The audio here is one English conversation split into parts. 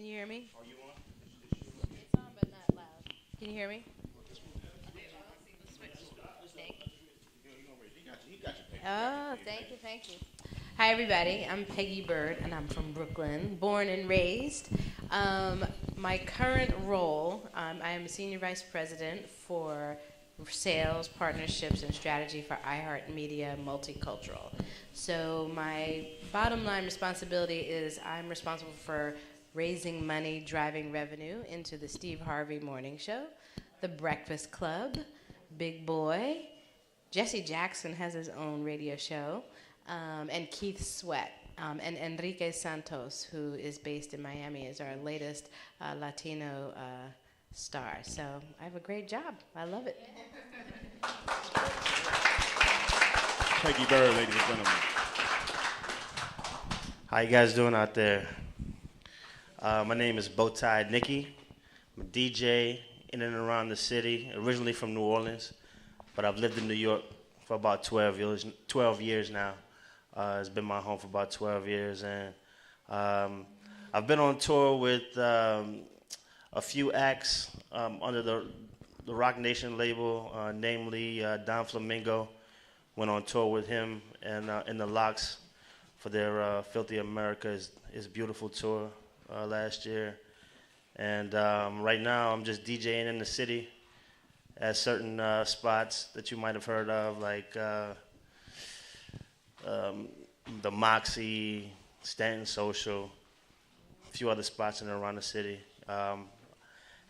Can you hear me? Are you on? It's on, but not loud. Can you hear me? Oh, thank you. Hi, everybody. I'm Peggy Bird, and I'm from Brooklyn, born and raised. My current role, I am a Senior Vice President for Sales, Partnerships, and Strategy for iHeartMedia Multicultural. So my bottom line responsibility is I'm responsible for raising money, driving revenue into the Steve Harvey Morning Show, The Breakfast Club, Big Boy. Jesse Jackson has his own radio show, and Keith Sweat. And Enrique Santos, who is based in Miami, is our latest Latino star. So I have a great job. I love it. Peggy Bird, ladies and gentlemen. How you guys doing out there? My name is Bowtie Nicky. I'm a DJ in and around the city, originally from New Orleans, but I've lived in New York for about 12 years now. It's been my home for about 12 years, and I've been on tour with a few acts under the Rock Nation label, namely Don Flamingo. Went on tour with him and in the Locks for their Filthy America is Beautiful tour last year. And right now I'm just DJing in the city at certain spots that you might have heard of, like the Moxie, Stanton Social, a few other spots in and around the city.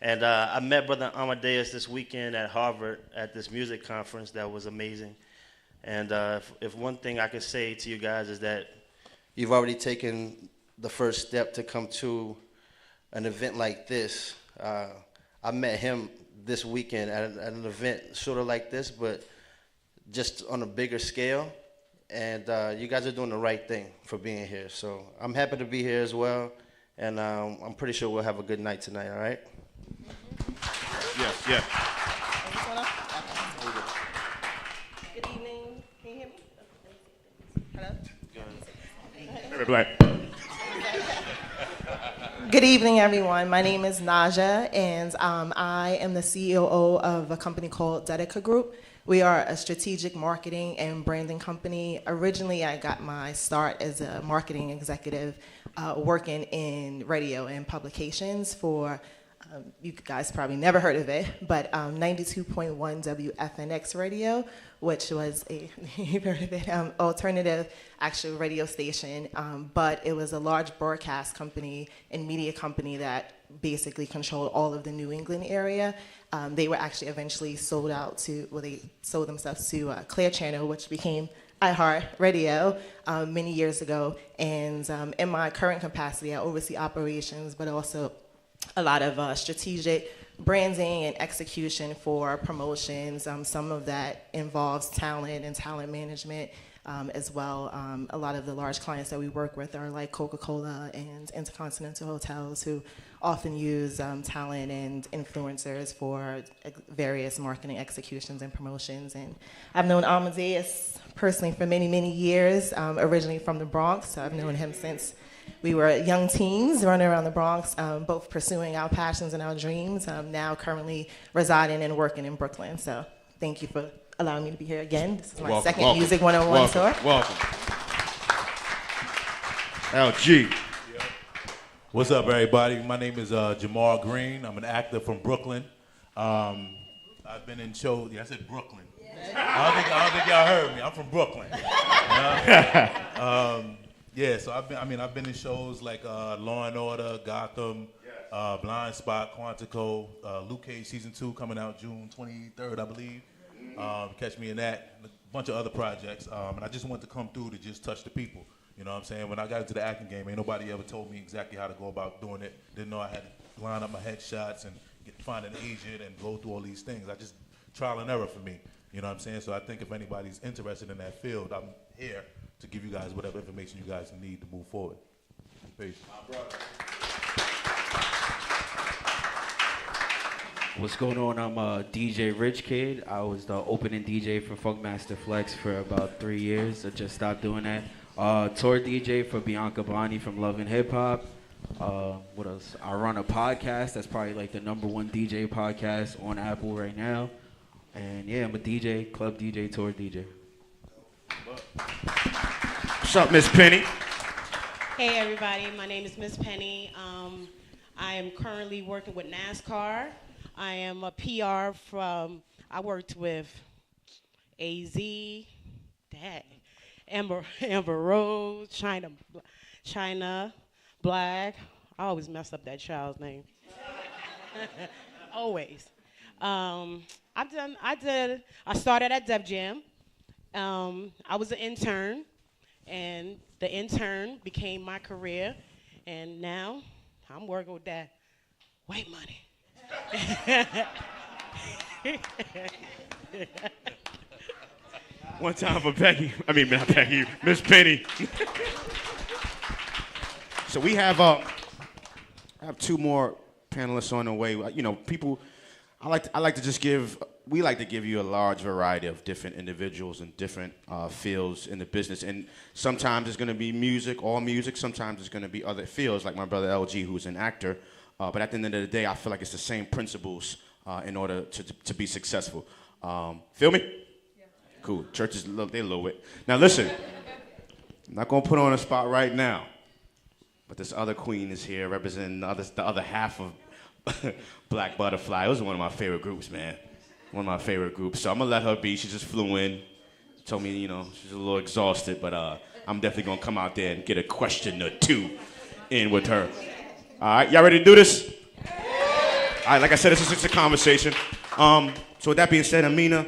And I met Brother Amadeus this weekend at Harvard at this music conference that was amazing. And if one thing I could say to you guys is that you've already taken the first step to come to an event like this. I met him this weekend at an event sort of like this, but just on a bigger scale. And you guys are doing the right thing for being here. So I'm happy to be here as well. And I'm pretty sure we'll have a good night tonight, all right? Yes, yes. Good evening. Can you hear me? Hello? Black. Good evening, everyone. My name is Naja, and I am the CEO of a company called Dedica Group. We are a strategic marketing and branding company. Originally, I got my start as a marketing executive working in radio and publications for, you guys probably never heard of it, but 92.1 WFNX radio, which was a alternative actual radio station, but it was a large broadcast company and media company that basically controlled all of the New England area. They were actually eventually sold out to, well, they sold themselves to Clear Channel, which became iHeart Radio many years ago. And in my current capacity, I oversee operations, but also a lot of strategic branding and execution for promotions. Some of that involves talent and talent management as well. A lot of the large clients that we work with are like Coca-Cola and Intercontinental Hotels, who often use talent and influencers for various marketing executions and promotions. And I've known Amadeus personally for many, many years, originally from the Bronx. So I've known him since we were young teens running around the Bronx, both pursuing our passions and our dreams, now currently residing and working in Brooklyn. So thank you for allowing me to be here again. This is my second Music 101 tour. Welcome. LG. What's up, everybody? My name is Jamal Green. I'm an actor from Brooklyn. I've been in shows. Yeah, I said Brooklyn. I don't think y'all heard me. I'm from Brooklyn. Yeah, so I've been in shows like Law and Order, Gotham, Blind Spot, Quantico, Luke Cage season 2 coming out June 23rd, I believe. Catch me in that, and a bunch of other projects. And I just wanted to come through to just touch the people. You know what I'm saying? When I got into the acting game, ain't nobody ever told me exactly how to go about doing it. Didn't know I had to line up my headshots and find an agent and go through all these things. I just trial and error for me. You know what I'm saying? So I think if anybody's interested in that field, I'm here to give you guys whatever information you guys need to move forward. Peace. What's going on? I'm DJ Rich Kid. I was the opening DJ for Funkmaster Flex for about 3 years. I just stopped doing that. Tour DJ for Bianca Bonney from Love and Hip Hop. What else? I run a podcast that's probably like the #1 DJ podcast on Apple right now. And yeah, I'm a DJ, club DJ, tour DJ. What's up, Miss Penny? Hey everybody, my name is Miss Penny. I am currently working with NASCAR. I am a PR I worked with AZ, Amber Rose, China Black. I always mess up that child's name. Always. I started at Def Jam. I was an intern, and the intern became my career, and now I'm working with that white money. One time for Peggy. I mean, not Peggy, Miss Penny. So we have two more panelists on the way. You know, people. We like to give you a large variety of different individuals and different fields in the business. And sometimes it's going to be music, all music. Sometimes it's going to be other fields, like my brother LG, who's an actor. But at the end of the day, I feel like it's the same principles in order to be successful. Feel me? Yeah. Cool. Churches, they low it. Now listen, I'm not going to put on a spot right now, but this other queen is here representing the other half of Black Butterfly. It was one of my favorite groups, man. One of my favorite groups. So I'm going to let her be. She just flew in. Told me, you know, she's a little exhausted, but I'm definitely going to come out there and get a question or two in with her. All right, y'all ready to do this? All right, like I said, this is just a conversation. So with that being said, Amina,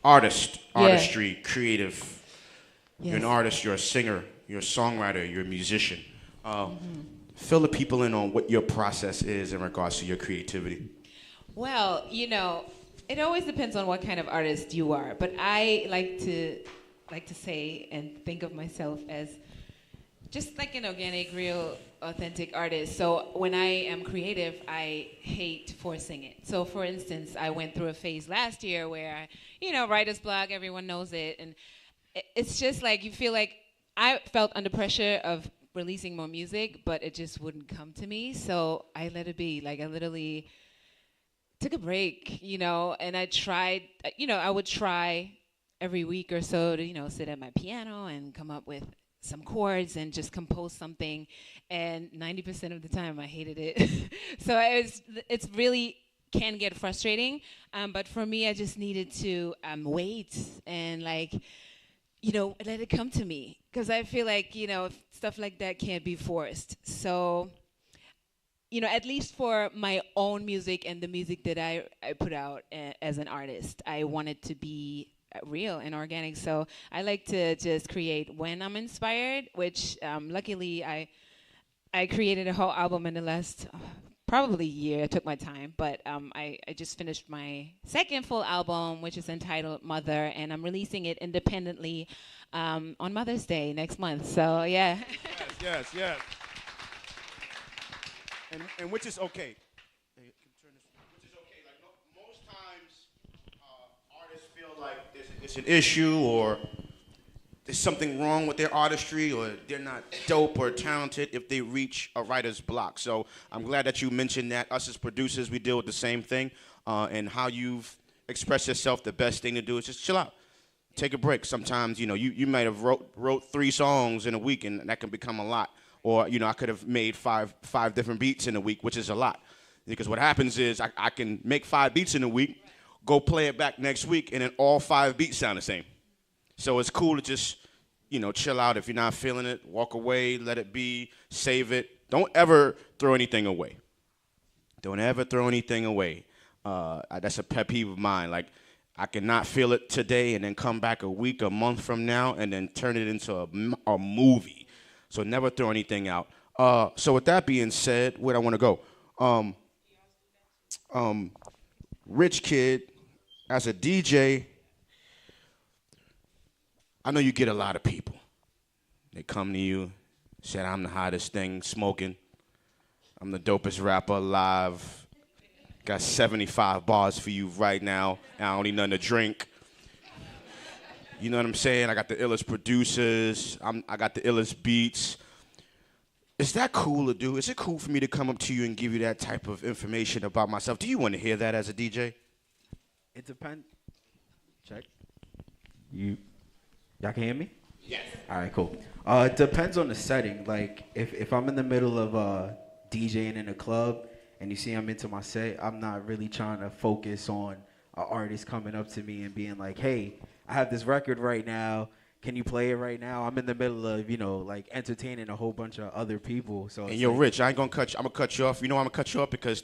artistry, creative. Yes. You're an artist, you're a singer, you're a songwriter, you're a musician. Fill the people in on what your process is in regards to your creativity. Well, you know, it always depends on what kind of artist you are. But I like to say and think of myself as just like an organic, real, authentic artist. So when I am creative, I hate forcing it. So for instance, I went through a phase last year where, writer's block, everyone knows it. And it's just like you feel like I felt under pressure of releasing more music, but it just wouldn't come to me. So I let it be. Like I literally took a break, and I tried, I would try every week or so to, sit at my piano and come up with some chords and just compose something. And 90% of the time I hated it. So it's really can get frustrating. But for me, I just needed to wait and let it come to me. Because I feel like, stuff like that can't be forced. So, at least for my own music and the music that I put out as an artist, I want it to be real and organic. So I like to just create when I'm inspired, which luckily I created a whole album in the last probably year. I took my time, but I just finished my second full album, which is entitled Mother, and I'm releasing it independently on Mother's Day next month. So yeah. Yes. And which is okay. Which is okay. Like most times, artists feel like there's an issue or there's something wrong with their artistry or they're not dope or talented if they reach a writer's block. So I'm glad that you mentioned that. Us as producers, we deal with the same thing. And how you've expressed yourself, the best thing to do is just chill out. Take a break. Sometimes, you might have wrote 3 songs in a week and that can become a lot. Or, I could have made five different beats in a week, which is a lot. Because what happens is I can make 5 beats in a week, go play it back next week, and then all 5 beats sound the same. So it's cool to just, chill out. If you're not feeling it, walk away, let it be, save it. Don't ever throw anything away. Don't ever throw anything away. That's a pet peeve of mine. Like, I cannot feel it today and then come back a week, a month from now, and then turn it into a movie. So never throw anything out. So with that being said, where I want to go. Rich Kid, as a DJ, I know you get a lot of people. They come to you, said, I'm the hottest thing smoking. I'm the dopest rapper alive. Got 75 bars for you right now, and I don't need nothing to drink. You know what I'm saying? I got the illest producers. I got the illest beats. Is that cool to do? Is it cool for me to come up to you and give you that type of information about myself? Do you want to hear that as a DJ? It depends. Check. Y'all can hear me? Yes. All right, cool. It depends on the setting. Like, if I'm in the middle of DJing in a club and you see I'm into my set, I'm not really trying to focus on an artist coming up to me and being like, hey, I have this record right now. Can you play it right now? I'm in the middle of, like entertaining a whole bunch of other people. So And yo, like, Rich, I ain't gonna cut you. I'm gonna cut you off. You know why I'm gonna cut you off? Because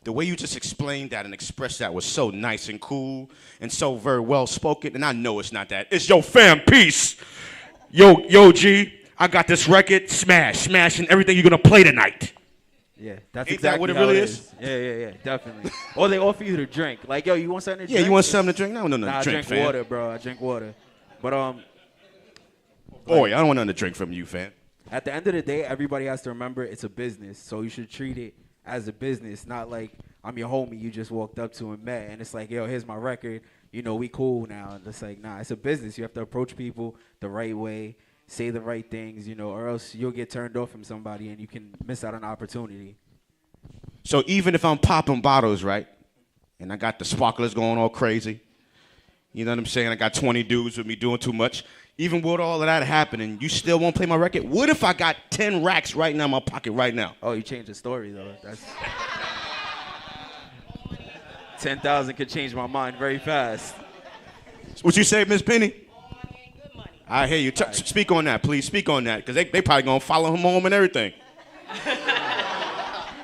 the way you just explained that and expressed that was so nice and cool and so very well spoken. And I know it's not that. It's yo fam, peace. Yo, G, I got this record, smashing everything you're gonna play tonight. yeah, that's Ain't that exactly what it how really it is? Yeah, definitely. Or they offer you to drink. Like, yo, you want something to drink? Yeah, you want something to drink? No, Nah, I drink, drink fam. water, bro. I drink water. But Boy, I don't want nothing to drink from you, fam. at the end of the day, everybody has to remember it's a business. So you should treat it as a business, not like I'm your homie you just walked up to and met. And it's like, yo, here's my record. We cool now. And it's like, nah, it's a business. You have to approach people the right way, say the right things, or else you'll get turned off from somebody and you can miss out on an opportunity. So even if I'm popping bottles, right, and I got the sparklers going all crazy, you know what I'm saying? I got 20 dudes with me doing too much. Even with all of that happening, you still won't play my record? What if I got 10 racks right now in my pocket right now? Oh, you changed the story, though. That's 10,000 could change my mind very fast. What you say, Miss Penny? I hear you. Speak on that, please. Speak on that, because they probably going to follow him home and everything.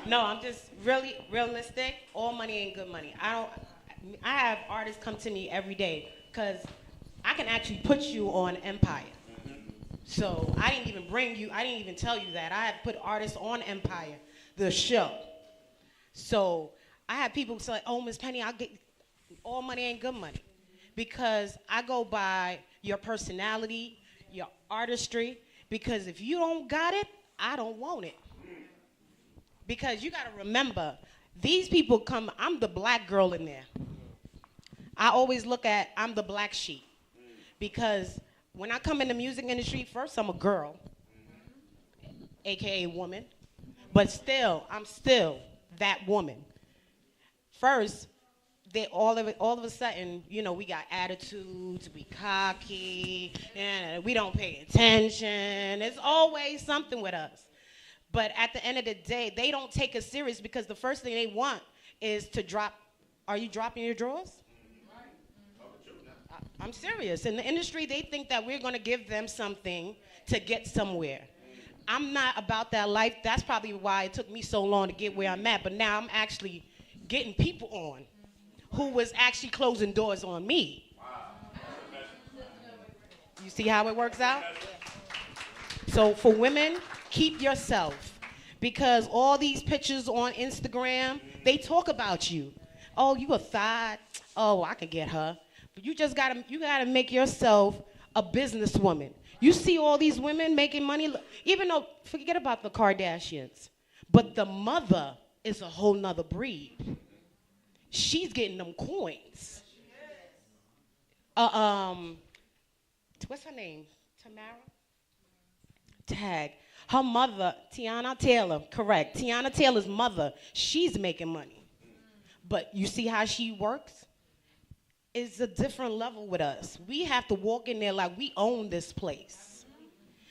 No, I'm just really realistic. All money ain't good money. I have artists come to me every day because I can actually put you on Empire. So I didn't even tell you that. I had put artists on Empire, the show. So I had people say, oh, Miss Penny, I'll get all money ain't good money. Because I go by your personality, your artistry, because if you don't got it, I don't want it. Because you gotta remember, these people come, I'm the black girl in there. I always look at, I'm the black sheep. Because when I come in the music industry, first I'm a girl, AKA woman, but still, I'm still that woman. First, all of a sudden, we got attitudes, we cocky, and we don't pay attention. There's always something with us. But at the end of the day, they don't take us serious because the first thing they want is to drop. Are you dropping your drawers? I'm serious. In the industry, they think that we're going to give them something to get somewhere. I'm not about that life. That's probably why it took me so long to get where I'm at. But now I'm actually getting people on who was actually closing doors on me. You see how it works out? So for women, keep yourself. Because all these pictures on Instagram, they talk about you. Oh, you a thot. Oh, I can get her. But you gotta make yourself a businesswoman. You see all these women making money, even though, forget about the Kardashians, but the mother is a whole nother breed. She's getting them coins. What's her name? Tamara? Tag. Her mother, Tiana Taylor, correct. Tiana Taylor's mother, she's making money. But you see how she works? It's a different level with us. We have to walk in there like we own this place.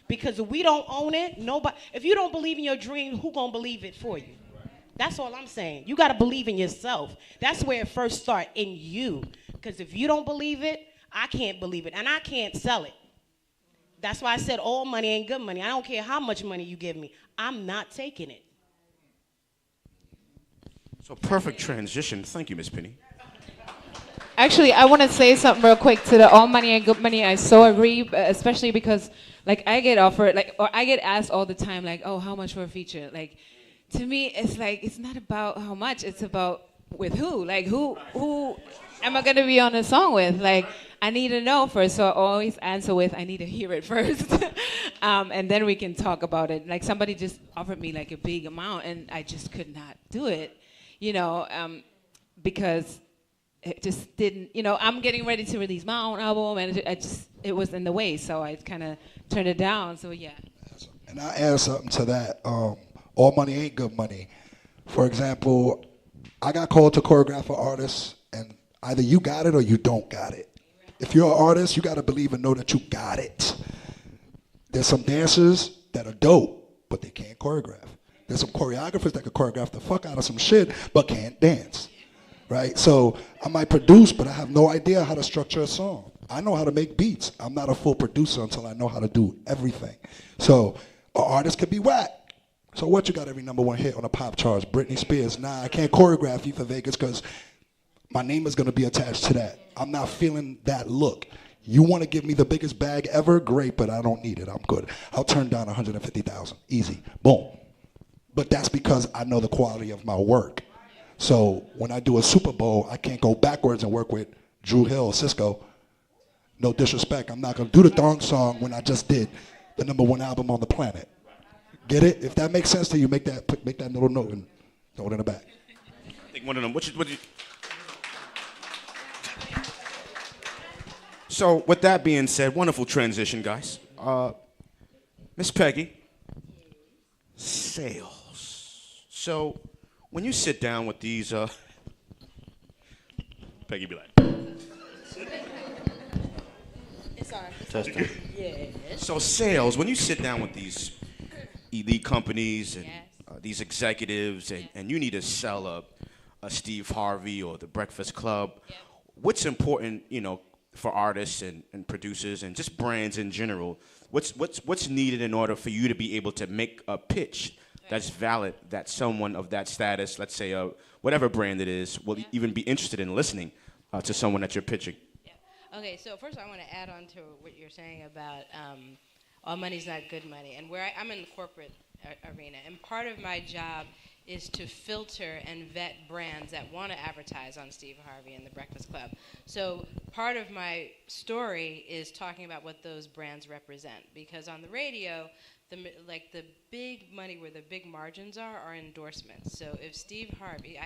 Because if we don't own it, nobody, if you don't believe in your dream, who gonna believe it for you? That's all I'm saying. You gotta believe in yourself. That's where it first starts, in you. Because if you don't believe it, I can't believe it, and I can't sell it. That's why I said all money ain't good money. I don't care how much money you give me. I'm not taking it. So perfect transition. Thank you, Miss Penny. Actually, I want to say something real quick to the all money and good money. I so agree, especially because, like, I get offered, like, or I get asked all the time, like, oh, how much for a feature? Like, to me, it's like, it's not about how much. It's about with who. Like, who am I going to be on a song with? Like, I need to know first. So I always answer with, I need to hear it first. And then we can talk about it. Like, somebody just offered me, like, a big amount, and I just could not do it, because it just didn't, I'm getting ready to release my own album, and it was in the way, so I kind of turned it down. So yeah. And I add something to that. All money ain't good money. For example, I got called to choreograph an artist, and either you got it or you don't got it. If you're an artist, you got to believe and know that you got it. There's some dancers that are dope, but they can't choreograph. There's some choreographers that can choreograph the fuck out of some shit, but can't dance, right? So I might produce, but I have no idea how to structure a song. I know how to make beats. I'm not a full producer until I know how to do everything. So an artist could be whack. So what, you got every #1 hit on the pop charts? Britney Spears. Nah, I can't choreograph you for Vegas because my name is going to be attached to that. I'm not feeling that look. You want to give me the biggest bag ever? Great, but I don't need it. I'm good. I'll turn down 150,000. Easy. Boom. But that's because I know the quality of my work. So when I do a Super Bowl, I can't go backwards and work with Drew Hill, Cisco. No disrespect. I'm not going to do the thong song when I just did the #1 album on the planet. Get it? If that makes sense to you, make that little note and throw it in the back. I think one of them. So with that being said, wonderful transition, guys. Miss Peggy, sales. So when you sit down with these, Peggy be like. It's on. Testing. Yes. So sales, when you sit down with these elite companies and these executives, and you need to sell a Steve Harvey or the Breakfast Club, what's important, for artists and producers and just brands in general? What's needed in order for you to be able to make a pitch that's valid, that someone of that status, let's say whatever brand it is, will even be interested in listening to someone that you're pitching? Okay, so first I want to add on to what you're saying about all money's not good money. And where I'm in the corporate arena, and part of my job is to filter and vet brands that want to advertise on Steve Harvey and the Breakfast Club. So part of my story is talking about what those brands represent. Because on the radio, the big money where the big margins are endorsements. So if Steve Harvey,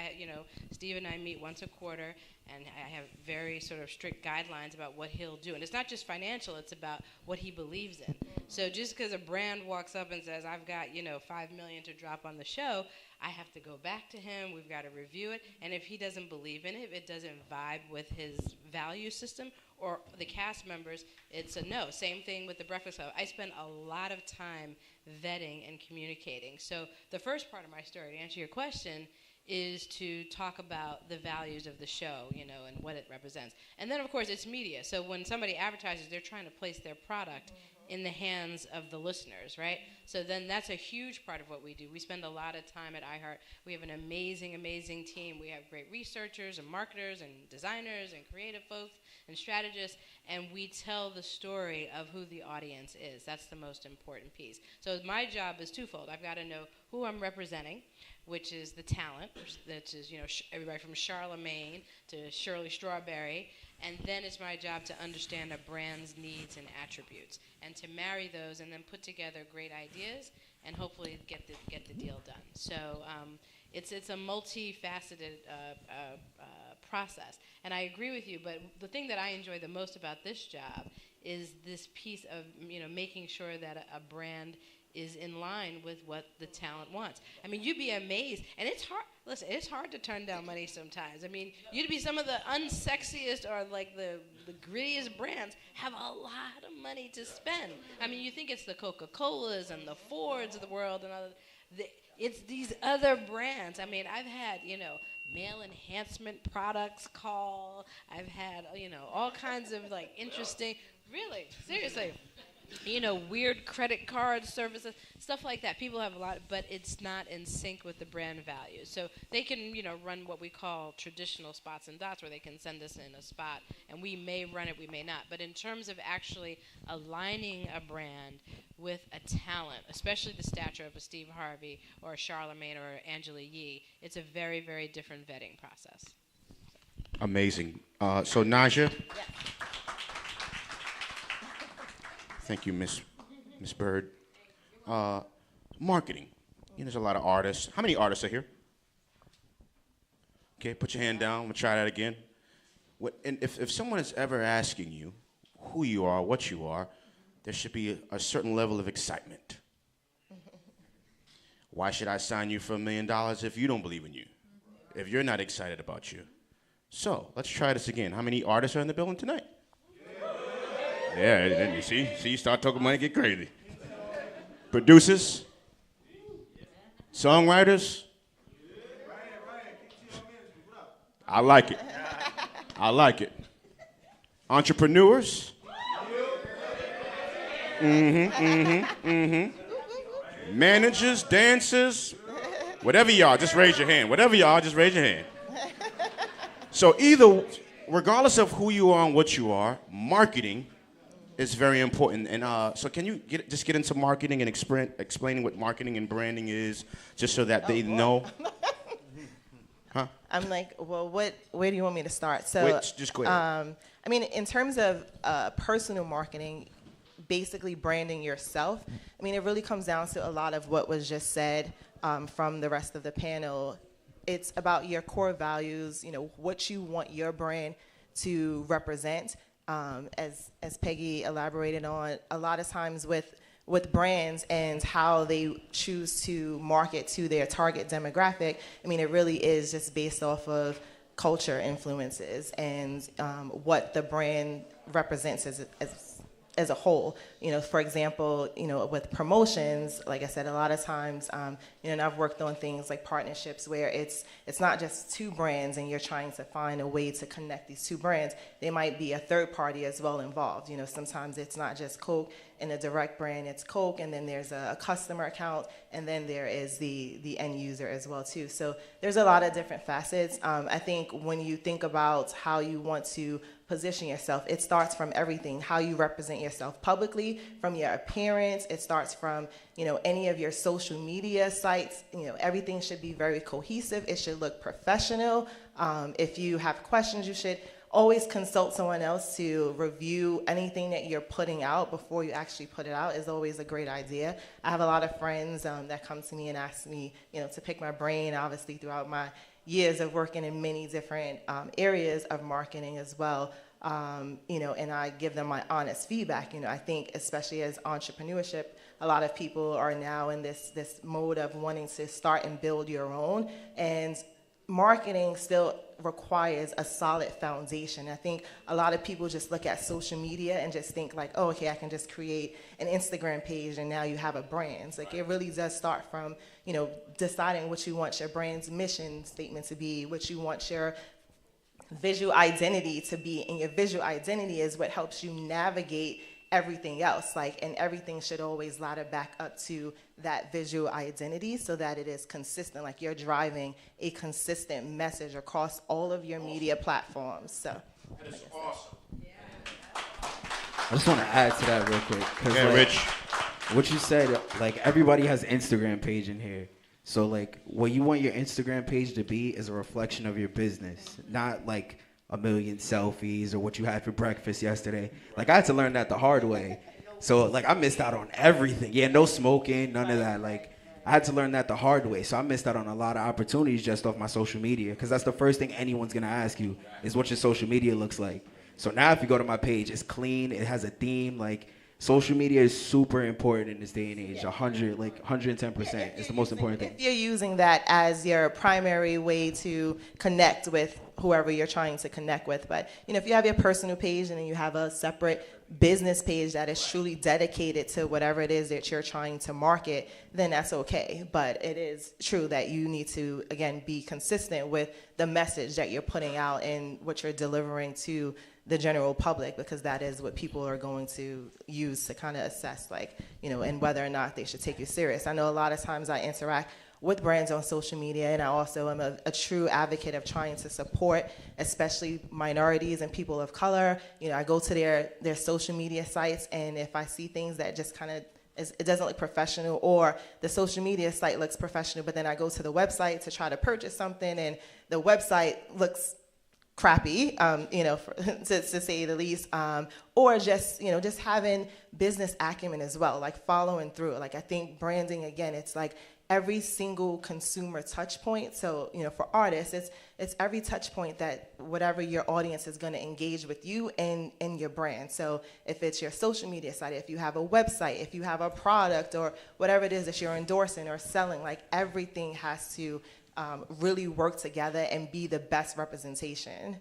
Steve and I meet once a quarter, and I have very sort of strict guidelines about what he'll do. And it's not just financial, it's about what he believes in. So just because a brand walks up and says, I've got, $5 million to drop on the show, I have to go back to him, we've got to review it, and if he doesn't believe in it, if it doesn't vibe with his value system or the cast members, it's a no. Same thing with the Breakfast Club. I spend a lot of time vetting and communicating. So the first part of my story, to answer your question, is to talk about the values of the show, and what it represents. And then, of course, it's media. So when somebody advertises, they're trying to place their product in the hands of the listeners, right? So then that's a huge part of what we do. We spend a lot of time at iHeart. We have an amazing, amazing team. We have great researchers and marketers and designers and creative folks and strategists, and we tell the story of who the audience is. That's the most important piece. So my job is twofold. I've got to know who I'm representing, which is the talent, which is everybody from Charlemagne to Shirley Strawberry, and then it's my job to understand a brand's needs and attributes, and to marry those, and then put together great ideas, and hopefully get the deal done. So it's a multifaceted process, and I agree with you. But the thing that I enjoy the most about this job is this piece of making sure that a brand is in line with what the talent wants. I mean, you'd be amazed, and it's hard. Listen, it's hard to turn down money sometimes. I mean, you'd be some of the unsexiest or like the grittiest brands have a lot of money to spend. I mean, you think it's the Coca-Colas and the Fords of the world and other. It's these other brands. I mean, I've had male enhancement products call. I've had all kinds of like interesting. Really, seriously. Weird credit card services, stuff like that. People have a lot, but it's not in sync with the brand values. So they can, run what we call traditional spots and dots, where they can send us in a spot, and we may run it, we may not. But in terms of actually aligning a brand with a talent, especially the stature of a Steve Harvey or a Charlemagne or Angela Yee, it's a very, very different vetting process. Amazing. So Naja. Yeah. Thank you, Miss Bird. Marketing. There's a lot of artists. How many artists are here? Okay, put your hand down. We'll try that again. And if someone is ever asking you who you are, what you are, there should be a certain level of excitement. Why should I sign you for $1 million if you don't believe in you? If you're not excited about you? So let's try this again. How many artists are in the building tonight? Yeah, then you see, you start talking money, get crazy. Producers, songwriters. I like it. I like it. Entrepreneurs. Managers, dancers, whatever y'all, just raise your hand. Whatever y'all, just raise your hand. So either, regardless of who you are and what you are, marketing is very important. And so can you just get into marketing and explaining what marketing and branding is, just so that they know? Huh? I'm like, well, where do you want me to start? So, just go ahead. I mean, in terms of personal marketing, basically branding yourself, I mean, it really comes down to a lot of what was just said from the rest of the panel. It's about your core values, you know, what you want your brand to represent. As Peggy elaborated on, a lot of times with brands and how they choose to market to their target demographic, I mean, it really is just based off of culture influences and what the brand represents as a whole. You know, for example, you know, with promotions, like I said, a lot of times, you know, and I've worked on things like partnerships where it's not just two brands and you're trying to find a way to connect these two brands. There might be a third party as well involved. You know, sometimes it's not just Coke and a direct brand, it's Coke, and then there's a customer account, and then there is the end user as well too. So there's a lot of different facets. I think when you think about how you want to position yourself, it starts from everything, how you represent yourself publicly, from your appearance. It starts from, you know, any of your social media sites. You know, everything should be very cohesive. It should look professional. If you have questions, you should always consult someone else to review anything that you're putting out before you actually put it out is always a great idea. I have a lot of friends that come to me and ask me, you know, to pick my brain, obviously throughout my years of working in many different areas of marketing as well. You know, and I give them my honest feedback. You know, I think especially as entrepreneurship, a lot of people are now in this mode of wanting to start and build your own, and marketing still requires a solid foundation. I think a lot of people just look at social media and just think like, oh, okay, I can just create an Instagram page and now you have a brand. Like, it really does start from, you know, deciding what you want your brand's mission statement to be, what you want your visual identity to be, and your visual identity is what helps you navigate everything else. Like, and everything should always ladder back up to that visual identity so that it is consistent. Like, you're driving a consistent message across all of your media platforms. So that is awesome. I just want to add to that real quick. Yeah, like, Rich. What you said, like, everybody has Instagram page in here. So, like, what you want your Instagram page to be is a reflection of your business, not like a million selfies or what you had for breakfast yesterday. Like, I had to learn that the hard way. So, like, I missed out on everything. Yeah, no smoking, none of that. Like, I had to learn that the hard way. So I missed out on a lot of opportunities just off my social media, because that's the first thing anyone's going to ask you is what your social media looks like. So now if you go to my page, it's clean. It has a theme. Like, social media is super important in this day and age. 110%. It's the most important thing. If you're using that as your primary way to connect with whoever you're trying to connect with. But, you know, if you have your personal page and then you have a separate business page that is truly dedicated to whatever it is that you're trying to market, then that's okay. But it is true that you need to, again, be consistent with the message that you're putting out and what you're delivering to the general public, because that is what people are going to use to kind of assess, like, you know, and whether or not they should take you serious. I know a lot of times I interact with brands on social media, and I also am a true advocate of trying to support especially minorities and people of color. You know, I go to their social media sites, and if I see things that just kind of it doesn't look professional, or the social media site looks professional, but then I go to the website to try to purchase something and the website looks crappy, you know, to say the least, or just, you know, just having business acumen as well, like following through. Like, I think branding, again, it's like every single consumer touch point. So, for artists, it's every touch point that whatever your audience is going to engage with you and your brand. So if it's your social media site, if you have a website, if you have a product or whatever it is that you're endorsing or selling, like everything has to really work together and be the best representation.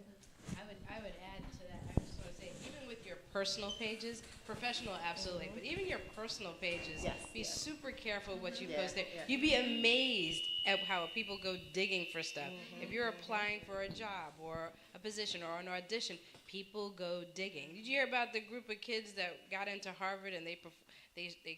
I would add to that. I just want to say, even with your personal pages, professional absolutely, but even your personal pages, be super careful what you post there. You'd be amazed at how people go digging for stuff. If you're applying for a job or a position or an audition, people go digging. Did you hear about the group of kids that got into Harvard and they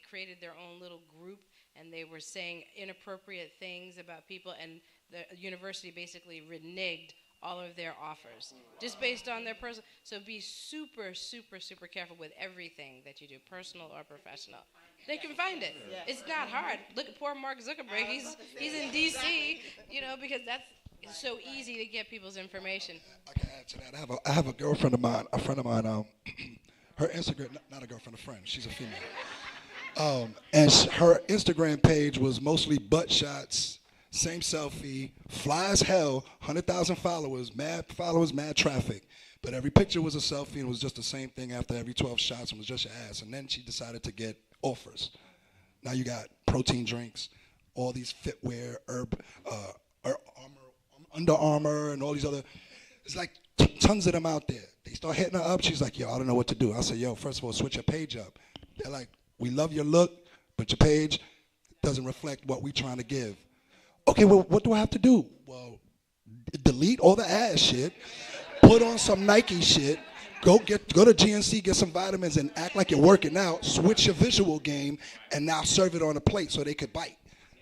created their own little group and they were saying inappropriate things about people, and the university basically reneged all of their offers just based on their personal. So be super, super, super careful with everything that you do, personal or professional. They can find it. It's not hard. Look at poor Mark Zuckerberg. He's in D.C., because it's so easy to get people's information. I can add to that. I have a girlfriend of mine, a friend of mine. Her Instagram, not a girlfriend, a friend. She's a female. And her Instagram page was mostly butt shots, same selfie, fly as hell, 100,000 followers, mad traffic. But every picture was a selfie and it was just the same thing after every 12 shots and was just your ass. And then she decided to get offers. Now you got protein drinks, all these fitwear, Under Armour, and all these other. It's like tons of them out there. They start hitting her up. She's like, yo, I don't know what to do. I say, yo, first of all, switch your page up. They're like, we love your look, but your page doesn't reflect what we're trying to give. Okay, well, what do I have to do? Well, delete all the ass shit, put on some Nike shit, go to GNC, get some vitamins, and act like you're working out, switch your visual game, and now serve it on a plate so they could bite.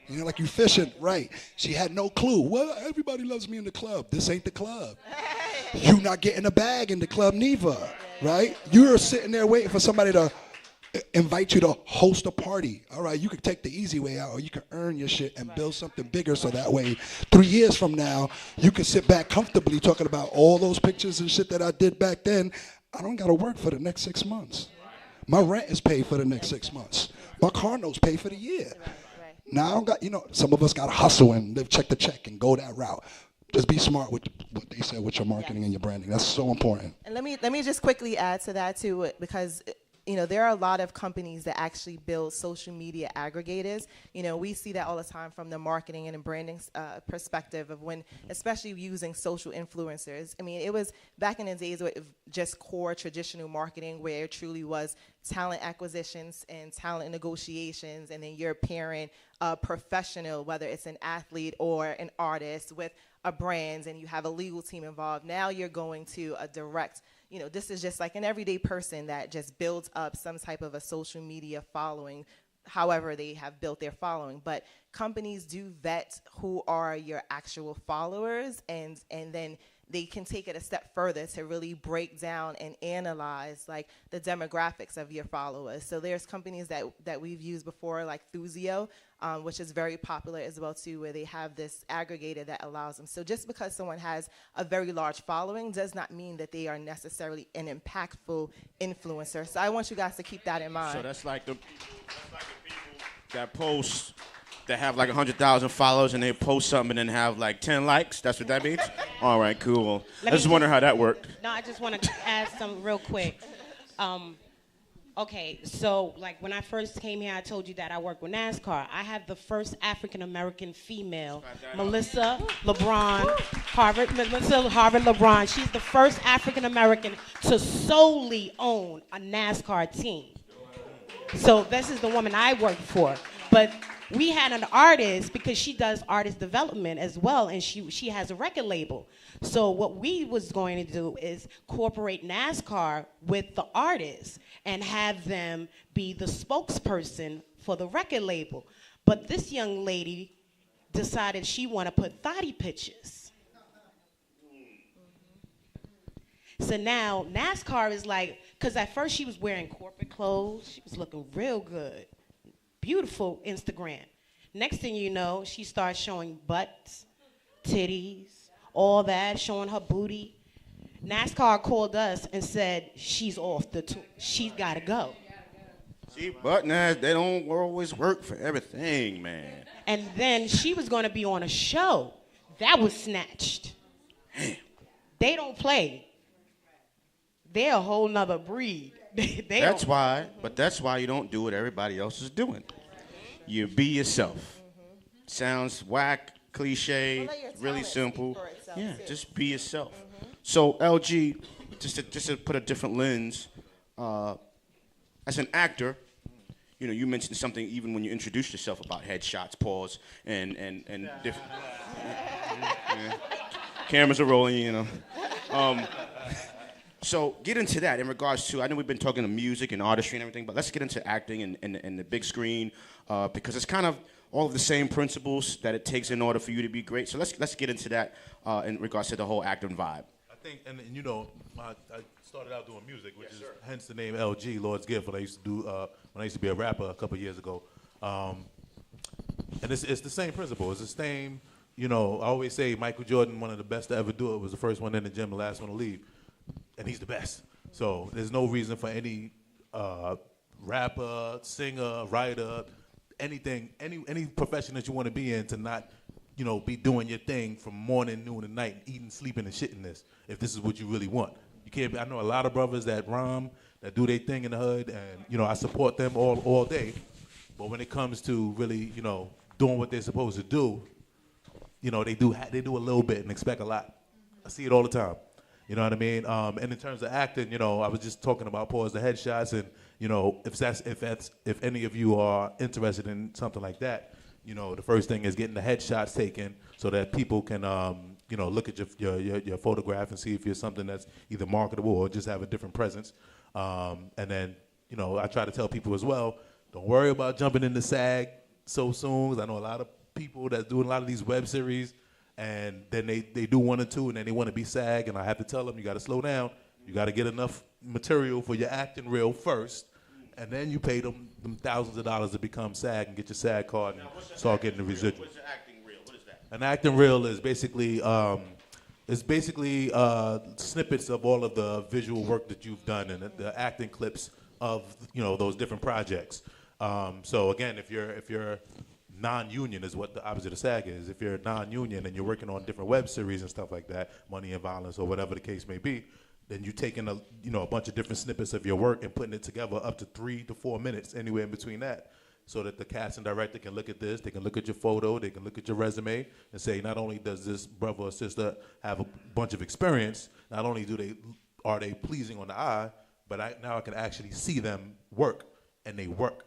Like you fishing, right? She had no clue. Well, everybody loves me in the club. This ain't the club. You not getting a bag in the club neither, right? You're sitting there waiting for somebody to invite you to host a party. All right, you could take the easy way out, or you can earn your shit and build something bigger so that way 3 years from now, you can sit back comfortably talking about all those pictures and shit that I did back then. I don't got to work for the next 6 months. My rent is paid for the next 6 months. My car notes paid for the year. Now I don't got, some of us got to hustle and live check to check and go that route. Just be smart with what they said with your marketing and your branding. That's so important. And let me just quickly add to that too, because there are a lot of companies that actually build social media aggregators. We see that all the time from the marketing and branding perspective of when, especially using social influencers. I mean, it was back in the days with just core traditional marketing where it truly was talent acquisitions and talent negotiations, and then you're pairing a professional, whether it's an athlete or an artist, with a brand, and you have a legal team involved. Now you're going to a direct, this is just like an everyday person that just builds up some type of a social media following, however they have built their following. But companies do vet who are your actual followers, and then they can take it a step further to really break down and analyze like the demographics of your followers. So there's companies that we've used before, like Thuzio, which is very popular as well too, where they have this aggregator that allows them. So just because someone has a very large following does not mean that they are necessarily an impactful influencer. So I want you guys to keep that in mind. So that's like the people that post, that have like 100,000 followers, and they post something and then have like 10 likes. That's what that means? All right, cool. I just wonder how that worked. No, I just want to add something real quick. Okay, so like when I first came here, I told you that I work with NASCAR. I have the first African-American female, Melissa LeBron, Harvard LeBron. She's the first African-American to solely own a NASCAR team. So this is the woman I work for. But we had an artist, because she does artist development as well, and she has a record label. So what we was going to do is incorporate NASCAR with the artists and have them be the spokesperson for the record label. But this young lady decided she want to put thotty pictures. So now NASCAR is like, because at first she was wearing corporate clothes, she was looking real good. Beautiful Instagram. Next thing you know, she starts showing butts, titties, all that, showing her booty. NASCAR called us and said she's off the tour. She's got to go. See, but nah, they don't always work for everything, man. And then she was going to be on a show that was snatched. They don't play. They're a whole nother breed. That's why you don't do what everybody else is doing. You be yourself. Sounds whack, cliche, really simple. Yeah, just be yourself. So LG, just to put a different lens, as an actor, you know, you mentioned something even when you introduced yourself about headshots, pause, and different. Yeah. Cameras are rolling, you know. So get into that in regards to, I know we've been talking to music and artistry and everything, but let's get into acting and the big screen, because it's kind of all of the same principles that it takes in order for you to be great. So let's get into that in regards to the whole acting vibe. I think, and you know, I started out doing music, which is hence the name LG, Lord's Gift, what I used to do when I used to be a rapper a couple of years ago. And it's the same principle. It's the same, you know, I always say Michael Jordan, one of the best to ever do it, was the first one in the gym, the last one to leave. And he's the best. So there's no reason for any rapper, singer, writer, anything, any profession that you want to be in to not, you know, be doing your thing from morning, noon, and night, eating, sleeping, and shitting this, if this is what you really want. You can't. I know a lot of brothers that rhyme, that do their thing in the hood, and, you know, I support them all day. But when it comes to really, you know, doing what they're supposed to do, you know, they do a little bit and expect a lot. I see it all the time. You know what I mean? And in terms of acting, you know, I was just talking about pause the headshots, and, you know, if any of you are interested in something like that, you know, the first thing is getting the headshots taken so that people can, you know, look at your photograph and see if you're something that's either marketable or just have a different presence. And then, you know, I try to tell people as well, don't worry about jumping into SAG so soon, 'cause I know a lot of people that's doing a lot of these web series, and then they do one or two, and then they want to be SAG, and I have to tell them, you got to slow down. You got to get enough material for your acting reel first, and then you pay them thousands of dollars to become SAG and get your SAG card and start getting the residual. What's the acting reel? What is that? An acting reel is basically snippets of all of the visual work that you've done and the acting clips of, you know, those different projects. So again, if you're non-union is what the opposite of SAG is. If you're non-union and you're working on different web series and stuff like that, Money and Violence or whatever the case may be, then you're taking a bunch of different snippets of your work and putting it together up to 3 to 4 minutes, anywhere in between that, so that the casting director can look at this, they can look at your photo, they can look at your resume and say, not only does this brother or sister have a bunch of experience, not only are they pleasing on the eye, but now I can actually see them work, and they work.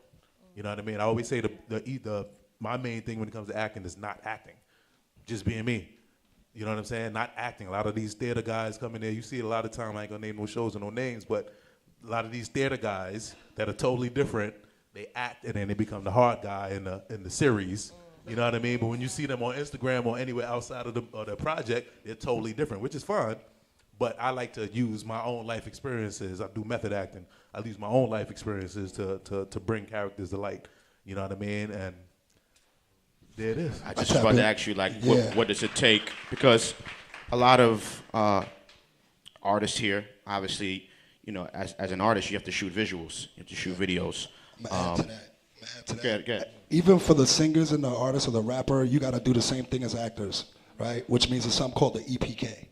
You know what I mean? I always say my main thing when it comes to acting is not acting, just being me. You know what I'm saying? Not acting. A lot of these theater guys come in there. You see it a lot of time. I ain't gonna name no shows or no names, but a lot of these theater guys that are totally different, they act and then they become the hard guy in the series. You know what I mean? But when you see them on Instagram or anywhere outside of the project, they're totally different, which is fine. But I like to use my own life experiences. I do method acting. I use my own life experiences to bring characters to light. You know what I mean? And there it is. I just about to ask you, like, what does it take? Because a lot of artists here, obviously, you know, as an artist, you have to shoot visuals. You have to shoot videos. Even for the singers and the artists or the rapper, you got to do the same thing as actors, right? Which means it's something called the EPK.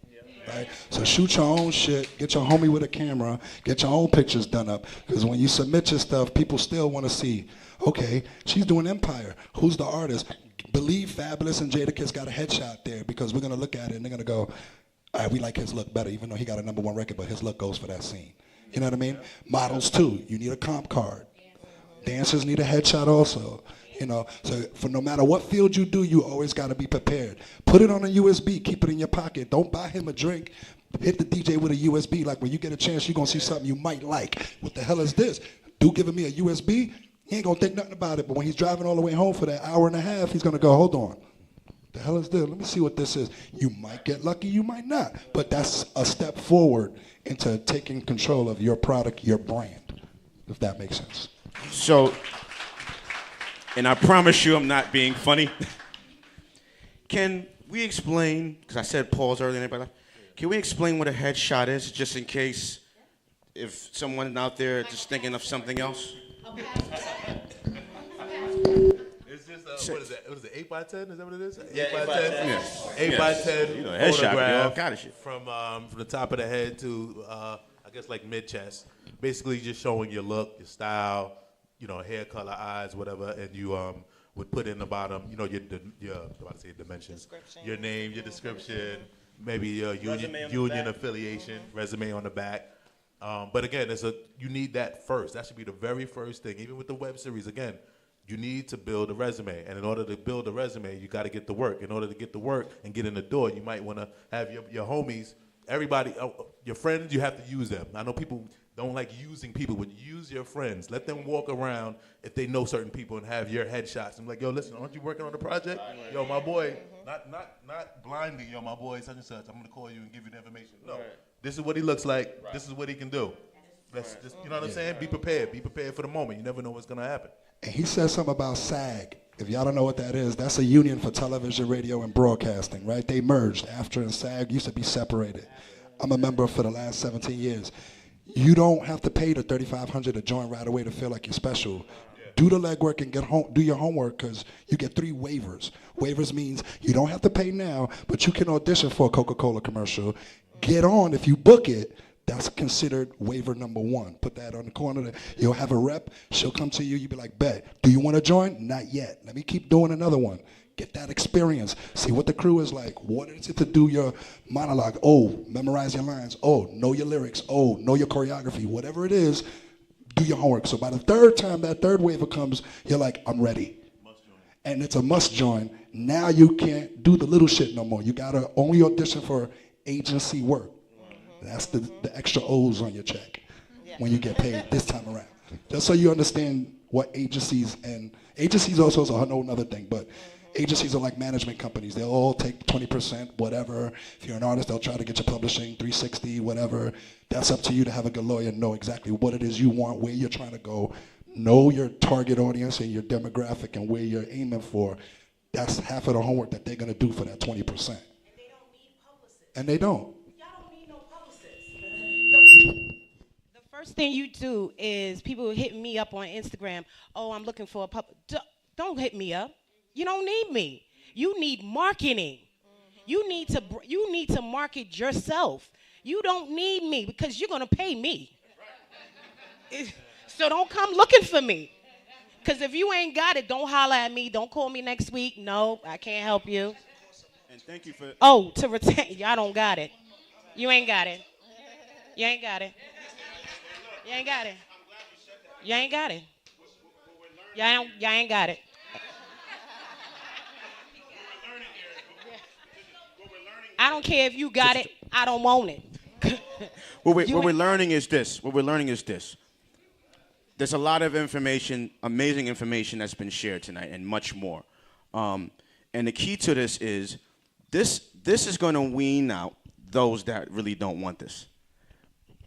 Right? So shoot your own shit, get your homie with a camera, get your own pictures done up. Because when you submit your stuff, people still want to see, okay, she's doing Empire. Who's the artist? Believe Fabulous and Jadakiss got a headshot there, because we're going to look at it and they're going to go, all right, we like his look better, even though he got a #1 record, but his look goes for that scene. You know what I mean? Models too, you need a comp card. Dancers need a headshot also. You know, so for no matter what field you do, you always got to be prepared. Put it on a USB, keep it in your pocket. Don't buy him a drink. Hit the DJ with a USB. Like, when you get a chance, you're going to see something you might like. What the hell is this? Dude giving me a USB? He ain't going to think nothing about it. But when he's driving all the way home for that hour and a half, he's going to go, hold on. The hell is this? Let me see what this is. You might get lucky, you might not. But that's a step forward into taking control of your product, your brand, if that makes sense. So, and I promise you I'm not being funny. Can we explain, because I said pause earlier, everybody, can we explain what a headshot is, just in case if someone out there just thinking of something else? It's just what is that? What is it? 8 by 10? Is that what it is? Yeah, 8 by 10. Yeah. 8 by 10 You know, headshot, photograph all kind of shit. from the top of the head to I guess like mid chest. Basically, just showing your look, your style, hair color, eyes, whatever, and you would put in the bottom, your I'm about to say dimensions, your name, your description, maybe your union affiliation, resume on the back. But again, you need that first. That should be the very first thing. Even with the web series, again, you need to build a resume. And in order to build a resume, you got to get to work. In order to get to work and get in the door, you might want to have your homies, everybody, your friends, you have to use them. I know people don't like using people, but use your friends. Let them walk around if they know certain people and have your headshots. And like, yo, listen, aren't you working on the project? Yo, my boy, not blindly, yo, my boy, such and such. I'm going to call you and give you the information. No. This is what he looks like. Right. This is what he can do. Let's just, you know what I'm saying? Be prepared. Be prepared for the moment. You never know what's going to happen. And he said something about SAG. If y'all don't know what that is, that's a union for television, radio, and broadcasting, right? They merged. AFTRA and SAG used to be separated. I'm a member for the last 17 years. You don't have to pay the $3,500 to join right away to feel like you're special. Do the legwork and do your homework, because you get 3 waivers. Waivers means you don't have to pay now, but you can audition for a Coca-Cola commercial. Get on. If you book it, that's considered waiver number 1. Put that on the corner. You'll have a rep. She'll come to you. You'll be like, bet. Do you want to join? Not yet. Let me keep doing another one. Get that experience. See what the crew is like. What is it to do your monologue? Oh, memorize your lines. Oh, know your lyrics. Oh, know your choreography. Whatever it is, do your homework. So by the 3rd time that 3rd waiver comes, you're like, I'm ready. And it's a must join. Now you can't do the little shit no more. You got to only audition for agency work. That's the extra O's on your check when you get paid this time around. Just so you understand what agencies also is a whole other thing, but agencies are like management companies. They'll all take 20%, whatever. If you're an artist, they'll try to get you publishing, 360, whatever. That's up to you to have a good lawyer and know exactly what it is you want, where you're trying to go, know your target audience and your demographic and where you're aiming for. That's half of the homework that they're going to do for that 20%. And they don't need publicists. And they don't. Y'all don't need no publicists. The first thing you do is people hit me up on Instagram. Oh, I'm looking for a Don't hit me up. You don't need me. You need marketing. You need to market yourself. You don't need me because you're gonna pay me. So don't come looking for me. Because if you ain't got it, don't holler at me. Don't call me next week. No, I can't help you. And thank you for. Oh, to retain. Y'all don't got it. You ain't got it. You ain't got it. You ain't got it. You ain't got it. Y'all ain't got it. I don't care if you got it. I don't want it. What we're learning is this. What we're learning is this. There's a lot of information, amazing information that's been shared tonight, and much more. And the key to this is this is going to wean out those that really don't want this.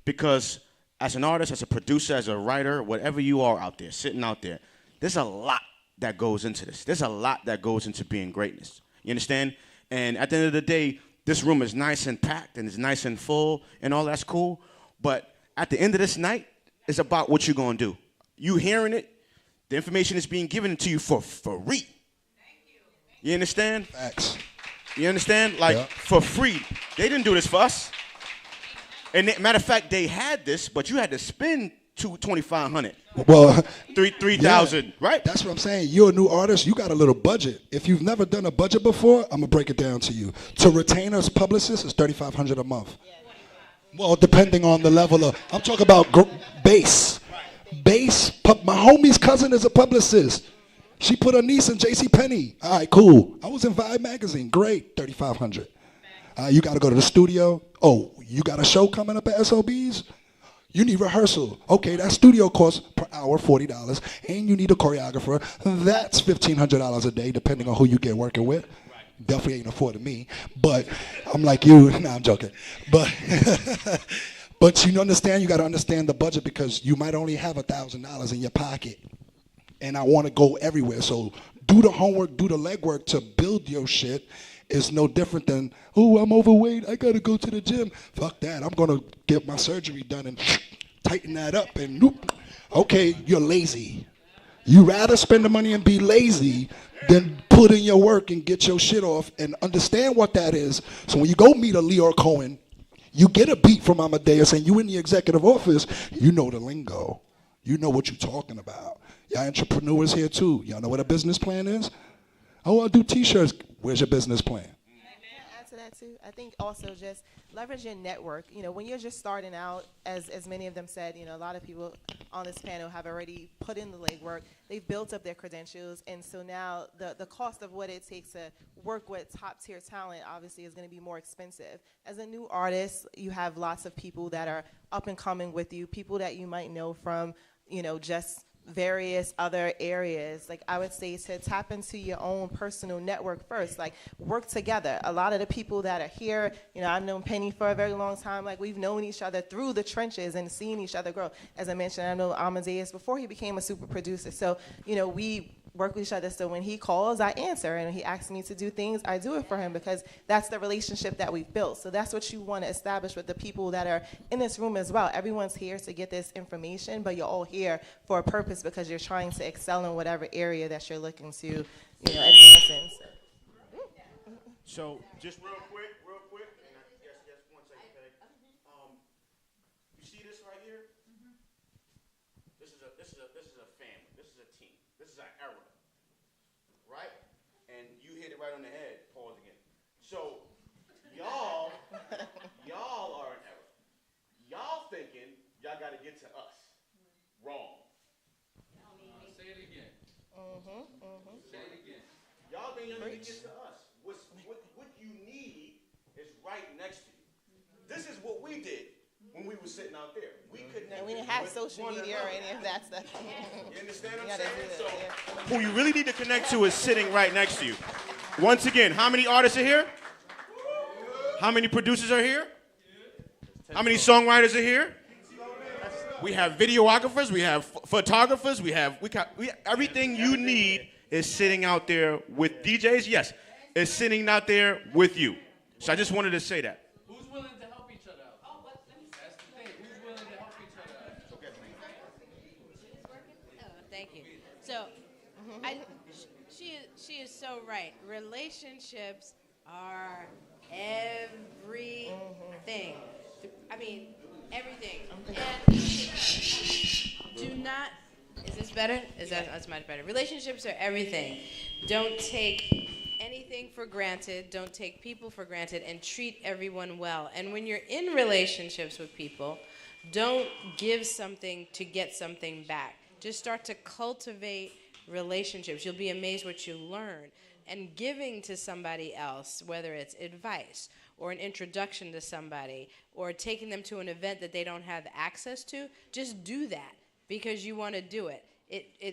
Because as an artist, as a producer, as a writer, whatever you are out there, sitting out there, there's a lot that goes into this. There's a lot that goes into being greatness. You understand? And at the end of the day, this room is nice and packed and it's nice and full and all that's cool. But at the end of this night, it's about what you're going to do. You hearing it, the information is being given to you for free. You understand? Facts. You understand? Like, for free. They didn't do this for us. And matter of fact, they had this, but you had to spend $2,500. Well, 3,000, yeah, right? That's what I'm saying. You're a new artist. You got a little budget. If you've never done a budget before, I'm gonna break it down to you. To retain a publicist is $3,500 a month. Well, depending on the level of, I'm talking about bass. Bass. My homie's cousin is a publicist. She put her niece in JCPenney. All right, cool. I was in Vibe magazine. Great, $3,500. You got to go to the studio. Oh, you got a show coming up at SOBs? You need rehearsal. Okay, that studio costs per hour $40, and you need a choreographer. That's $1,500 a day, depending on who you get working with. Definitely ain't affording me, but I'm like you. Nah, I'm joking. But but you understand, you got to understand the budget, because you might only have $1,000 in your pocket, and I want to go everywhere. So do the homework, do the legwork to build your shit. Is no different than, oh, I'm overweight, I gotta go to the gym. Fuck that, I'm gonna get my surgery done and tighten that up and whoop. Okay, you're lazy. You rather spend the money and be lazy than put in your work and get your shit off and understand what that is. So when you go meet a Leor Cohen, you get a beat from Amadeus and you in the executive office, you know the lingo. You know what you're talking about. Y'all entrepreneurs here too. Y'all know what a business plan is? Oh, I'll do t-shirts. Where's your business plan? Add to that too. I think also just leverage your network. You know, when you're just starting out, as many of them said, you know, a lot of people on this panel have already put in the legwork. They've built up their credentials, and so now the cost of what it takes to work with top tier talent obviously is going to be more expensive. As a new artist, you have lots of people that are up and coming with you, people that you might know from, you know, just various other areas. Like I would say to tap into your own personal network first, like work together. A lot of the people that are here, you know, I've known Penny for a very long time. Like we've known each other through the trenches and seen each other grow. As I mentioned, I know Amadeus before he became a super producer. So, you know, we work with each other. So when he calls, I answer, and he asks me to do things, I do it for him because that's the relationship that we've built. So that's what you want to establish with the people that are in this room as well. Everyone's here to get this information, but you're all here for a purpose because you're trying to excel in whatever area that you're looking to, you know, advance in. So just real quick, and I guess 1 second, Peg. You see this right here? This is a family. This is a team. This is an era, right? And you hit it right on the head. Pause again. So y'all are an era. Y'all thinking y'all got to get to us. Wrong. Say it again. Say it again. Y'all think y'all need to get to us. What you need is right next to you. This is what we did when we were sitting out there. We couldn't. And we didn't have social media or any of that stuff. You understand what You I'm gotta saying? do So, that, who you really need to connect to is sitting right next to you. Once again, how many artists are here? How many producers are here? How many songwriters are here? We have videographers, we have photographers, we everything you need is sitting out there with DJs. Yes, is sitting out there with you. So I just wanted to say that. Who's willing to help each other out? Oh, that's the thing. Who's willing to help each other out? Oh, thank you. So, she is so right. Relationships are everything. I mean, everything. And do not. Is this better? That's much better. Relationships are everything. Don't take anything for granted. Don't take people for granted, and treat everyone well. And when you're in relationships with people, don't give something to get something back. Just start to cultivate relationships. You'll be amazed what you learn. And giving to somebody else, whether it's advice or an introduction to somebody or taking them to an event that they don't have access to, just do that because you want to do it.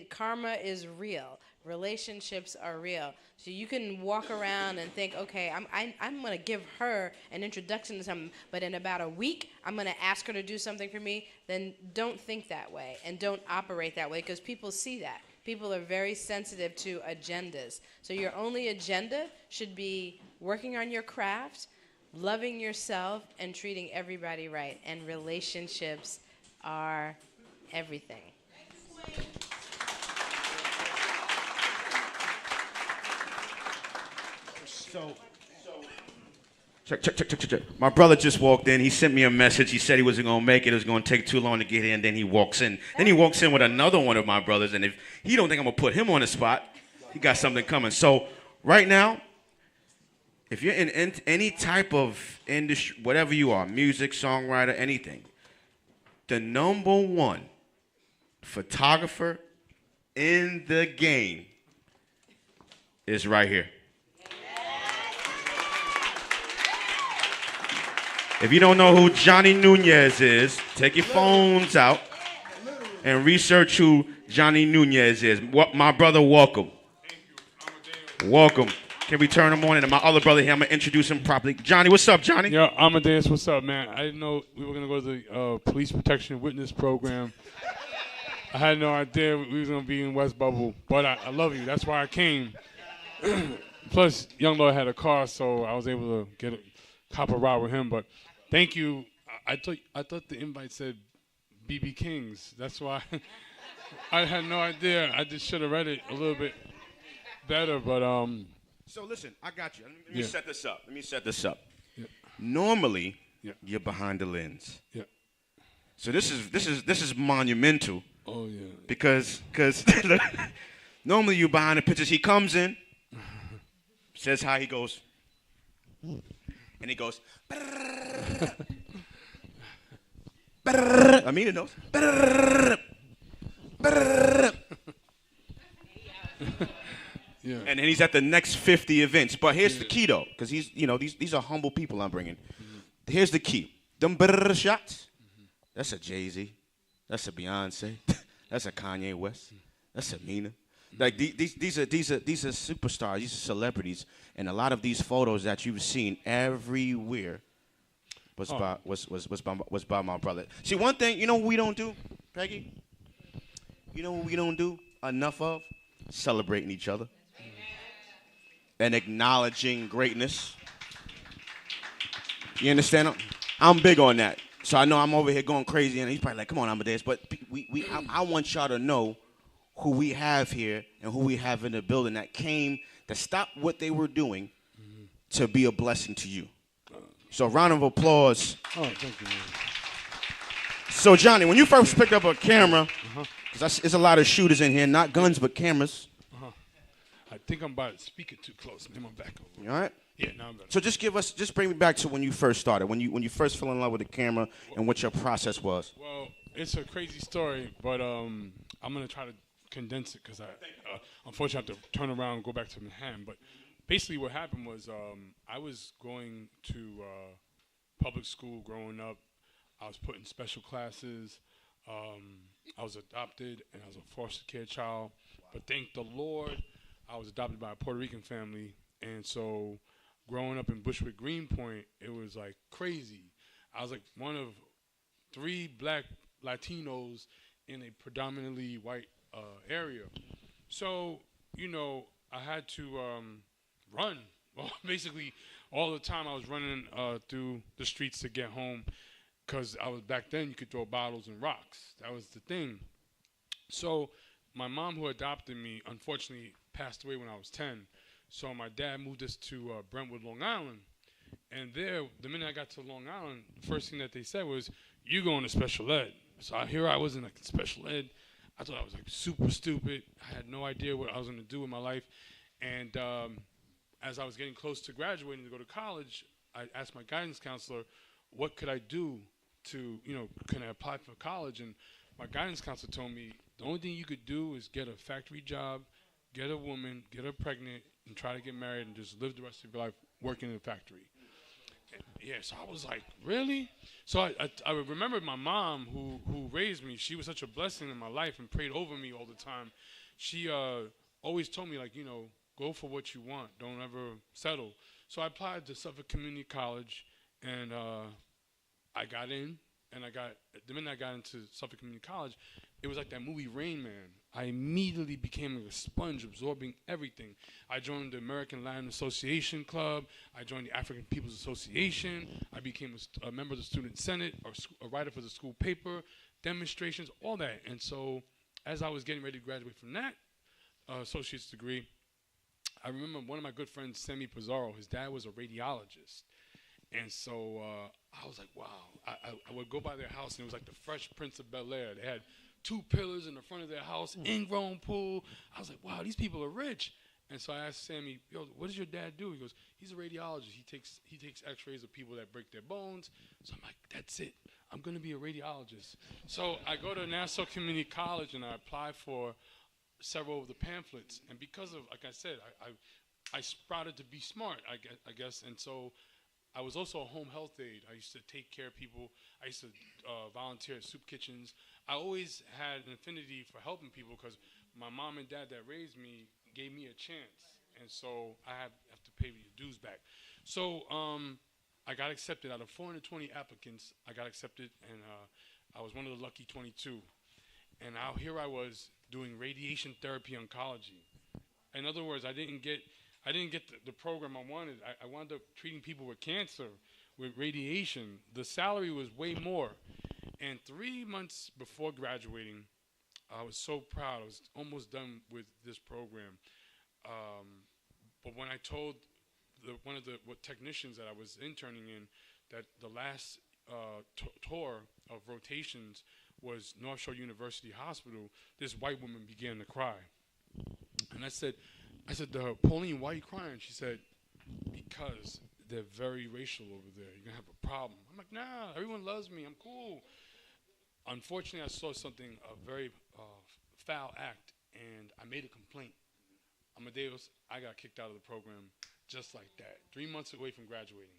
Karma is real. Relationships are real. So you can walk around and think, okay, I'm going to give her an introduction to something, but in about a week, I'm going to ask her to do something for me. Then don't think that way and don't operate that way because people see that. People are very sensitive to agendas. So your only agenda should be working on your craft, loving yourself, and treating everybody right. And relationships are everything. So, check. My brother just walked in. He sent me a message. He said he wasn't going to make it. It was going to take too long to get here, and then he walks in. Then he walks in with another one of my brothers, and if he don't think I'm going to put him on the spot, he got something coming. So right now, if you're in any type of industry, whatever you are, music, songwriter, anything, the number one photographer in the game is right here. If you don't know who Johnny Nunez is, take your phones out and research who Johnny Nunez is. My brother, welcome. Welcome. Can we turn him on? And my other brother here, I'm going to introduce him properly. Johnny, what's up, Johnny? Yo, Amadeus, what's up, man? I didn't know we were going to go to the Police Protection Witness Program. I had no idea we was going to be in West Bubble, but I love you. That's why I came. Plus, Young Lord had a car, so I was able to cop a ride with him, but thank you. I thought the invite said BB Kings. That's why I had no idea. I just should have read it a little bit better, but So listen, I got you. Let me Yeah. set this up. Let me set this up. Yeah. Normally, Yeah. you're behind the lens. Yeah. So this is monumental Oh yeah. because normally you're behind the pictures. He comes in, says hi, he goes, and he goes. I mean, it knows. Yeah. And then he's at the next 50 events. But here's the key, though, because these are humble people I'm bringing. Here's the key. Them shots, that's a Jay-Z. That's a Beyonce. That's a Kanye West. That's a Mina. Like these are superstars. These are celebrities, and a lot of these photos that you've seen everywhere was by my brother. See, one thing, you know what we don't do, Peggy? You know what we don't do enough of? Celebrating each other and acknowledging greatness. You understand? I'm big on that. So I know I'm over here going crazy, and he's probably like, "Come on, Amadeus." But I want y'all to know who we have here and who we have in the building that came to stop what they were doing to be a blessing to you. So a round of applause. Oh, thank you, man. So Johnny, when you first picked up a camera, because there's a lot of shooters in here, not guns but cameras. I think I'm about speaking too close. Maybe I'm back over. You all right? Yeah, now I'm better. So just bring me back to when you first started, when you first fell in love with the camera, and what your process was. Well, it's a crazy story, but I'm gonna try to condense it because I unfortunately have to turn around and go back to Manhattan. But basically, what happened was I was going to public school growing up. I was put in special classes. I was adopted, and I was a foster care child. But thank the Lord, I was adopted by a Puerto Rican family, and so growing up in Bushwick Greenpoint, it was like crazy. I was like one of 3 black Latinos in a predominantly white area. So, I had to run. Well, basically, all the time I was running through the streets to get home because back then you could throw bottles and rocks. That was the thing. So my mom, who adopted me, unfortunately passed away when I was 10. So my dad moved us to Brentwood, Long Island. And there, the minute I got to Long Island, the first thing that they said was, "You going to special ed." So here I was in like special ed. I thought I was like super stupid. I had no idea what I was going to do with my life. And as I was getting close to graduating to go to college, I asked my guidance counselor, what could I do to, can I apply for college? And my guidance counselor told me, the only thing you could do is get a factory job, get a woman, get her pregnant, and try to get married and just live the rest of your life working in a factory. And yeah, so I was like, really? So I remembered my mom who raised me. She was such a blessing in my life and prayed over me all the time. She always told me, like, go for what you want. Don't ever settle. So I applied to Suffolk Community College, and I got in. And the minute I got into Suffolk Community College, it was like that movie Rain Man. I immediately became like a sponge, absorbing everything. I joined the American Latin Association Club. I joined the African People's Association. I became a member of the Student Senate, or a writer for the school paper, demonstrations, all that. And so as I was getting ready to graduate from that associate's degree, I remember one of my good friends, Sammy Pizarro, his dad was a radiologist. And so I was like, wow. I would go by their house, and it was like the Fresh Prince of Bel-Air. They had 2 pillars in the front of their house, in-grown pool. I was like, wow, these people are rich. And so I asked Sammy, yo, what does your dad do? He goes, he's a radiologist. He takes x-rays of people that break their bones. So I'm like, that's it. I'm going to be a radiologist. So I go to Nassau Community College, and I apply for several of the pamphlets. And because of, like I said, I sprouted to be smart, I guess. And so I was also a home health aide. I used to take care of people. I used to volunteer at soup kitchens. I always had an affinity for helping people because my mom and dad that raised me gave me a chance. And so I have to pay the dues back. So I got accepted. Out of 420 applicants, I got accepted, and I was one of the lucky 22. And here I was doing radiation therapy oncology. In other words, I didn't get the program I wanted. I wound up treating people with cancer, with radiation. The salary was way more. And 3 months before graduating, I was so proud. I was almost done with this program. But when I told one of the technicians that I was interning in that the last tour of rotations was North Shore University Hospital, this white woman began to cry. And I said, Pauline, why are you crying? She said, because they're very racial over there. You're going to have a problem. I'm like, nah, everyone loves me. I'm cool. Unfortunately, I saw something, a very foul act, and I made a complaint. Amadeus, I got kicked out of the program just like that, 3 months away from graduating.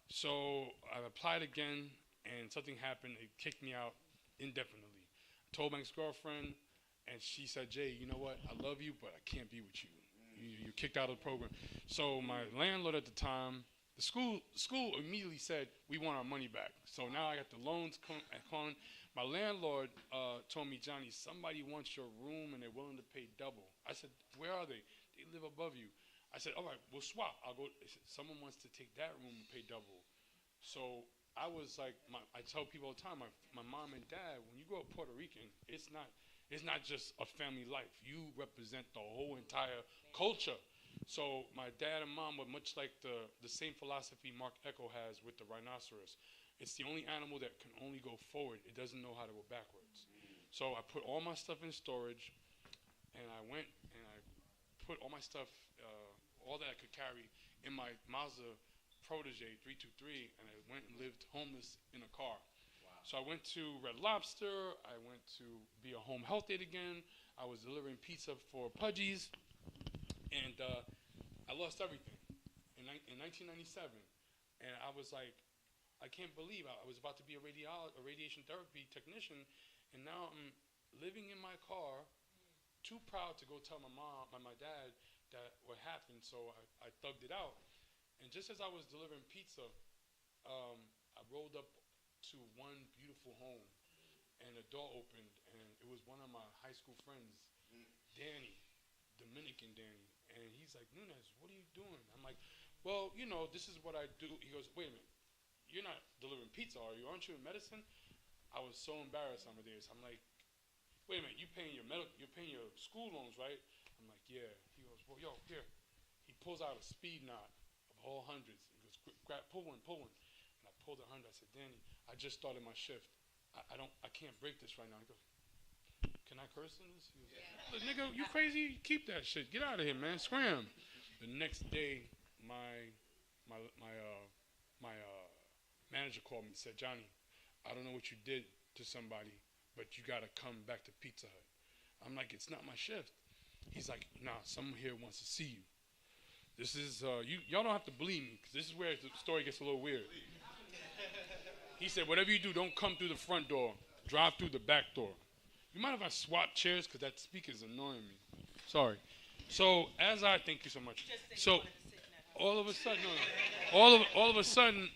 So I applied again, and something happened. It kicked me out indefinitely. I told my ex-girlfriend, and she said, Jay, you know what? I love you, but I can't be with you. You're kicked out of the program. So my landlord at the time, the school immediately said, we want our money back. So now I got the loans calling. My landlord told me, Johnny, somebody wants your room and they're willing to pay double. I said, where are they? They live above you. I said, all right, we'll swap. I'll go. They said, someone wants to take that room and pay double. So I was like, I tell people all the time, my mom and dad, when you grow up Puerto Rican, it's not just a family life. You represent the whole entire culture. So my dad and mom were much like the same philosophy Mark Echo has with the rhinoceros. It's the only animal that can only go forward. It doesn't know how to go backwards. So I put all my stuff in storage, and I went and I put all my stuff, all that I could carry, in my Mazda Protege 323, and I went and lived homeless in a car. Wow. So I went to Red Lobster. I went to be a home health aide again. I was delivering pizza for Pudgy's, and I lost everything in 1997. And I was like, I can't believe I was about to be a radiation therapy technician, and now I'm living in my car, too proud to go tell my mom and my dad that what happened, so I thugged it out. And just as I was delivering pizza, I rolled up to one beautiful home, and the door opened, and it was one of my high school friends, Danny, Dominican Danny, and he's like, Nunes, what are you doing? I'm like, well, you know, this is what I do. He goes, wait a minute, you're not delivering pizza, are you? Aren't you in medicine? I was so embarrassed, Amadeus. I'm like, wait a minute, you're paying your school loans, right? I'm like, yeah. He goes, well, yo, here. He pulls out a speed knot of all hundreds. He goes, pull one. And I pulled 100. I said, Danny, I just started my shift. I can't break this right now. He goes, can I curse in this? He goes, yeah. Nigga, you crazy? Keep that shit. Get out of here, man. Scram. The next day, my manager called me and said, Johnny, I don't know what you did to somebody, but you got to come back to Pizza Hut. I'm like, it's not my shift. He's like, nah, someone here wants to see you. This is, y'all don't have to believe me, because this is where the story gets a little weird. He said, whatever you do, don't come through the front door. Drive through the back door. You mind if I swap chairs, because that speaker's annoying me. Sorry. So thank you so much. So all of a sudden, all of a sudden,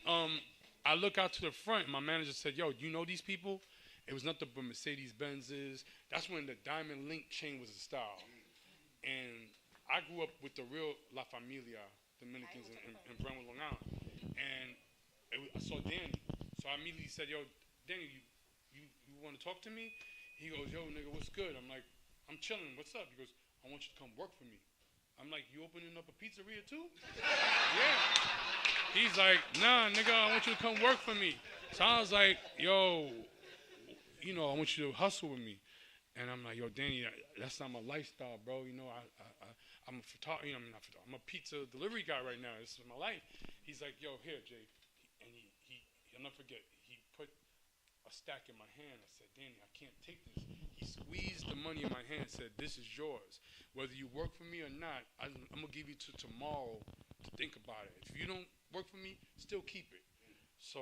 I look out to the front, and my manager said, yo, you know these people? It was nothing but Mercedes-Benzes. That's when the Diamond Link chain was a style. And I grew up with the real La Familia, Dominicans in Brentwood, Long Island. And I saw Danny. So I immediately said, yo, Danny, you want to talk to me? He goes, yo, nigga, what's good? I'm like, I'm chilling. What's up? He goes, I want you to come work for me. I'm like, you opening up a pizzeria too? Yeah. He's like, nah, nigga, I want you to come work for me. So I was like, yo, you know, I want you to hustle with me. And I'm like, yo, Danny, that's not my lifestyle, bro. You know, I'm a photographer. You know, I'm a pizza delivery guy right now. This is my life. He's like, yo, here, Jay. And I'll never forget, he put a stack in my hand. I said, Danny, I can't take this. He squeezed the money in my hand and said, this is yours. Whether you work for me or not, I'm going to give you to tomorrow to think about it. If you don't work for me, still keep it. So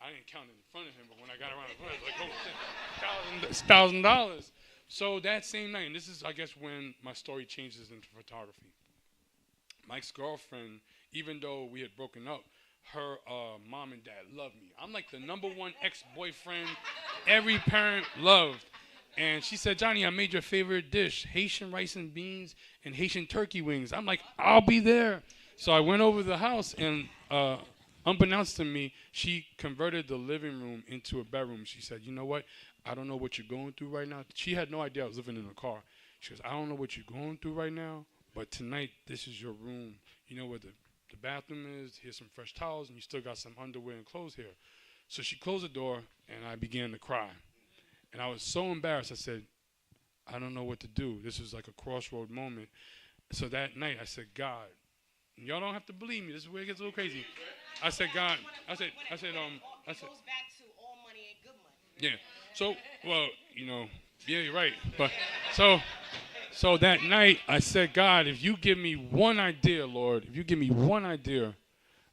I didn't count it in front of him, but when I got around the front, I was like, oh, it's $1,000. So that same night, and this is, I guess, when my story changes into photography. Mike's girlfriend, even though we had broken up, her mom and dad loved me. I'm like the #1 ex-boyfriend every parent loved. And she said, Johnny, I made your favorite dish, Haitian rice and beans and Haitian turkey wings. I'm like, I'll be there. So I went over to the house, and unbeknownst to me, she converted the living room into a bedroom. She said, you know what? I don't know what you're going through right now. She had no idea I was living in a car. She goes, I don't know what you're going through right now, but tonight, this is your room. You know where the bathroom is. Here's some fresh towels, and you still got some underwear and clothes here. So she closed the door, and I began to cry. And I was so embarrassed. I said, I don't know what to do. This was like a crossroad moment. So that night, I said, God, and y'all don't have to believe me. This is where it gets a little crazy. I said, God, I said, it goes back to all money ain't good money. yeah. So, well, you know, yeah, you're right. But so that night, I said, God, if you give me one idea, Lord, if you give me one idea,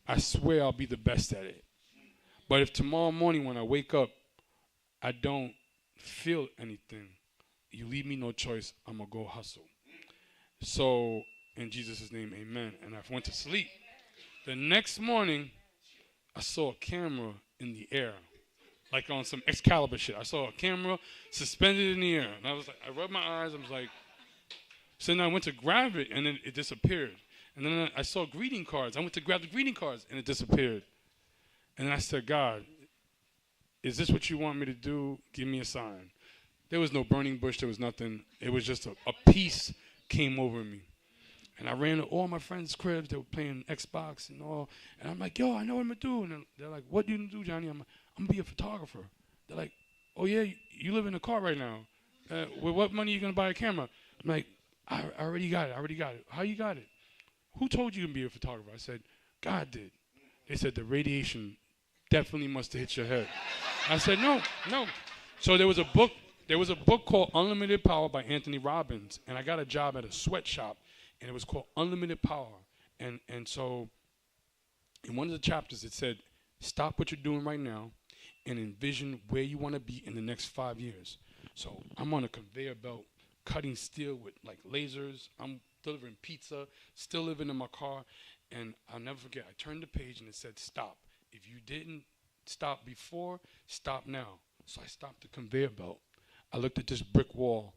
I swear I'll be the best at it. But if tomorrow morning when I wake up, I don't feel anything, you leave me no choice. I'm going to go hustle. So, in Jesus' name, amen. And I went to sleep. The next morning, I saw a camera in the air, like on some Excalibur shit. I saw a camera suspended in the air. And I was like, I rubbed my eyes. I was like, so then I went to grab it, and then it disappeared. And then I saw greeting cards. I went to grab the greeting cards, and it disappeared. And then I said, God, is this what you want me to do? Give me a sign. There was no burning bush. There was nothing. It was just a peace came over me. And I ran to all my friends' cribs. They were playing Xbox and all. And I'm like, yo, I know what I'm going to do. And they're like, what do you do, Johnny? I'm like, I'm going to be a photographer. They're like, oh, yeah, you live in a car right now. With what money are you going to buy a camera? I'm like, I already got it. How you got it? Who told you to be a photographer? I said, God did. They said the radiation definitely must have hit your head. I said, no. So there was a book called Unlimited Power by Anthony Robbins. And I got a job at a sweatshop. And it was called Unlimited Power. And so in one of the chapters, it said, stop what you're doing right now and envision where you want to be in the next 5 years. So I'm on a conveyor belt cutting steel with like lasers. I'm delivering pizza, still living in my car. And I'll never forget, I turned the page and it said, stop. If you didn't stop before, stop now. So I stopped the conveyor belt. I looked at this brick wall.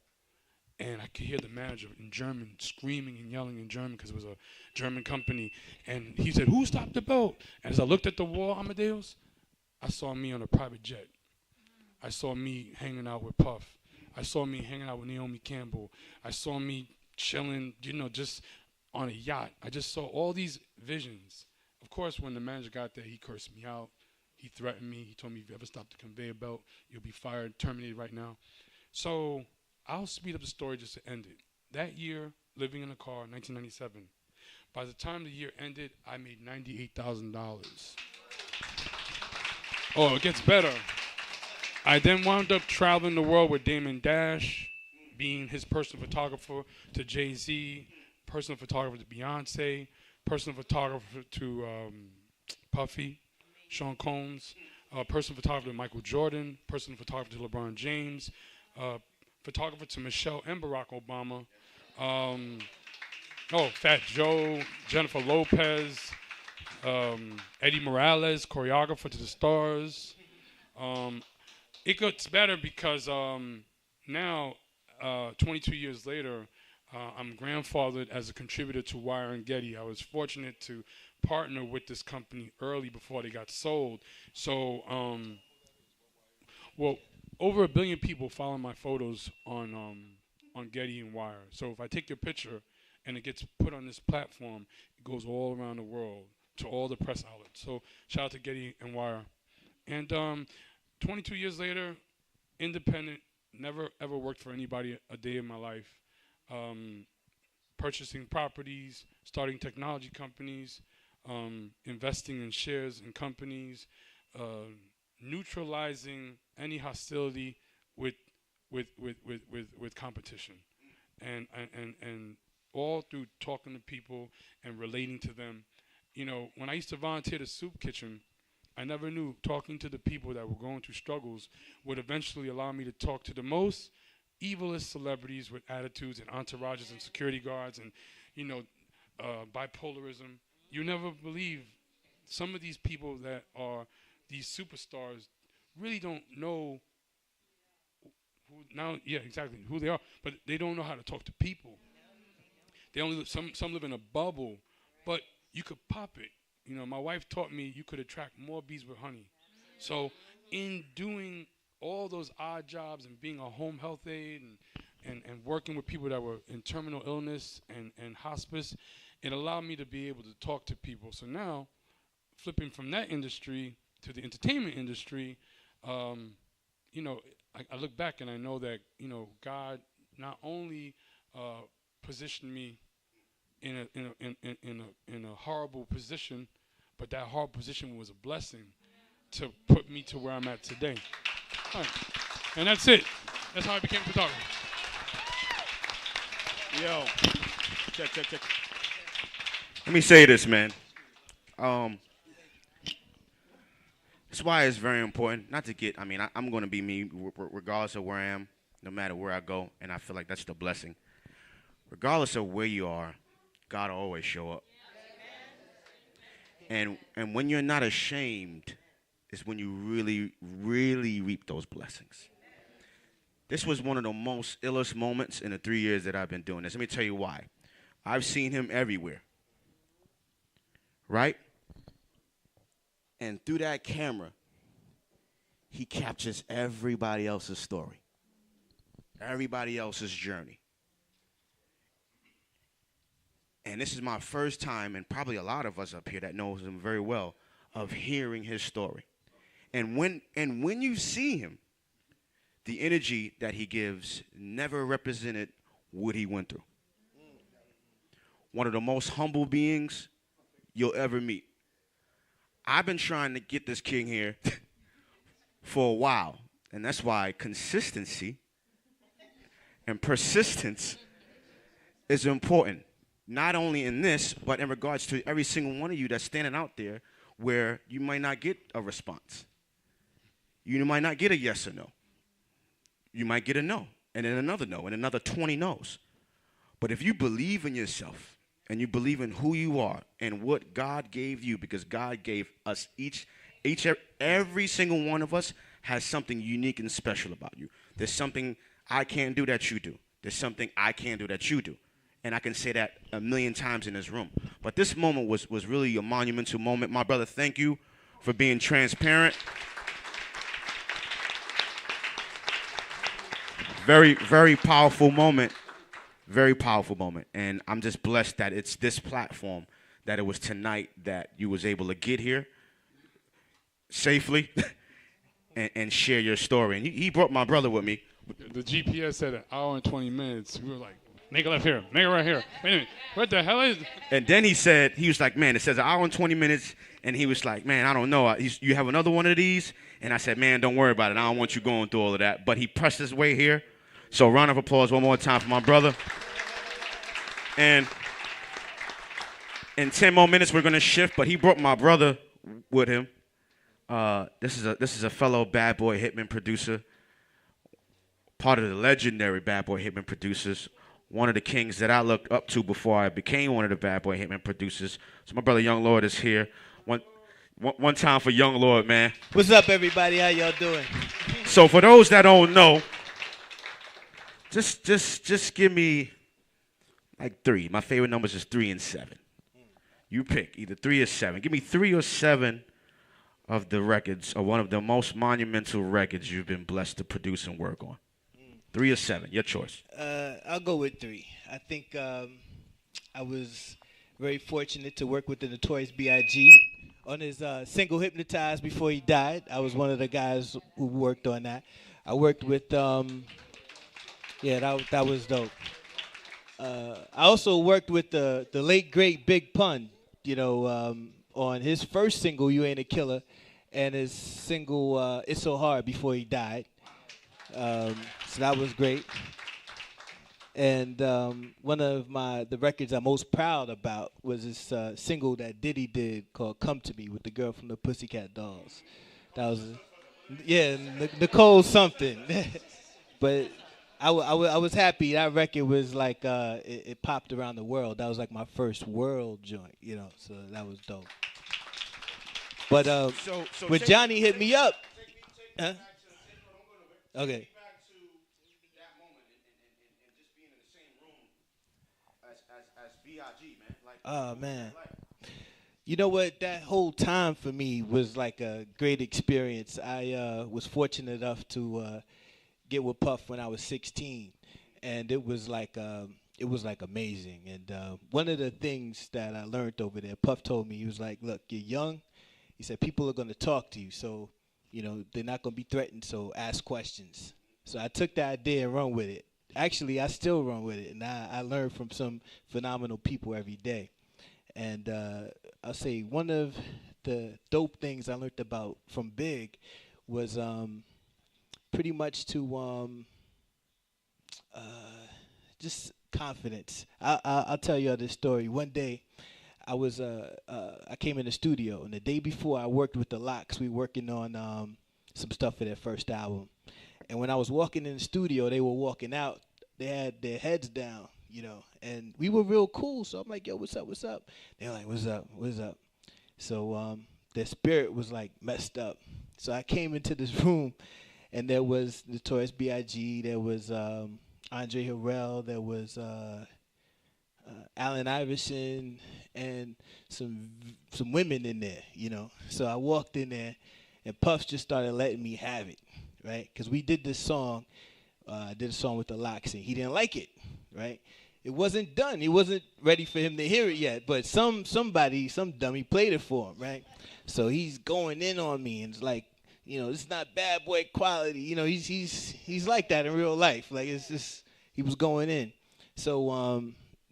And I could hear the manager in German screaming and yelling in German because it was a German company. And he said, who stopped the boat? And as I looked at the wall, Amadeus, I saw me on a private jet. I saw me hanging out with Puff. I saw me hanging out with Naomi Campbell. I saw me chilling, just on a yacht. I just saw all these visions. Of course, when the manager got there, he cursed me out. He threatened me. He told me, if you ever stop the conveyor belt, you'll be fired, terminated right now. So I'll speed up the story just to end it. That year, living in a car, 1997, by the time the year ended, I made $98,000. Oh, it gets better. I then wound up traveling the world with Damon Dash, being his personal photographer to Jay-Z, personal photographer to Beyonce, personal photographer to Puffy, Sean Combs, personal photographer to Michael Jordan, personal photographer to LeBron James, photographer to Michelle and Barack Obama. Fat Joe, Jennifer Lopez, Eddie Morales, choreographer to the stars. It gets better because now, 22 years later, I'm grandfathered as a contributor to Wire and Getty. I was fortunate to partner with this company early before they got sold. So, over 1 billion people follow my photos on Getty and Wire. So if I take your picture and it gets put on this platform, it goes all around the world to all the press outlets. So shout out to Getty and Wire. And 22 years later, independent, never ever worked for anybody a day in my life. Purchasing properties, starting technology companies, investing in shares in companies, neutralizing any hostility with competition, and all through talking to people and relating to them. When I used to volunteer at a soup kitchen, I never knew talking to the people that were going through struggles would eventually allow me to talk to the most evilest celebrities with attitudes and entourages and security guards and bipolarism. You never believe some of these people that are these superstars really don't know who they are, but they don't know how to talk to people. They only live, some live in a bubble, but you could pop it. My wife taught me you could attract more bees with honey. So in doing all those odd jobs and being a home health aide and working with people that were in terminal illness and hospice, it allowed me to be able to talk to people. So now, flipping from that industry to the entertainment industry, you know, I look back and I know that, you know, God not only positioned me in a horrible position, but that horrible position was a blessing to put me to where I'm at today. All right. And that's it. That's how I became a photographer. Yo, check. Let me say this, man. That's why it's very important not to get. I mean, I'm going to be me regardless of where I am, no matter where I go, and I feel like that's the blessing. Regardless of where you are, God will always show up. And when you're not ashamed, is when you really, really reap those blessings. This was one of the most illest moments in the 3 years that I've been doing this. Let me tell you why. I've seen him everywhere. Right? And through that camera, he captures everybody else's story, everybody else's journey. And this is my first time, and probably a lot of us up here that knows him very well, of hearing his story. And when you see him, the energy that he gives never represented what he went through. One of the most humble beings you'll ever meet. I've been trying to get this king here for a while, and that's why consistency and persistence is important, not only in this, but in regards to every single one of you that's standing out there where you might not get a response. You might not get a yes or no. You might get a no, and then another no, and another 20 no's. But if you believe in yourself, and you believe in who you are and what God gave you, because God gave us every single one of us has something unique and special about you. There's something I can't do that you do. There's something I can't do that you do. And I can say that a million times in this room. But this moment was really a monumental moment. My brother, thank you for being transparent. Very, very powerful moment. Very powerful moment. And I'm just blessed that it's this platform, that it was tonight that you was able to get here safely and share your story. And he brought my brother with me. The GPS said an hour and 20 minutes. We were like, make a left here, make it right here. Wait a minute, what the hell is it? And then he was like, man, it says an hour and 20 minutes. And he was like, man, I don't know. You have another one of these? And I said, man, don't worry about it. I don't want you going through all of that. But he pressed his way here. So round of applause one more time for my brother. And in 10 more minutes, we're going to shift. But he brought my brother with him. This is a fellow Bad Boy Hitman producer, part of the legendary Bad Boy Hitman producers, one of the kings that I looked up to before I became one of the Bad Boy Hitman producers. So my brother Young Lord is here. One time for Young Lord, man. What's up, everybody? How y'all doing? So for those that don't know, just give me like 3. My favorite numbers is 3 and 7. You pick either 3 or 7. Give me 3 or 7 of the records, or one of the most monumental records you've been blessed to produce and work on. 3 or 7, your choice. I'll go with 3. I think I was very fortunate to work with the Notorious B.I.G. on his single Hypnotized before he died. I was one of the guys who worked on that. I worked with, that was dope. I also worked with the late, great Big Pun, on his first single, You Ain't a Killer, and his single, It's So Hard, before he died. So that was great. And one of the records I'm most proud about was this single that Diddy did called Come To Me with the girl from the Pussycat Dolls. That was, Nicole something. But I was happy. That record was like, it popped around the world. That was like my first world joint, so that was dope. But when Johnny hit me up, huh? Okay. Oh man, You know what? That whole time for me was like a great experience. I was fortunate enough to get with Puff when I was 16, and it was like amazing. And one of the things that I learned over there, Puff told me, he was like, "Look, you're young." He said, "People are going to talk to you, so they're not going to be threatened. So ask questions." So I took that idea and run with it. Actually, I still run with it, and I learn from some phenomenal people every day. And I'll say one of the dope things I learned about from Big was pretty much to just confidence. I'll tell you this story. One day, I came in the studio, and the day before I worked with the Lox. We were working on some stuff for their first album. And when I was walking in the studio, they were walking out. They had their heads down, and we were real cool. So I'm like, "Yo, what's up, what's up?" They're like, "What's up, what's up?" So their spirit was like messed up. So I came into this room, and there was Notorious B.I.G., there was Andre Harrell, there was Allen Iverson, and some women in there, So I walked in there, and Puff just started letting me have it, right? Because we did this song. I did a song with the Lox, and he didn't like it, right? It wasn't done. He wasn't ready for him to hear it yet, but some dummy played it for him, right? So he's going in on me, and it's like, it's not bad boy quality. He's like that in real life. Like, it's just, he was going in. So,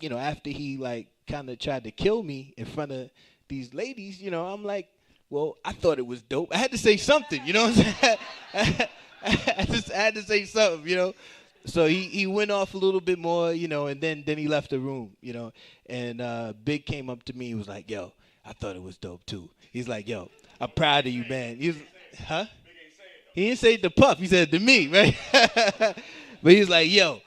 after he, like, kind of tried to kill me in front of these ladies, I'm like, well, I thought it was dope. I had to say something, you know what I'm saying? I had to say something, So he went off a little bit more, and then he left the room, And Big came up to me. He was like, "Yo, I thought it was dope too." He's like, "Yo, I'm proud of you, man." Huh? He didn't say it to Puff. He said it to me, right? But he's like, "Yo,"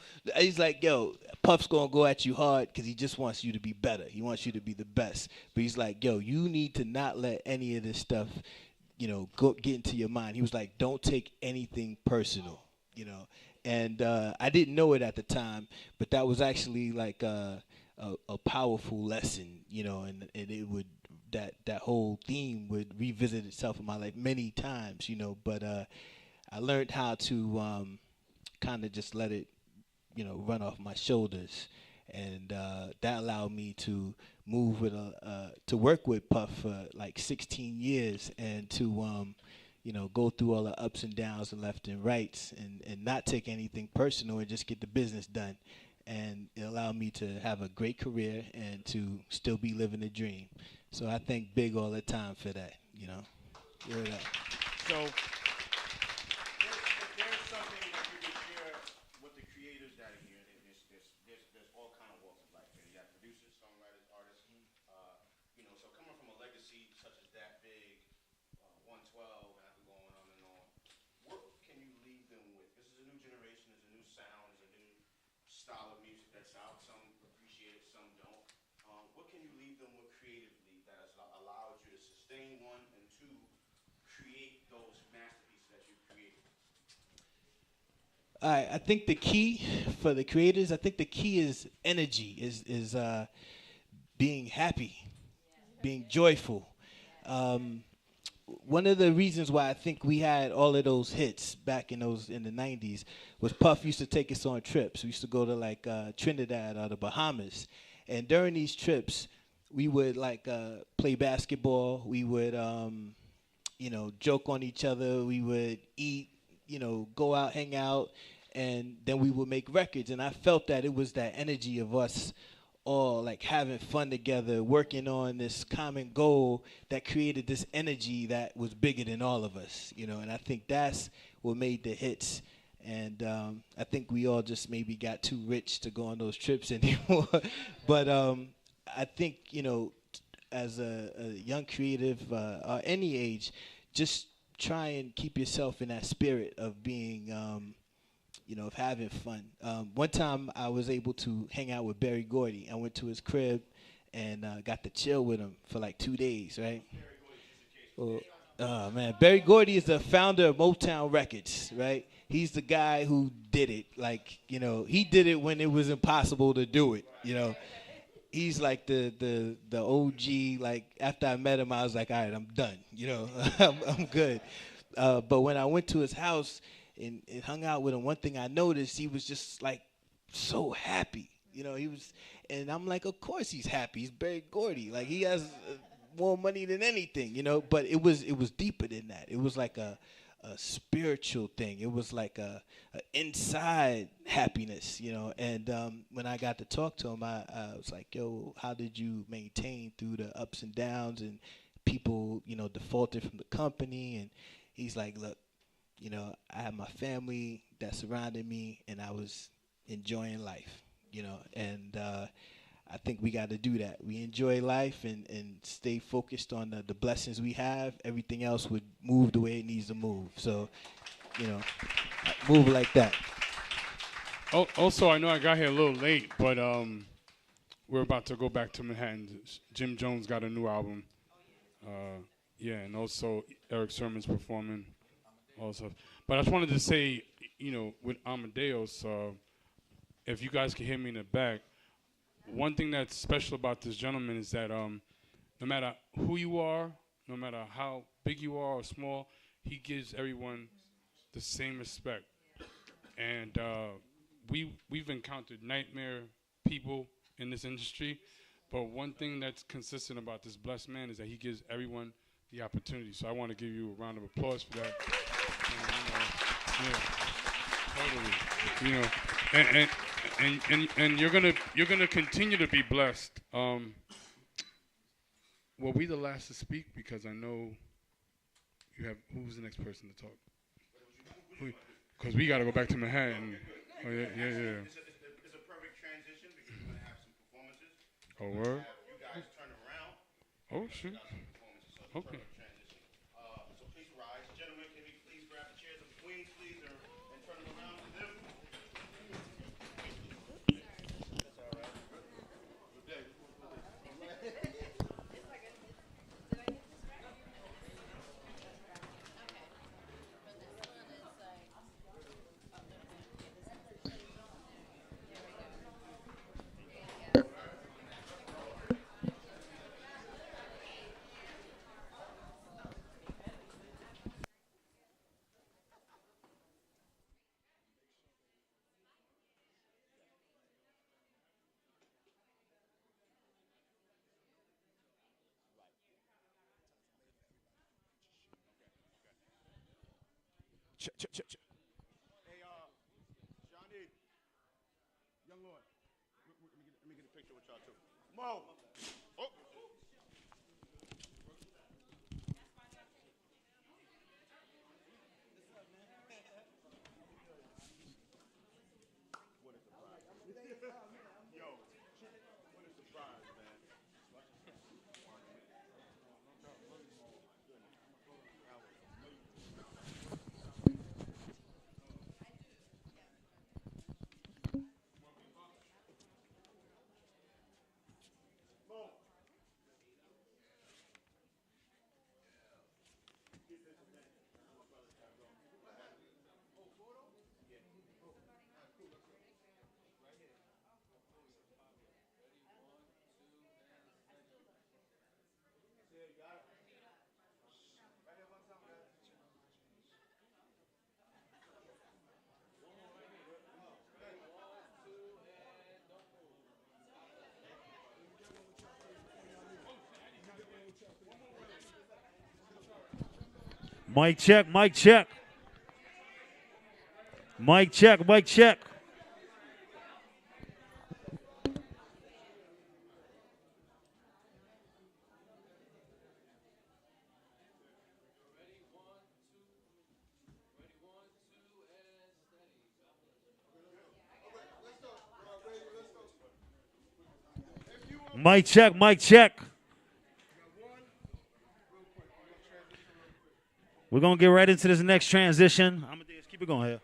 Puff's gonna go at you hard because he just wants you to be better. He wants you to be the best. But he's like, "Yo, you need to not let any of this stuff, get into your mind." He was like, "Don't take anything personal," And I didn't know it at the time, but that was actually like a powerful lesson, and it would that whole theme would revisit itself in my life many times, But I learned how to kind of just let it, run off my shoulders, and that allowed me to move with to work with Puff for like 16 years, and to go through all the ups and downs and left and rights, and not take anything personal, and just get the business done. And it allowed me to have a great career and to still be living the dream. So I thank Big all the time for that, Word up. So there's something that you can share with the creators that are here. There's all kind of walks of life. You got producers, songwriters, artists. So coming from a legacy such as that, Big, 112, and I can go on and on. What can you leave them with? This is a new generation. There's a new sound. There's a new style of music that's out. Some appreciate it, some don't. What can you leave them with creatively that has allowed you to sustain, one, and two, create those masterpieces that you've created? All right, I think the key for the creators, is energy, is being happy, being joyful. One of the reasons why I think we had all of those hits back in the 90s was Puff used to take us on trips. We used to go to like Trinidad or the Bahamas, and during these trips, we would like play basketball. We would joke on each other. We would eat, go out, hang out, and then we would make records. And I felt that it was that energy of us all like having fun together, working on this common goal that created this energy that was bigger than all of us, And I think that's what made the hits. And I think we all just maybe got too rich to go on those trips anymore. But I think, as a young creative, or any age, just try and keep yourself in that spirit of being, of having fun. One time I was able to hang out with Berry Gordy. I went to his crib and got to chill with him for like 2 days, right? Oh, man. Berry Gordy is the founder of Motown Records, right? He's the guy who did it. Like, he did it when it was impossible to do it, he's like the OG. Like after I met him, I was like, all right, I'm done. You know, I'm good. But when I went to his house and hung out with him, one thing I noticed, he was just like so happy. You know, he was, and I'm like, of course he's happy. He's Berry Gordy. Like he has more money than anything. You know, but it was deeper than that. It was like a spiritual thing. It was like a inside happiness, you know. And when I got to talk to him, I was like, yo, how did you maintain through the ups and downs and people, you know, defaulted from the company? And he's like, look, you know, I had my family that surrounded me and I was enjoying life, you know. And I think we got to do that. We enjoy life and stay focused on the blessings we have. Everything else would move the way it needs to move. So, you know, move like that. Also, I know I got here a little late, but we're about to go back to Manhattan. Jim Jones got a new album. Yeah, and also Eric Sermon's performing. Also, but I just wanted to say, you know, with Amadeus, if you guys can hear me in the back, one thing that's special about this gentleman is that no matter who you are, no matter how big you are or small, he gives everyone the same respect. And we've encountered nightmare people in this industry, but one thing that's consistent about this blessed man is that he gives everyone the opportunity. So I want to give you a round of applause for that. And, you know, totally. You know, and you're gonna continue to be blessed. Were we the last to speak? Because I know you have. Who's the next person to talk? Because we got to go back to Manhattan. Oh yeah. It's a perfect transition because we're gonna have some performances. Oh word. You guys turn around. Oh shit. Okay. So please rise, gentlemen. Can we please grab the chairs of the queens, please, and turn them around to them? Hey, Johnny, young Lord, let me get a picture with y'all too. Mo. Oh. What a surprise. Yo, what a surprise, man. Mic check, mic check. Mic check, mic check. Mic check, mic check. We're going to get right into this next transition. Amadeus, keep it going here.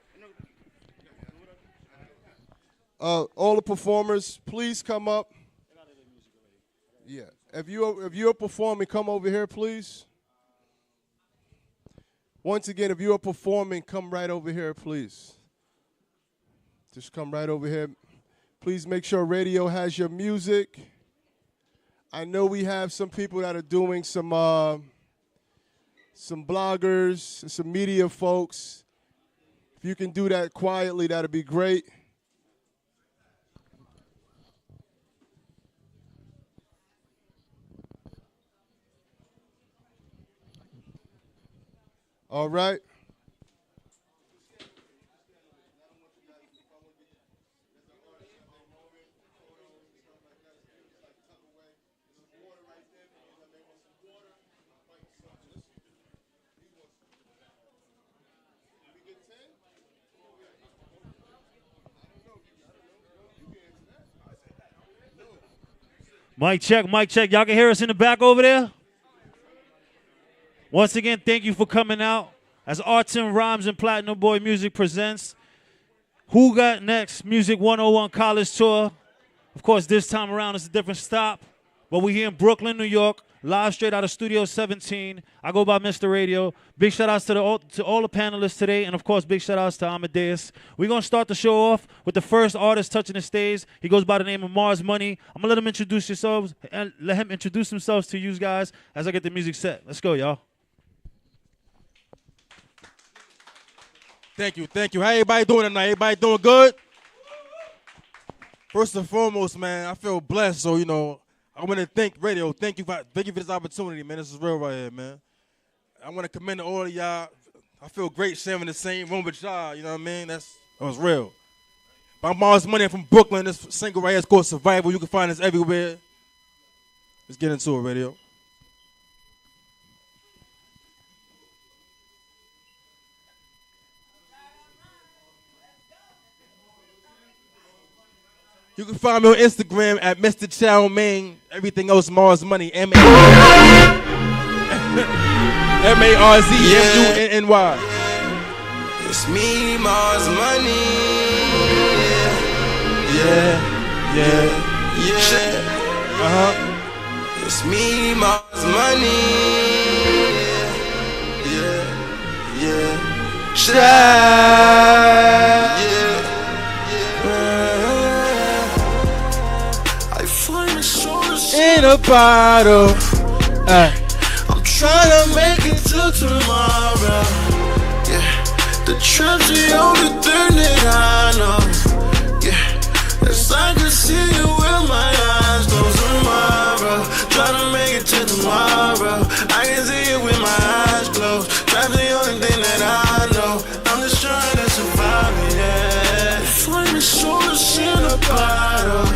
All the performers, please come up. Yeah. If you're performing, come over here, please. Once again, if you are performing, come right over here, please. Just come right over here. Please make sure radio has your music. I know we have some people that are doing some bloggers, some media folks. If you can do that quietly, that'd be great. All right. Mic check, mic check. Y'all can hear us in the back over there? Once again, thank you for coming out. As Arts and Rhymes and Platinum Boy Music presents Who Got Next Music 101 College Tour. Of course, this time around it's a different stop, but we're here in Brooklyn, New York, live straight out of Studio 17. I go by Mr. Radio. Big shout outs to all the panelists today, and of course, big shout outs to Amadeus. We're going to start the show off with the first artist touching the stage. He goes by the name of Mars Money. I'm going to let him introduce yourselves and let him introduce himself to you guys as I get the music set. Let's go, y'all. Thank you. How everybody doing tonight? Everybody doing good? First and foremost, man, I feel blessed. So, I want to thank radio. Thank you for this opportunity, man. This is real right here, man. I want to commend all of y'all. I feel great sharing the same room with y'all. You know what I mean? That was real. But I'm Mars Money from Brooklyn. This single right here is called Survival. You can find this everywhere. Let's get into it, radio. You can find me on Instagram at Mr. Chow Mein. Everything else, Mars Money. MARZMUNNY. It's me, Mars Money. Yeah. It's me, Mars Money. Yeah. Should I? In a bottle. I'm trying to make it till tomorrow. Yeah, the trap's the only thing that I know. Yeah, as I can see you with my eyes closed tomorrow. Trying to make it till tomorrow. I can see you with my eyes closed. Trap's the only thing that I know. I'm just trying to survive, yeah. Find the source in a bottle.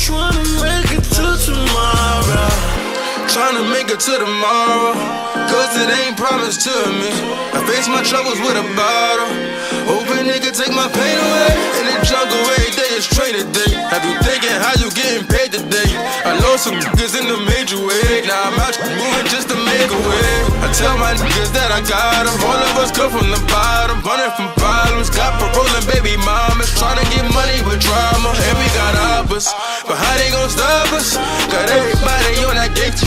Trying to make it to tomorrow. Trying to make it to tomorrow. Cause it ain't promised to me. I face my troubles with a bottle. Hoping it can take my pain away. In the jungle every day is training day. Have you thinking how you getting paid today? I know some niggas in the major way. Now I'm out moving just to make a way. I tell my niggas that I got them. All of us come from the bottom. Running from problems. Got paroling baby mamas. Trying to get money with drama. And we got ours. But how they gon' stop us? Got everybody on that gate.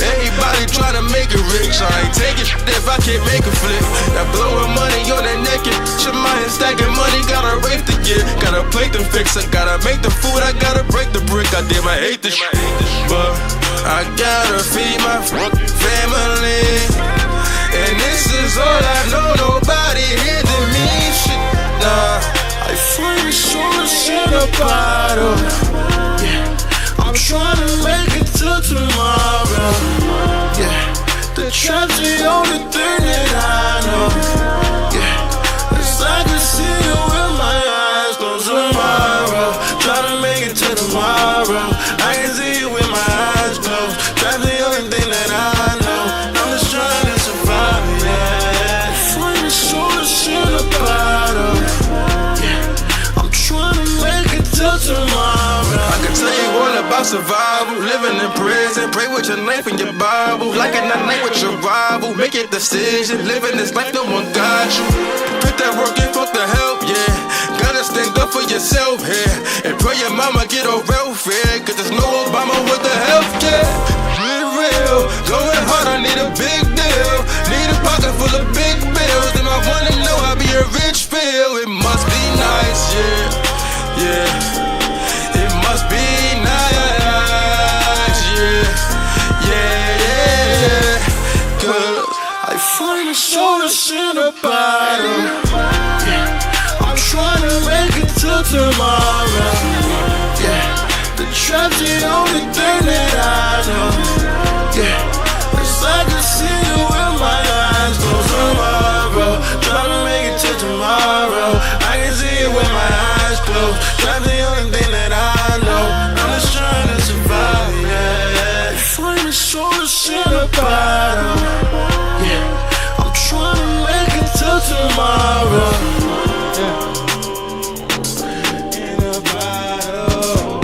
Everybody trying to make it rich. I ain't taking shit if I can't make a flip. Now blowing money on that naked. Shemai and stacking money, got a rape to get. Gotta plate to fix, I gotta make the food, I gotta break the brick. I damn, I hate this shit, but I gotta feed my family. And this is all I know, nobody here to me shit. Nah, I find the source in a bottle. Yeah, I'm trying to make it till tomorrow. Yeah, the trap's the only thing that I know. Yeah, as I can see you with my eyes closed tomorrow. Trying to make it till tomorrow. I can see you with my eyes closed. Trap's the only thing that I know. I'm just trying to survive, yeah. Find the source in a bottle. Yeah, I'm trying to make it till tomorrow. I can tell you all about survival. Living in prison, pray with your knife and your Bible. Like a night with your rival, make a decision. Living this life, no one got you. Put that work in, fuck the help, yeah. Gotta stand up for yourself here. And pray your mama get on welfare. Cause there's no Obama with the healthcare. Real, going hard, I need a big deal. Need a pocket full of big bills. And I wanna know I'll be a rich feel. It must be nice, yeah. It must be nice. Find a solace in a bottle. Yeah. I'm trying to make it till tomorrow. Yeah. The trap's the only thing that I know. Yeah. It's like I see you with my eyes closed tomorrow. Trying to make it till tomorrow. I can see it with my eyes closed. Trap's the only thing that I know. I'm just trying to survive, yeah. Find a solace in a bottle. Yeah. I'm trying to make it till tomorrow. Yeah. In a bottle.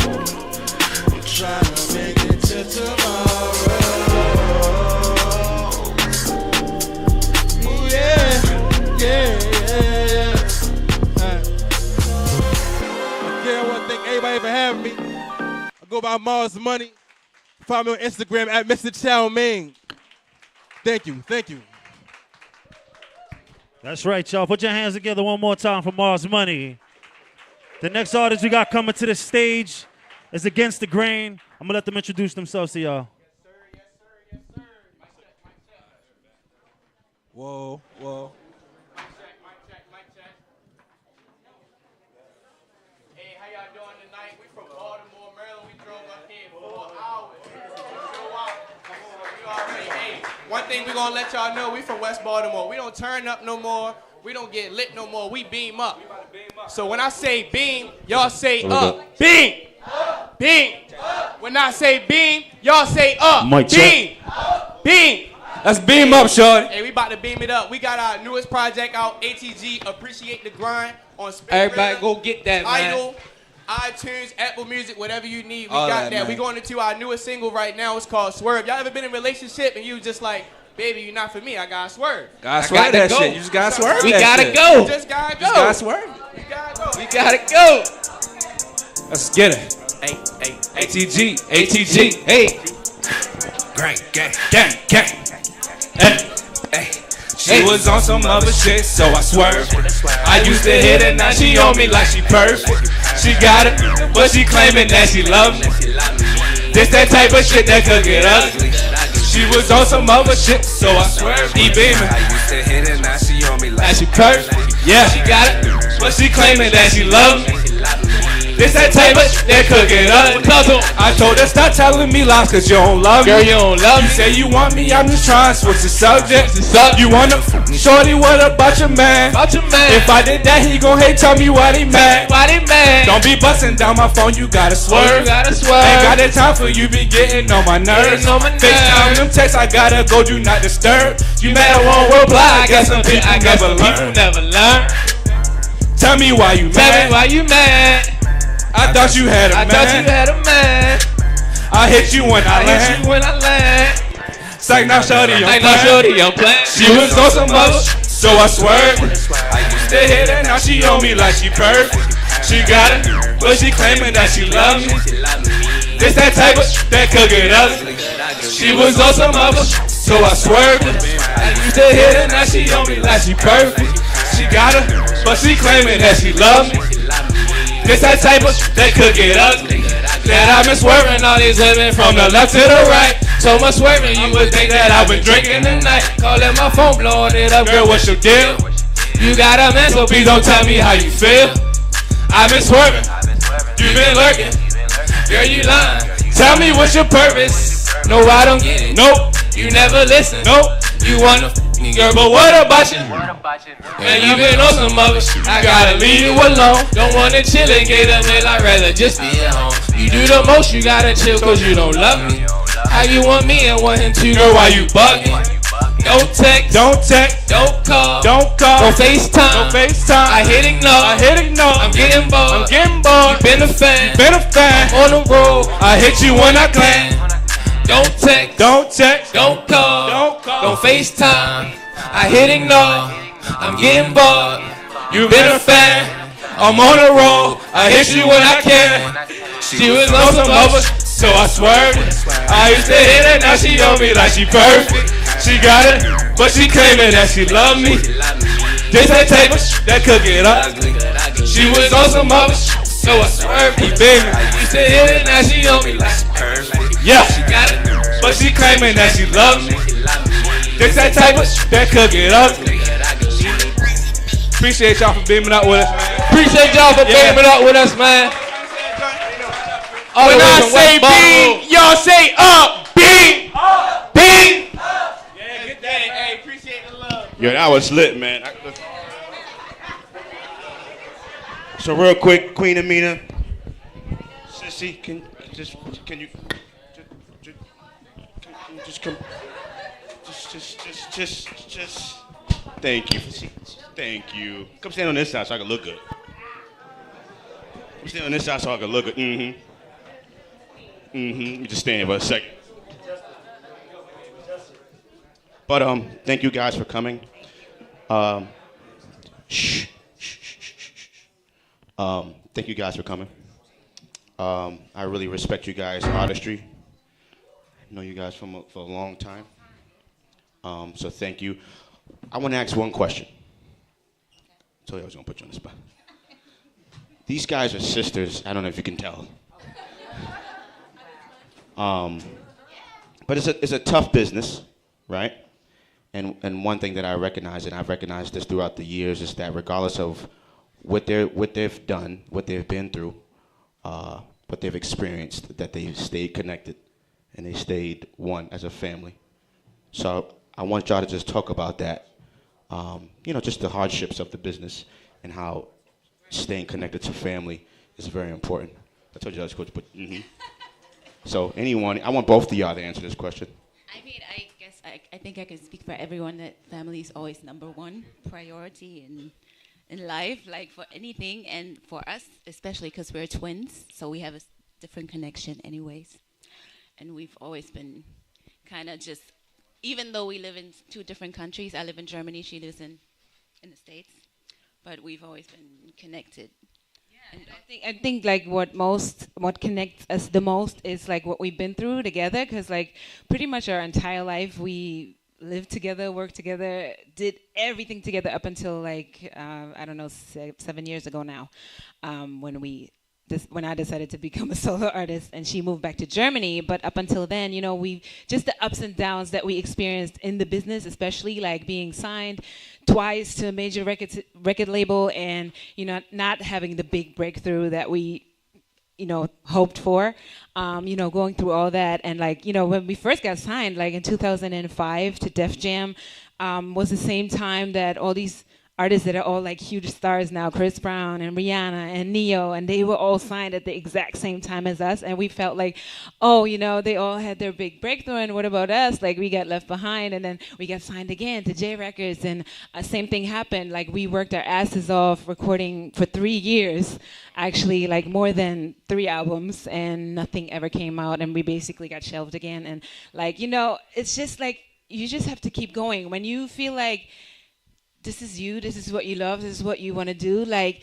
I'm trying to make it till tomorrow. Ooh, yeah. Yeah, yeah, yeah. Again, I want to thank everybody for having me. I go by Mars Money. Follow me on Instagram at Mr. Chow Ming. Thank you, thank you. That's right, y'all. Put your hands together one more time for Mars Money. The next artist we got coming to the stage is Against the Grain. I'm going to let them introduce themselves to y'all. Whoa, whoa. Hey, how y'all doing tonight? We from Baltimore, Maryland. We drove up here 4 hours. You already, hey, one thing we gonna let y'all know, we from West Baltimore. We don't turn up no more. We don't get lit no more. We beam up. So when I say beam, y'all say up. Beam. Beam. When I say beam, y'all say up. Mic check. Beam. Beam. Let's beam up, shorty. Hey, we about to beam it up. We got our newest project out, ATG, Appreciate the Grind, on Spin Everybody Rhythm, go get that, man. Idol, iTunes, Apple Music, whatever you need, we All got that, that. man. We going into our newest single right now. It's called Swerve. Y'all ever been in a relationship and you just like, baby, you're not for me. I gotta swerve. Gotta swerve that shit. You just gotta swerve We that gotta shit. go. You just gotta go. Just gotta swerve. We gotta go. We gotta go. Let's get it. Hey, ATG, ATG, hey. Gang, gang, gang, gang. Hey, hey. She was on some other shit, so I swerved. I used to hit her, now she on me like she perfect. She got it, but she claiming that she love me. This that type of shit that could get ugly. She was on some other shit, so I swerved. E-beaming. I used to hit her, now she on me like She perfect, yeah. She got it, but she claiming that she love me. This that type of shit that could get ugly. I told her stop telling me lies cause you don't love me. Girl, you don't love me. You say you want me, I'm just trying to switch the subject. You wanna shorty, what about your man? If I did that, he gon' hate, tell me why he mad. Don't be busting down my phone, you gotta swerve. Ain't got the time for you, be getting on my nerves. FaceTime them texts, I gotta go, do not disturb. You mad, I won't reply, I guess some people never learn. Tell me why you mad. I thought you had a man. I hit you when I land. It's like now shorty on plan. She was on some other, so I swerved. I used to hit her, now she on me like she perfect. She got it, but she claiming that she love me. This that type of that could get ugly. She was on some other, so I swerved. I used to hit her, now she on me like she perfect. She got it, but she claiming that she love me. This that type of that could get ugly. That I've been swerving all these women from the left to the right. So much swerving, you would think that I've been drinking tonight. Calling my phone, blowing it up, girl, what's your deal? You got a man, so please don't tell me how you feel. I've been swerving, you been lurking. Girl, you lying. Tell me what's your purpose. No, I don't get it. Nope, you never listen. Nope, you wanna girl, but what about you? Man, you been on some other shit. I gotta leave you alone. Don't wanna chill and get a meal, I'd rather just be at home. You do the most, you gotta chill cause you don't love me. How you want me and want him too? Girl, why you bugging? Don't text, don't call, don't FaceTime, I hit ignore, I'm getting bored, you been a fan, I'm on the road, I hit you when I claim. Don't text, don't call, don't FaceTime, I hit ignore, I'm getting bored, you been a fan, I'm on the road, I hit you when I can. She was on some other, so I swerved. I used to hit her, now she on me like she perfect. She got it, but she claiming that she love me. This that type of shit that could get ugly. She was on some other, so I swerved. Baby, I used to hit her, now she on me like she perfect. Yeah, she got it, but she claiming that she love me. This that type of that cook it up. Appreciate y'all for beaming up with us, man. Appreciate y'all for beaming up with us, man. When I say beam, y'all say up. Beam. Beam. Yeah, good day. Hey, appreciate the love. Yo, that was lit, man. So real quick, Queen Amina, Sissy, can you just come, just. Thank you. Come stand on this side so I can look good. Come stand on this side so I can look good. You just stand here for a second. But thank you guys for coming. Thank you guys for coming. I really respect you guys' artistry. I know you guys for a long time. So thank you. I want to ask one question. I told you I was going to put you on the spot. These guys are sisters. I don't know if you can tell. But it's a tough business, right? And one thing that I recognize, and I've recognized this throughout the years, is that regardless of what they've done, what they've been through, what they've experienced, that they've stayed connected and they stayed one as a family. So I want y'all to just talk about that. Just the hardships of the business and how staying connected to family is very important. I told you that was coach, but So anyone, I want both of y'all to answer this question. I mean, I guess I think I can speak for everyone that family is always number one priority in life, like for anything, and for us especially because we're twins, so we have a different connection anyways. And we've always been kind of just, even though we live in two different countries, I live in Germany, she lives in the States, but we've always been connected. And I think like what connects us the most is like what we've been through together, because like pretty much our entire life we lived together, worked together, did everything together up until like I don't know 7 years ago now, when I decided to become a solo artist and she moved back to Germany. But up until then, we just the ups and downs that we experienced in the business, especially like being signed twice to a major record label and, not having the big breakthrough that we, hoped for, going through all that. And like, when we first got signed, like in 2005 to Def Jam, was the same time that all these artists that are all like huge stars now, Chris Brown and Rihanna and Neo, and they were all signed at the exact same time as us. And we felt like, they all had their big breakthrough, and what about us? Like we got left behind, and then we got signed again to J Records, and same thing happened. Like we worked our asses off recording for 3 years, actually like more than 3 albums, and nothing ever came out, and we basically got shelved again. And like, it's just like, you just have to keep going. When you feel like this is you, this is what you love, this is what you want to do, like,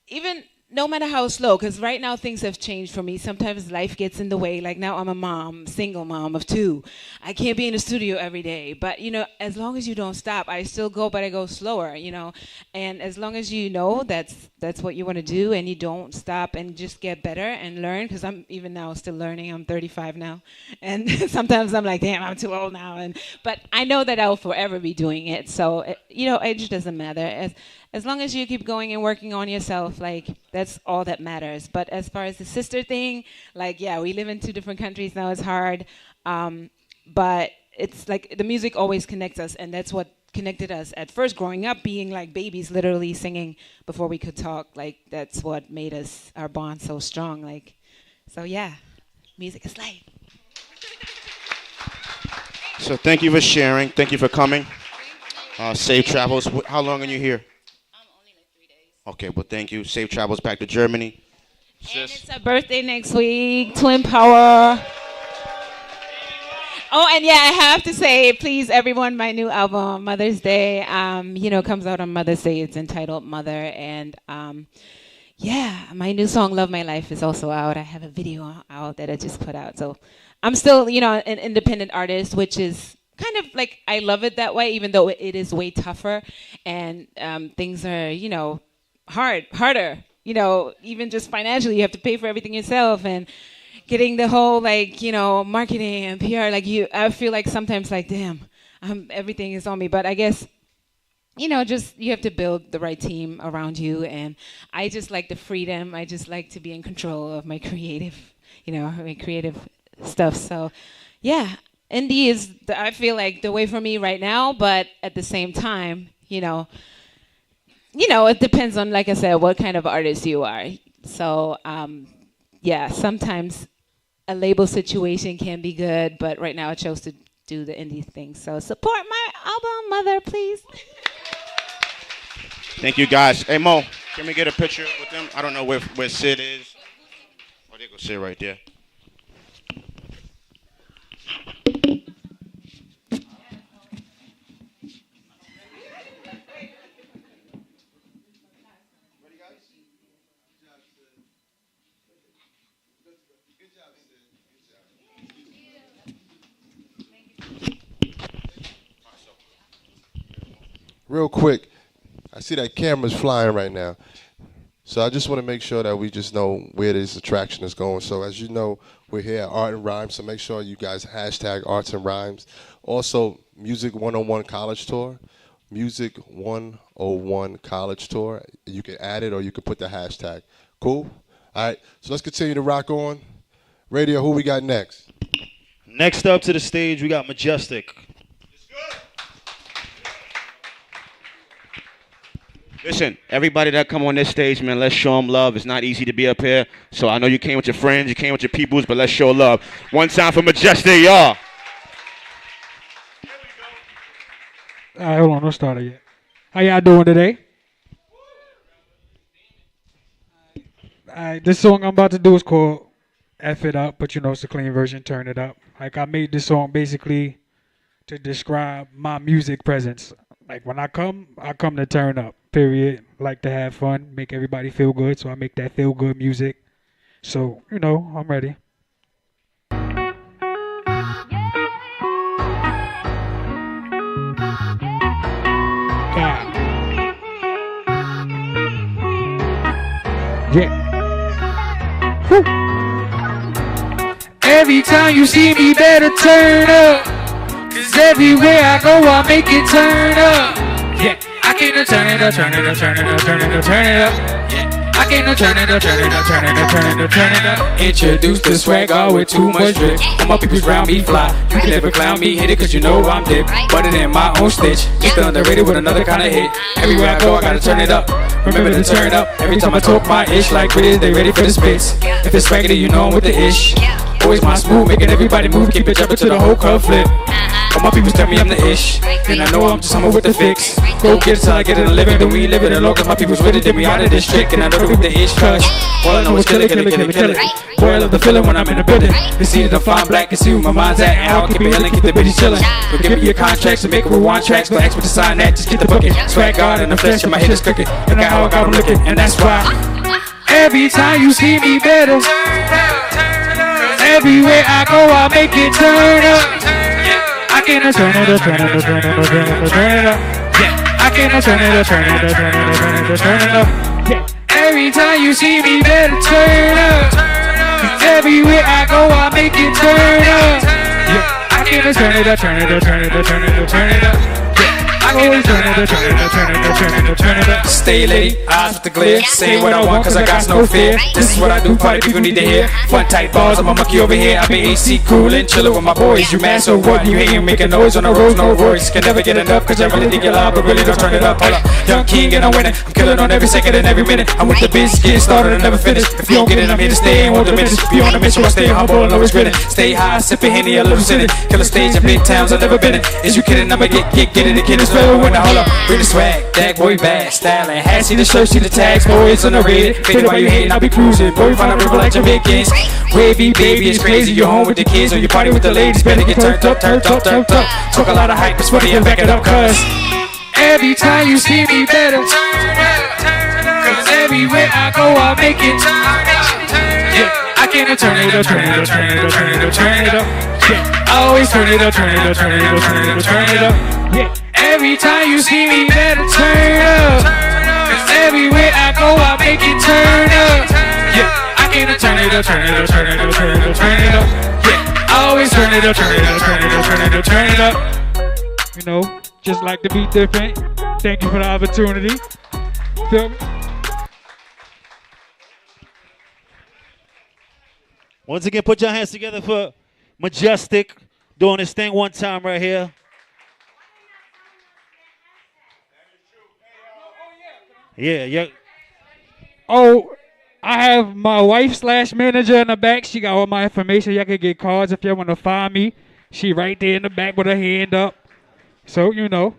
even no matter how slow, because right now things have changed for me. Sometimes life gets in the way. Like now I'm a mom, single mom of 2. I can't be in the studio every day. But, as long as you don't stop, I still go, but I go slower, And as long as you know that's what you want to do, and you don't stop and just get better and learn, because I'm even now still learning. I'm 35 now. And sometimes I'm like, damn, I'm too old now. But I know that I'll forever be doing it. So, age doesn't matter. As long as you keep going and working on yourself, like, that's all that matters. But as far as the sister thing, like, yeah, we live in 2 different countries now. It's hard. But it's like the music always connects us, and that's what connected us at first growing up, being like babies, literally singing before we could talk. Like, that's what made our bond so strong. Like, so yeah, music is life. So thank you for sharing. Thank you for coming. Safe travels. How long are you here? Okay, well, thank you. Safe travels back to Germany. And it's a birthday next week. Twin Power. Oh, and yeah, I have to say, please, everyone, my new album, Mother's Day, comes out on Mother's Day. It's entitled Mother. And, my new song, Love My Life, is also out. I have a video out that I just put out. So I'm still, an independent artist, which is kind of like, I love it that way, even though it is way tougher. And things are, harder, even just financially, you have to pay for everything yourself, and getting the whole, like, marketing and PR, like I feel like sometimes like, damn, everything is on me. But I guess, you know, just you have to build the right team around you. And I just like the freedom. I just like to be in control of my creative, my creative stuff. So, yeah, indie is, I feel like, the way for me right now. But at the same time, it depends on, like I said, what kind of artist you are. So, yeah, sometimes a label situation can be good, but right now I chose to do the indie thing. So support my album, Mother, please. Thank you, guys. Hey, Mo, can we get a picture with them? I don't know where Sid is. Oh, there goes Sid right there. Real quick, I see that camera's flying right now. So I just want to make sure that we just know where this attraction is going. So as you know, we're here at Art and Rhymes, so make sure you guys hashtag Arts and Rhymes. Also, Music 101 College Tour. Music 101 College Tour. You can add it or you can put the hashtag. Cool? All right, so let's continue to rock on. Radio, who we got next? Next up to the stage, we got Majestic. Listen, everybody that come on this stage, man, let's show them love. It's not easy to be up here. So I know you came with your friends, you came with your peoples, but let's show love. One time for Majestic, y'all. All right, hold on, don't start it yet. How y'all doing today? All right, this song I'm about to do is called F It Up, but it's a clean version, Turn It Up. Like, I made this song basically to describe my music presence. Like, when I come to turn up, period. Like to have fun, make everybody feel good, so I make that feel good music. So, I'm ready. Yeah. Woo. Every time you see me, better turn up. Cause everywhere I go, I make it turn up. Yeah, I came to turn it up, turn it up, turn it up, turn it up, turn it up. Yeah, I came to turn it up, turn it up, turn it up, turn it up, turn it up. Introduce the swagger with too much drip. All my people's round me fly. You can never clown me, hit it cause I'm dip. Better than my own stitch. Just underrated with another kind of hit. Everywhere I go, I gotta turn it up. Remember to turn up. Every time I talk my ish like British, they ready for the spits. If it's raggedy, I'm with the ish. Always my smooth, making everybody move, keep it jumping to the whole club flip. All my people tell me I'm the ish, and I know I'm just someone with the fix. Go get it till I get it a living, then we live it alone, cause my people's with it, then we out of this trick, and I know that with the ish, cause all I know is kill it, kill it, kill it, kill it. Boy, I love the feeling when I'm in the building. It's easy to find black and see where my mind's at, and I'll keep it hillin', keep the bitches chillin'. Don't give me your contracts and make a rewind tracks, don't ask me to sign that, just get the booking. Swag God in the flesh, and my head is cooking, and now I got them looking, and that's why every time you see me better. Everywhere I go, I make it turn up. I can't turn it up, turn it up, turn it up, turn it up, turn it up. Yeah, I can't turn it up, turn it up, turn it up, turn it up, turn it up. Yeah, every time you see me, better turn up. Everywhere I go, I make it turn up. Yeah, I can't turn it up, turn it up, turn it up, turn it up, turn it up. I always turn it up, turn it up, turn it up, turn it up, turn it up. Stay lady, eyes with the glare. Say what I want cause I got no fear. This is what I do, party people need to hear. Fun tight balls, I'm a monkey over here. I be AC coolin', chillin' with my boys. You mad so what? You hatin', making noise on the roads, no voice. Can never get enough cause I really think you're loud, but really don't turn it up. Hold up, young king and I'm winning. I'm killing on every second and every minute. I'm with the biz, getting started and never finish. If you don't get it, I'm here to stay, won't diminish. Be on the mission, I stay humble and always grinning. Stay high, sippin' Henny, a little sinning. Kill a stage in big towns, I've never been in. Is you kidding? I'ma get it, the kid is better when I hold up. Bring the swag, that boy bad, styling. Hat, see the shirt, see the tags, boys underrated. Faded while you hating, I'll be cruising. Boy, we find a river like Jamaicans. Wavy, baby, it's crazy. You're home with the kids or you party with the ladies. Better get turned up, turned up, turned up. Talk a lot of hype, it's funny and back it up, cause every time you see me better. Cause everywhere I go, I make it turn up. Yeah, I can't turn it up, turn it up, turn it up, turn it up, turn it up. Yeah, I always turn it up, turn it up, turn it up, turn it up, turn it up. Yeah. Every time you see me, better turn up. Cause everywhere I go, I make it turn up. Yeah, I can't turn it up, turn it up, turn it up, turn it up, turn it up. Yeah, I always turn it up, turn it up, turn it up, turn it up, turn it up. You know, just like to be different. Thank you for the opportunity. Feel me? Once again, put your hands together for Majestic doing his thing one time right here. Yeah. Oh, I have my wife / manager in the back. She got all my information. Y'all can get cards if y'all want to find me. She right there in the back with her hand up. So, you know.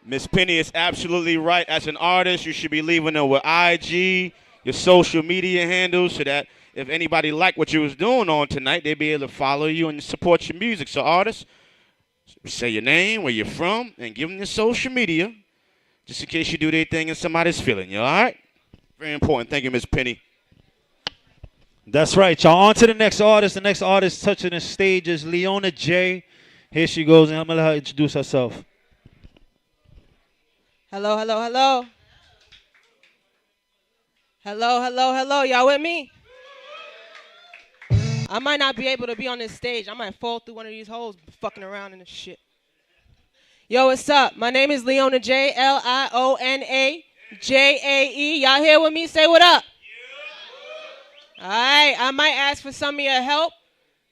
Miss Penny is absolutely right. As an artist, you should be leaving them with IG, your social media handles, so that if anybody liked what you was doing on tonight, they'd be able to follow you and support your music. So artists, say your name, where you're from, and give them your social media, just in case you do their thing and somebody's feeling you, all right? Very important. Thank you, Miss Penny. That's right, y'all. On to the next artist. The next artist touching the stage is Leona J. Here she goes, and I'm going to let her introduce herself. Hello, hello, hello. Hello, hello, hello. Y'all with me? I might not be able to be on this stage. I might fall through one of these holes fucking around in this shit. Yo, what's up? My name is Leona J. Lionajae. Y'all here with me? Say what up. All right. I might ask for some of your help.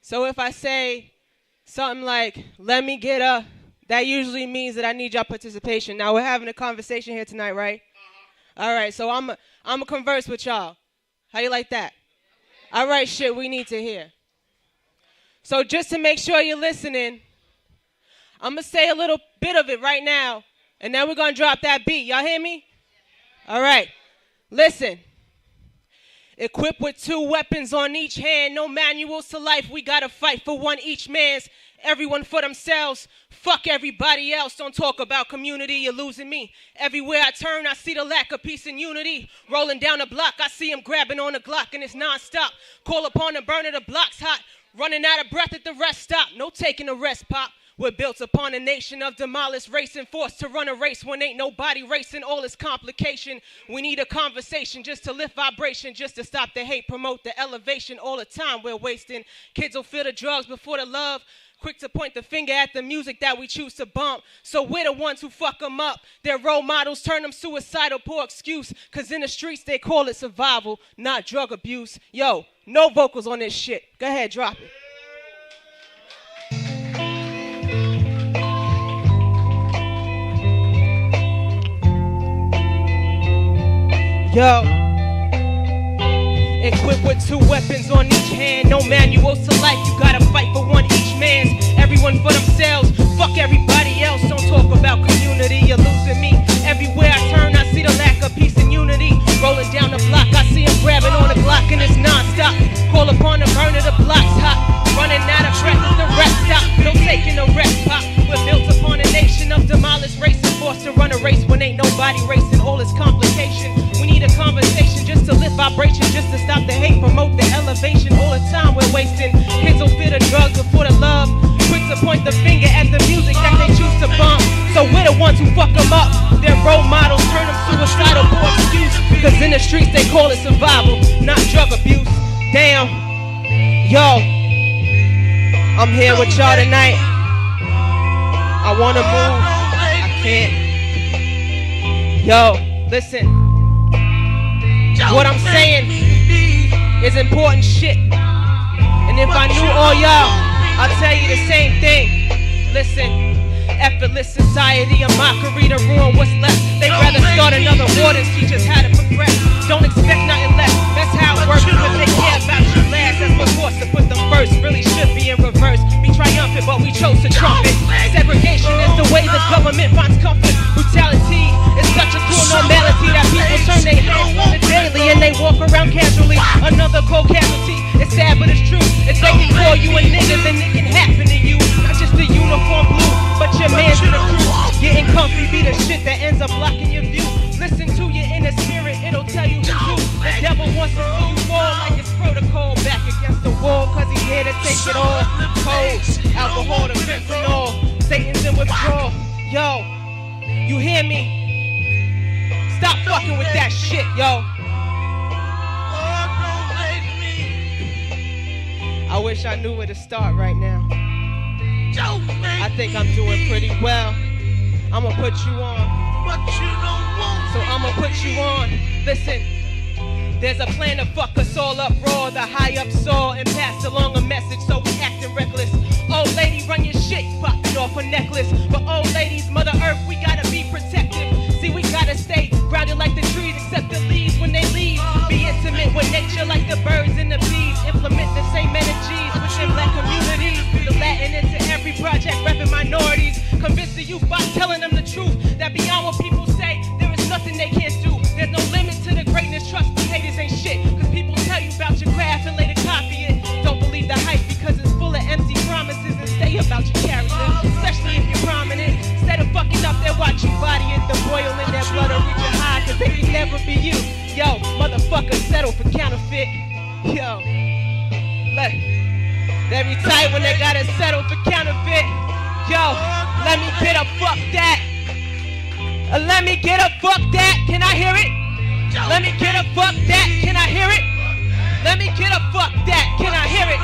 So if I say something like, let me get a... that usually means that I need y'all participation. Now, we're having a conversation here tonight, right? All right, so I'm going to converse with y'all. How you like that? All right, shit we need to hear. So just to make sure you're listening, I'm going to say a little bit of it right now, and then we're going to drop that beat. Y'all hear me? All right. Listen. Equipped with 2 weapons on each hand, no manuals to life, we got to fight for one each man's. Everyone for themselves, fuck everybody else. Don't talk about community, you're losing me. Everywhere I turn, I see the lack of peace and unity. Rolling down the block, I see him grabbing on the Glock, and it's non-stop. Call upon the burner, the block's hot. Running out of breath at the rest stop. No taking a rest, pop. We're built upon a nation of demolished race and forced to run a race when ain't nobody racing. All is complication. We need a conversation just to lift vibration, just to stop the hate, promote the elevation. All the time we're wasting. Kids will feel the drugs before the love. Quick to point the finger at the music that we choose to bump. So we're the ones who fuck them up. Their role models turn them suicidal, poor excuse. Cause in the streets they call it survival, not drug abuse. Yo, no vocals on this shit. Go ahead, drop it. Yo. Equipped with 2 weapons on each hand, no manuals to life, you gotta fight for one each man's. Everyone for themselves, fuck everybody else. Don't talk about community, you're losing me. Everywhere I turn, I see the lack of peace and unity. Rolling down the block, I see him grabbing on the Glock, and it's non-stop. Call upon the burner, the block's hot. Running out of breath at the rest stop. No taking a rest, pop. We're built upon a nation of demolished race and forced to run a race when ain't nobody racing. All is complication. We need a conversation just to lift vibration, just to stop the hate, promote the elevation. All the time we're wasting. Kids will feel the drugs before the love. Quick to point the finger at the music that they choose to bump. So we're the ones who fuck them up. Their role models turn them suicidal for excuse. Cause in the streets they call it survival, not drug abuse. Damn. Yo. I'm here with y'all tonight. I wanna move. I can't. Yo, listen. What I'm saying is important shit. And if I knew all y'all, I'll tell you the same thing. Listen. Effortless society, a mockery to ruin what's left. They'd rather start another war than teach us how to progress. Don't expect nothing less. That's how it works. But they care about you last. That's what forced to put them first. Really should be in reverse. Be triumphant, but we chose to trumpet. Segregation is the way the government finds comfort. Brutality is such a cruel normality that people turn their heads on the daily and they walk around casually. Another cold casualty. It's sad, but it's true. If they can call you a nigga, then it can happen to you. Not just the uniform blue, but your man's in the crew. Getting comfy be the shit that ends up blocking your view. Listen to your inner spirit, it'll tell you the truth. The devil wants to see you fall like it's protocol. Back against the wall, cause he's here to take it all. Cold, alcohol, the fentanyl. Satan's in withdrawal. Yo, you hear me? Stop fucking with that shit, yo. I wish I knew where to start right now. I think I'm doing pretty well. I'ma put you on. So I'ma put you on. Listen. There's a plan to fuck us all up raw. The high up saw and pass along a message, so we acting reckless. Old lady, run your shit, popping off a necklace. But old ladies, Mother Earth, we gotta be protective. See, we gotta stay grounded like the trees, except the leaves when they leave. Be intimate with nature like the birds and the bees. Implement the same energies within black communities. The Latin into every project, repping minorities. Convince the youth by telling them the truth. That beyond what people say, there is nothing they can't do. There's no limit to the greatness, trust me, haters ain't shit. Cause people tell you about your craft and later copy it. Don't believe the hype because it's full of empty promises, and stay about your character, especially if you're prominent. Instead of fucking up, they'll watch you body it, the boil in their blood or reach your high, cause they can never be you. Yo, motherfucker, settle for counterfeit. Yo, look, they be tight when they gotta settle for counterfeit. Yo, let me get a fuck that. Let me get a fuck that. Can I hear it? Let me get a fuck that. Can I hear it? Let me get a fuck that. Can I hear it?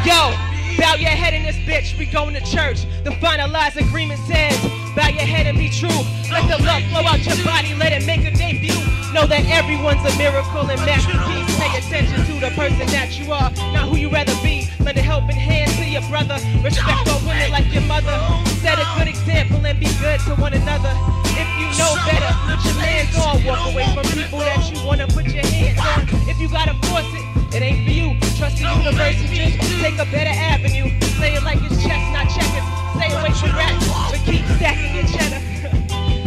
Yo, bow your head in this bitch. We going to church. The finalized agreement says, bow your head and be true. Let the love flow out your body. Let it make a debut. Know that everyone's a miracle and masterpiece. Pay attention to the person that you are, not who you rather be. Lend a helping hand to your brother. Respect for women like your mother. Set a good example and be good to one another. If you know better, put your hands on. Walk away from people that you wanna put your hands on. If you gotta force it ain't for you. Trust the universe and just take a better avenue. Play it like it's chess, not checkers. Stay away from rats, but keep stacking your cheddar.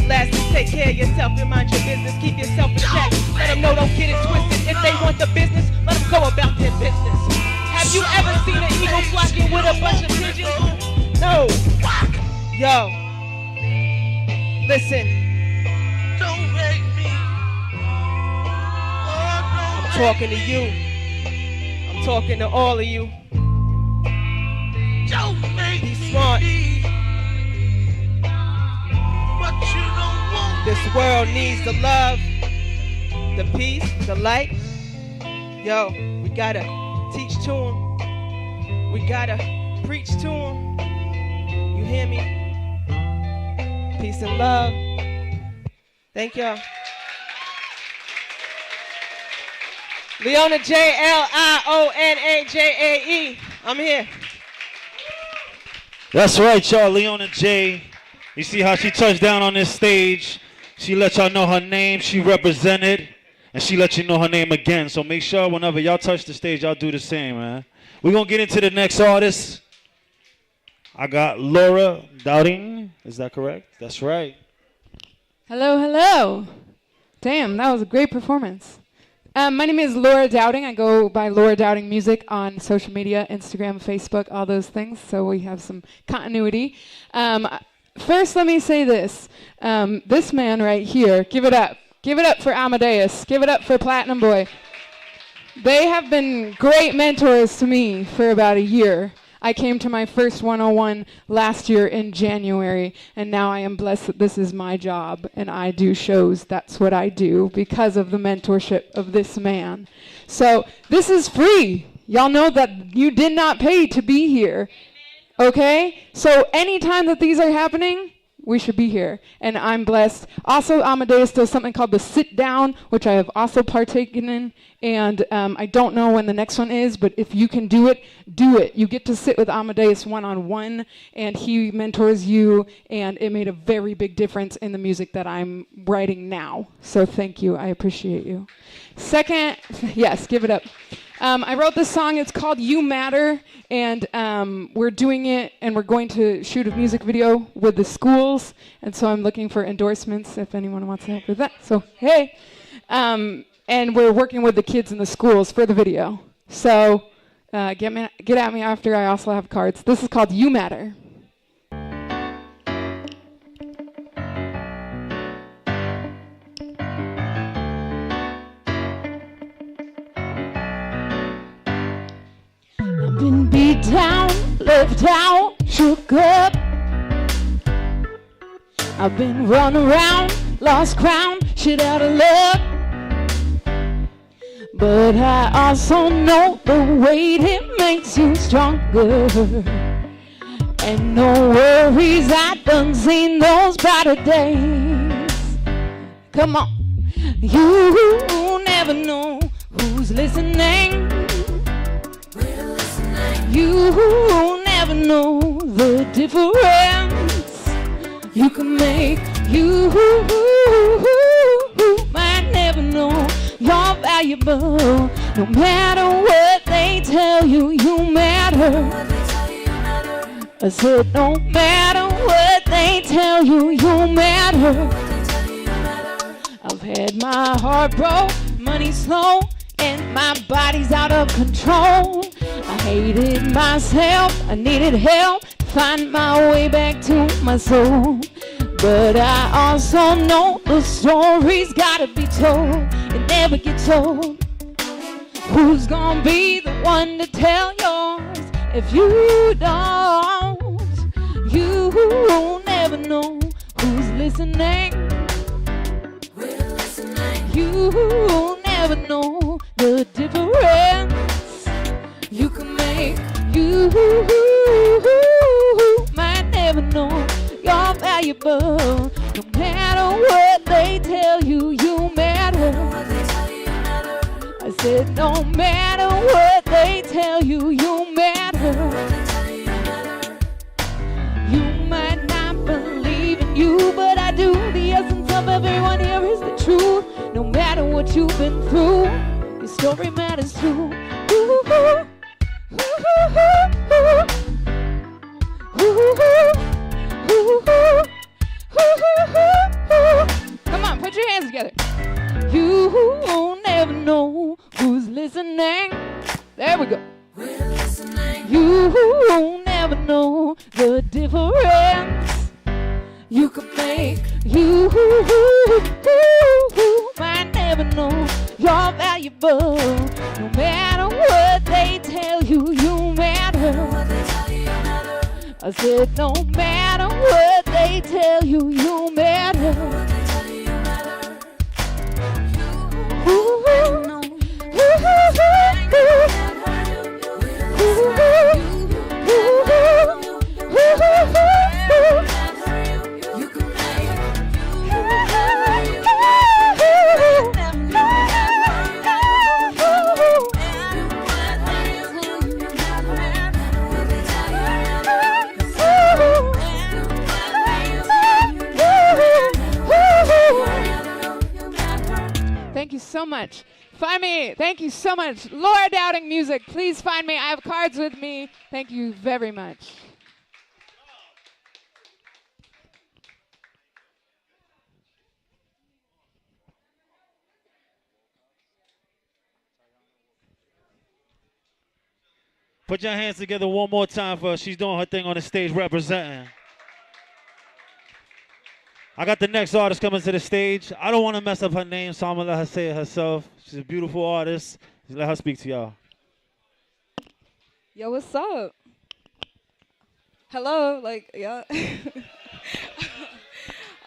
Lastly, take care of yourself and mind your business. Keep yourself in check. Let them know, don't get it twisted. If they want the business, let them go about their business. Have you ever seen an eagle flocking with a bunch of pigeons? No. Yo. Listen. Don't make me. I'm talking to you. I'm talking to all of you. Don't make me. Be smart. This world needs the love, the peace, the light. Yo, we gotta teach to them. We gotta preach to them. You hear me? Peace and love. Thank y'all. Leona J-L-I-O-N-A-J-A-E. I'm here. That's right, y'all. Leona J. You see how she touched down on this stage. She let y'all know her name, she represented, and she let you know her name again. So make sure whenever y'all touch the stage, y'all do the same, man. We're going to get into the next artist. I got Laura Dowding. Is that correct? That's right. Hello, hello. Damn, that was a great performance. My name is Laura Dowding. I go by Laura Dowding Music on social media, Instagram, Facebook, all those things. So we have some continuity. First, let me say this. This man right here, give it up. Give it up for Amadeus. Give it up for Platinum Boy. They have been great mentors to me for about a year. I came to my first 101 last year in January, and now I am blessed that this is my job, and I do shows. That's what I do because of the mentorship of this man. So this is free. Y'all know that you did not pay to be here. Okay? So anytime that these are happening, we should be here. And I'm blessed. Also, Amadeus does something called the Sit Down, which I have also partaken in. And I don't know when the next one is, but if you can do it, do it. You get to sit with Amadeus one-on-one, and he mentors you, and it made a very big difference in the music that I'm writing now. So thank you. I appreciate you. Second, yes, give it up. I wrote this song. It's called You Matter, and we're doing it, and we're going to shoot a music video with the schools, and so I'm looking for endorsements if anyone wants to help with that. So, hey. And we're working with the kids in the schools for the video. So get at me after. I also have cards. This is called You Matter. I've been beat down, left out, shook up. I've been run around, lost ground, shit out of luck. But I also know the weight it makes you stronger. And no worries, I done seen those brighter days. Come on. You never know who's listening. You never know the difference you can make. You might never know you're valuable. No matter what they tell you, you matter. I said no matter what they tell you, you matter. I've had my heart broke, money slow, and my body's out of control. I hated myself, I needed help to find my way back to my soul. But I also know the story's gotta be told. It never gets old. Who's gonna be the one to tell yours if you don't? You never know who's listening. You never know the difference you can make. You might never know you're valuable. No matter what they tell you, you matter. I said no matter what they tell you, you matter. You might not believe in you, but I do. The essence of everyone here is the truth. No matter what you've been through, your story matters too. Come on, put your hands together. You never know who's listening. There we go. You never know the difference you can make. You might never know you're valuable. No matter what they tell you, you matter. I said no matter what they tell you, you matter. Thank you so much. Find me. Thank you so much. Laura Dowding Music. Please find me. I have cards with me. Thank you very much. Put your hands together one more time for her. She's doing her thing on the stage representing. I got the next artist coming to the stage. I don't want to mess up her name, so I'm going to let her say it herself. She's a beautiful artist. Just let her speak to y'all. Yo, what's up? Hello, like, yeah.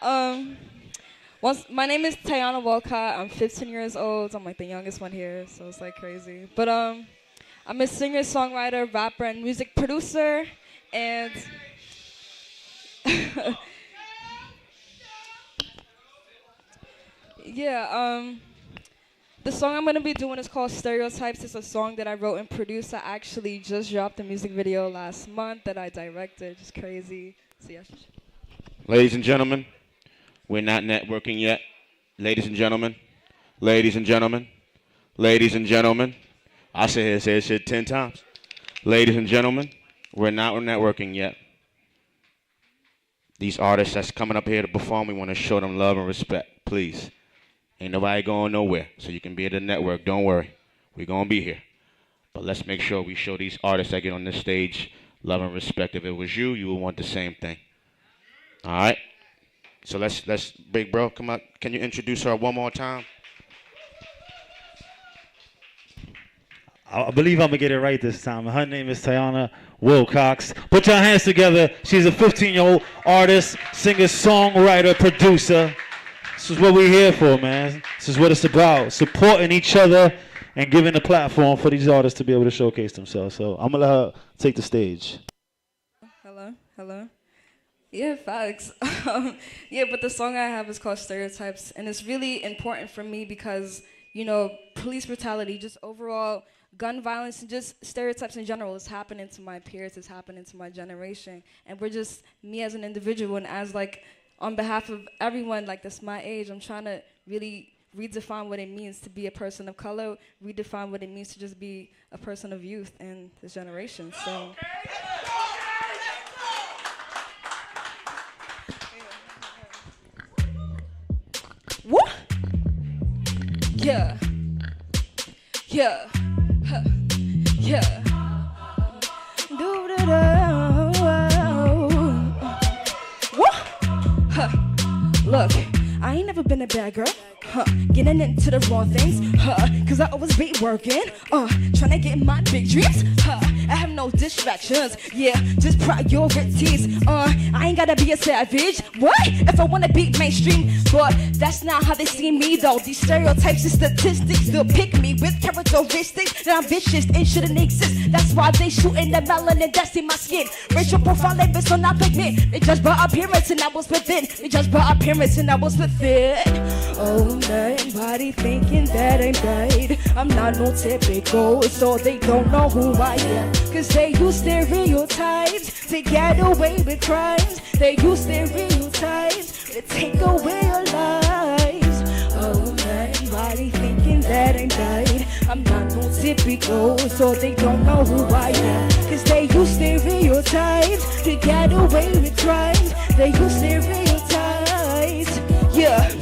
My name is Tayana Walcott. I'm 15 years old. I'm like the youngest one here, so it's like crazy. But I'm a singer, songwriter, rapper, and music producer, and yeah, the song I'm gonna be doing is called Stereotypes. It's a song that I wrote and produced. I actually just dropped a music video last month that I directed. Just crazy. So yeah. Ladies and gentlemen, we're not networking yet. Ladies and gentlemen, ladies and gentlemen, ladies and gentlemen. I say shit 10 times. Ladies and gentlemen, we're not networking yet. These artists that's coming up here to perform, we want to show them love and respect, please. Ain't nobody going nowhere, so you can be at the network. Don't worry. We're going to be here. But let's make sure we show these artists that get on this stage love and respect. If it was you, you would want the same thing. All right? So let's Big Bro, come up. Can you introduce her one more time? I believe I'm going to get it right this time. Her name is Tayana Wilcox. Put your hands together. She's a 15-year-old artist, singer, songwriter, producer. This is what we're here for, man. This is what it's about. Supporting each other and giving a platform for these artists to be able to showcase themselves. So I'm going to let her take the stage. Hello. Yeah, facts. Yeah, but the song I have is called Stereotypes, and it's really important for me because, you know, police brutality, just overall gun violence, and just stereotypes in general is happening to my peers, it's happening to my generation, and we're just, me as an individual and as like, on behalf of everyone like that's my age, I'm trying to really redefine what it means to be a person of color, redefine what it means to just be a person of youth in this generation, so. What? Yeah. Yeah. Huh. Yeah. What? Huh. Look, I ain't never been a bad girl. Getting into the wrong things, cause I always be working, trying to get my big dreams, I have no distractions, yeah, just priorities, I ain't gotta be a savage, what, if I wanna be mainstream, but that's not how they see me though, these stereotypes and statistics, they'll pick me with characteristics that I'm vicious and shouldn't exist, that's why they shooting the melanin that's in my skin, racial profiling based on not pigment, they judge by appearance and I was within, oh, nobody thinking that I'm right. I'm not no typical, so they don't know who I am. Cause they use stereotypes to get away with crimes. They use stereotypes to take away your lives. Oh, nobody thinking that I'm right. I'm not no typical, so they don't know who I am. Cause they use stereotypes to get away with crimes. They use stereotypes, yeah.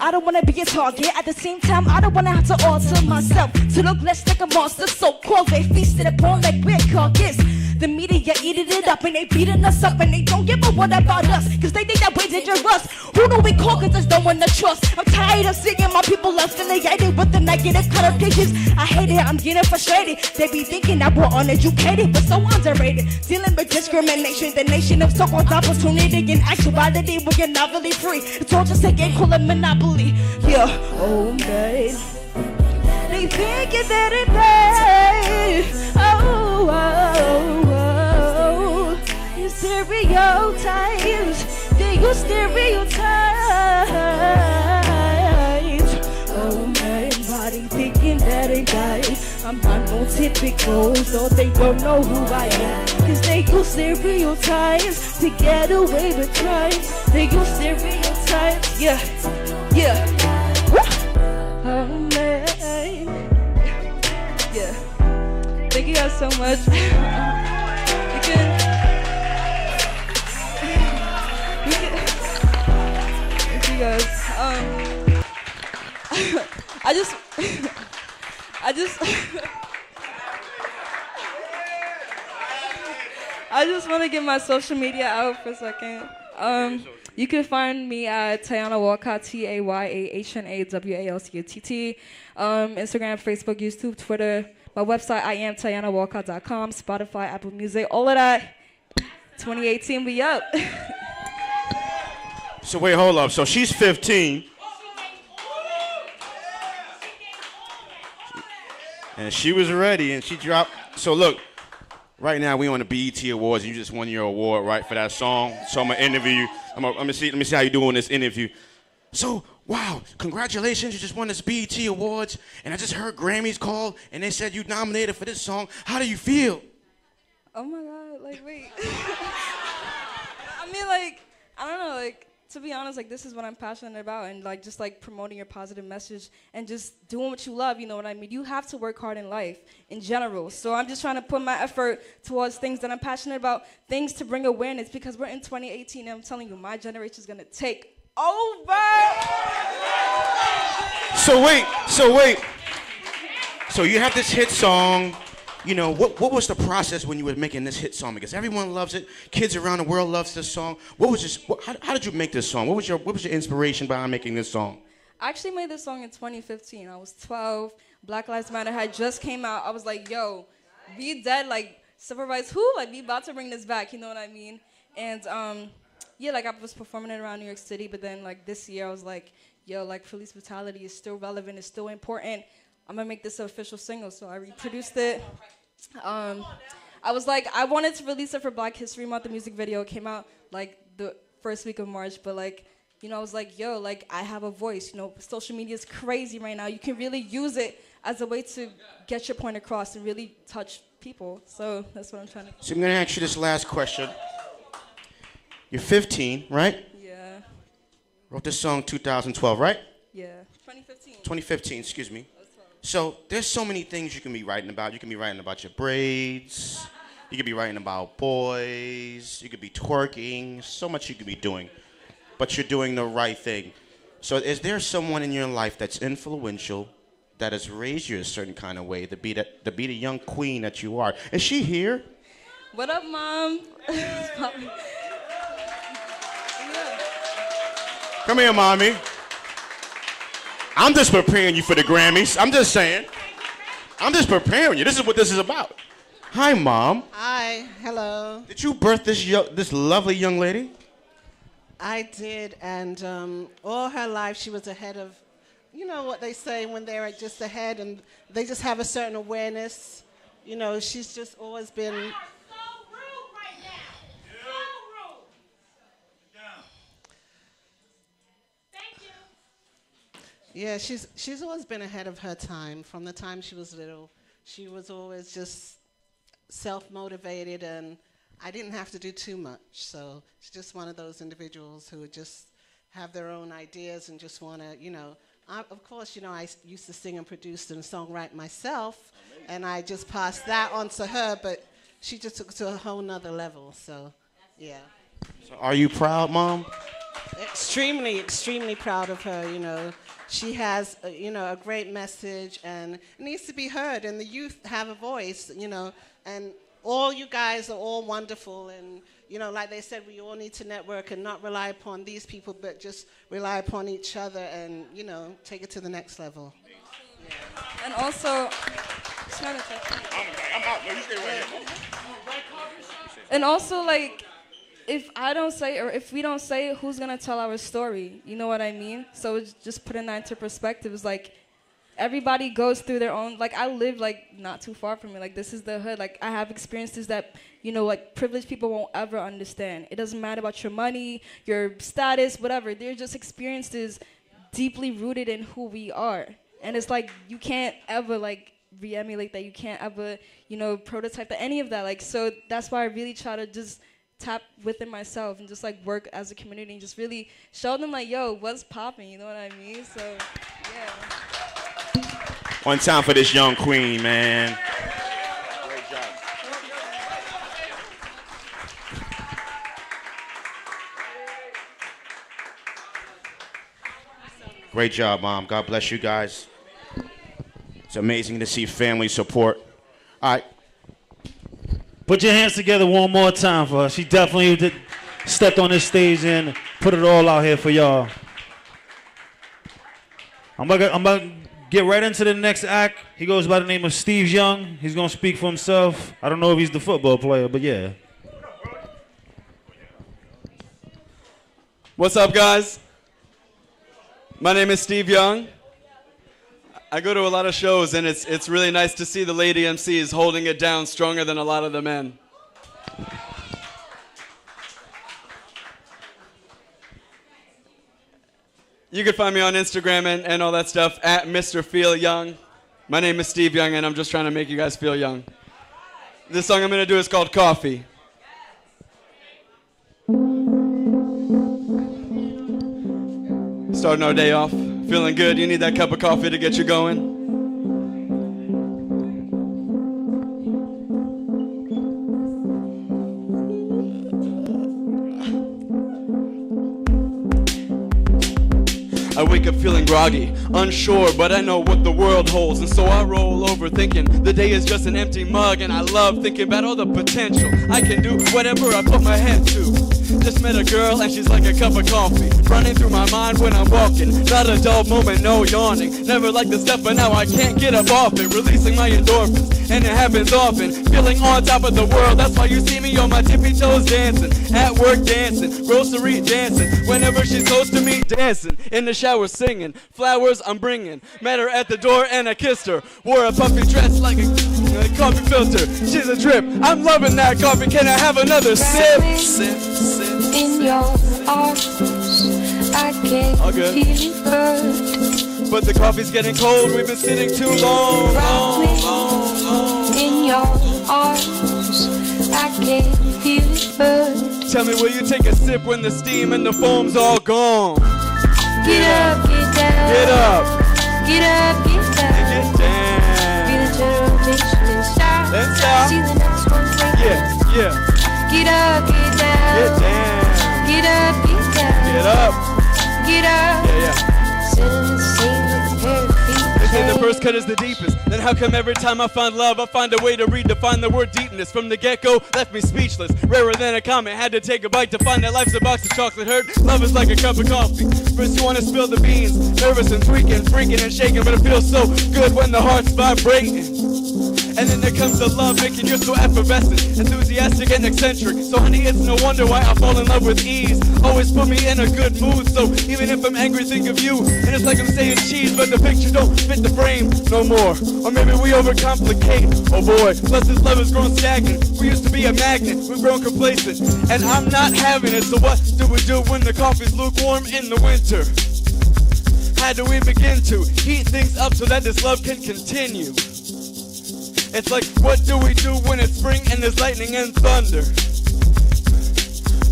I don't wanna be a target. At the same time, I don't wanna have to alter myself to look less like a monster. So called they feasted upon like weird carcass. The media eating it up and they beating us up and they don't give a what about us. Cause they think that we're dangerous. Who do we call cause there's no one to trust? I'm tired of seeing my people affiliated with the negative connotations. I hate it, I'm getting frustrated. They be thinking that we're uneducated but so underrated. Dealing with discrimination, the nation of so-called opportunity. In actuality, we're not really free. It's all just a game called a monopoly. Yeah, oh man. They thinking that it pays. Oh, you stereotypes. They use stereotypes. Oh man, body thinking that it dies. I'm not no typical, so they don't know who I am. Cause they use stereotypes to get away with crimes. They use stereotypes, yeah. Oh man. Yeah. Thank you guys so much. Thank you guys. I just want to get my social media out for a second. You can find me at Tayana Walcott, TAYAHNAWALCOTT. Instagram, Facebook, YouTube, Twitter. My website, IamTayanaWalcott.com. Spotify, Apple Music, all of that. 2018, we up. So wait, hold up. So she's 15. And she was ready, and she dropped. So look, right now we on the BET Awards, and you just won your award, right, for that song. So I'm gonna interview you. Let me see how you do in this interview. So, wow, congratulations, you just won this BET Awards, and I just heard Grammys called, and they said you nominated for this song. How do you feel? Oh my God, like, wait. I mean, like, I don't know, like, to be honest, like, this is what I'm passionate about, and like, just like promoting your positive message and just doing what you love, you know what I mean? You have to work hard in life in general. So I'm just trying to put my effort towards things that I'm passionate about, things to bring awareness, because we're in 2018, and I'm telling you, my generation is gonna take over. So wait. So you have this hit song. You know, what was the process when you were making this hit song? Because everyone loves it. Kids around the world loves this song. How did you make this song? What was your inspiration behind making this song? I actually made this song in 2015. I was 12. Black Lives Matter had just came out. I was like, yo, we dead, like, civil rights, who? Like, we about to bring this back, you know what I mean? And, yeah, like, I was performing it around New York City, but then, like, this year I was like, yo, like, police brutality is still relevant, it's still important. I'm gonna make this an official single. So I reproduced it. I was like, I wanted to release it for Black History Month. The music video came out like the first week of March, but like, you know, I was like, yo, like I have a voice. You know, social media is crazy right now. You can really use it as a way to get your point across and really touch people. So that's what I'm trying to. So I'm gonna ask you this last question. You're 15, right? Yeah. Wrote this song 2012, right? Yeah. 2015. 2015, excuse me. So there's so many things you can be writing about. You can be writing about your braids. You could be writing about boys. You could be twerking. So much you could be doing. But you're doing the right thing. So is there someone in your life that's influential, that has raised you a certain kind of way to be the young queen that you are? Is she here? What up, Mom? Come here, Mommy. I'm just preparing you for the Grammys. I'm just saying. I'm just preparing you. This is what this is about. Hi, Mom. Hi. Hello. Did you birth this lovely young lady? I did, and all her life she was ahead of, you know what they say when they're just ahead and they just have a certain awareness. You know, she's just always been. Yeah, she's always been ahead of her time. From the time she was little, she was always just self-motivated, and I didn't have to do too much. So she's just one of those individuals who just have their own ideas and just want to, you know. Of course, you know, I used to sing and produce and songwrite myself, and I just passed that on to her, but she just took it to a whole nother level. So, yeah. So are you proud, Mom? Extremely, extremely proud of her, you know. She has, you know, a great message and it needs to be heard, and the youth have a voice, you know, and all you guys are all wonderful, and, you know, like they said, we all need to network and not rely upon these people, but just rely upon each other and, you know, take it to the next level. Yeah. And also, and also, like, if I don't say, or if we don't say it, who's gonna tell our story? You know what I mean? So it's just putting that into perspective. It's like everybody goes through their own. Like I live like not too far from me. Like this is the hood. Like I have experiences that, you know, like privileged people won't ever understand. It doesn't matter about your money, your status, whatever. They're just experiences deeply rooted in who we are. And it's like you can't ever like re-emulate that. You can't ever, you know, prototype that, any of that. Like so that's why I really try to just tap within myself and just like work as a community and just really show them like, yo, what's popping, you know what I mean? So, yeah. One time for this young queen, man. Great job. Great job, Mom. God bless you guys. It's amazing to see family support. All right. Put your hands together one more time for her. She definitely stepped on this stage and put it all out here for y'all. I'm about to get right into the next act. He goes by the name of Steve Young. He's going to speak for himself. I don't know if he's the football player, but yeah. What's up, guys? My name is Steve Young. I go to a lot of shows, and it's really nice to see the lady MCs holding it down stronger than a lot of the men. You can find me on Instagram and all that stuff at Mr. Feel Young. My name is Steve Young, and I'm just trying to make you guys feel young. This song I'm going to do is called Coffee. Starting our day off, feeling good. You need that cup of coffee to get you going. I wake up feeling groggy, unsure, but I know what the world holds, and so I roll over thinking the day is just an empty mug, and I love thinking about all the potential I can do whatever I put my head to. Just met a girl and she's like a cup of coffee. Running through my mind when I'm walking. Not a dull moment, no yawning. Never liked the step, but now I can't get up off it. Releasing my endorphins, and it happens often. Feeling on top of the world, that's why you see me on my tippy toes dancing. At work dancing, grocery dancing. Whenever she's close to me, dancing. In the shower singing, flowers I'm bringing. Met her at the door and I kissed her. Wore a puffy dress like a coffee filter. She's a drip, I'm loving that coffee. Can I have another sip? Sip, sip. In your arms, I can feel it burn. But the coffee's getting cold, we've been sitting too long. In your arms, I can feel it burn. Tell me, will you take a sip when the steam and the foam's all gone? Get up, get down. Get up. Get up, get down. And get down. Feel the rotation inside. Then stop. See the next one break. Yeah, yeah. Get up, get down. Get down. Get up, get down. Get up. Get up. Yeah, yeah. Sitting the same with a pair of feet. They say the first cut is the deepest. Then how come every time I find love, I find a way to redefine the word deepness? From the get-go, left me speechless. Rarer than a comment, had to take a bite to find that life's a box of chocolate hurt. Love is like a cup of coffee. First you wanna spill the beans. Nervous and tweaking, freaking and shaking, but it feels so good when the heart's vibrating. And then there comes the love making you so effervescent, enthusiastic and eccentric. So honey, it's no wonder why I fall in love with ease. Always put me in a good mood, so even if I'm angry, think of you. And it's like I'm saying cheese, but the picture don't fit the frame no more. Or maybe we overcomplicate, oh boy. Plus this love has grown stagnant. We used to be a magnet, we've grown complacent. And I'm not having it, so what do we do when the coffee's lukewarm in the winter? How do we begin to heat things up so that this love can continue? It's like, what do we do when it's spring and there's lightning and thunder?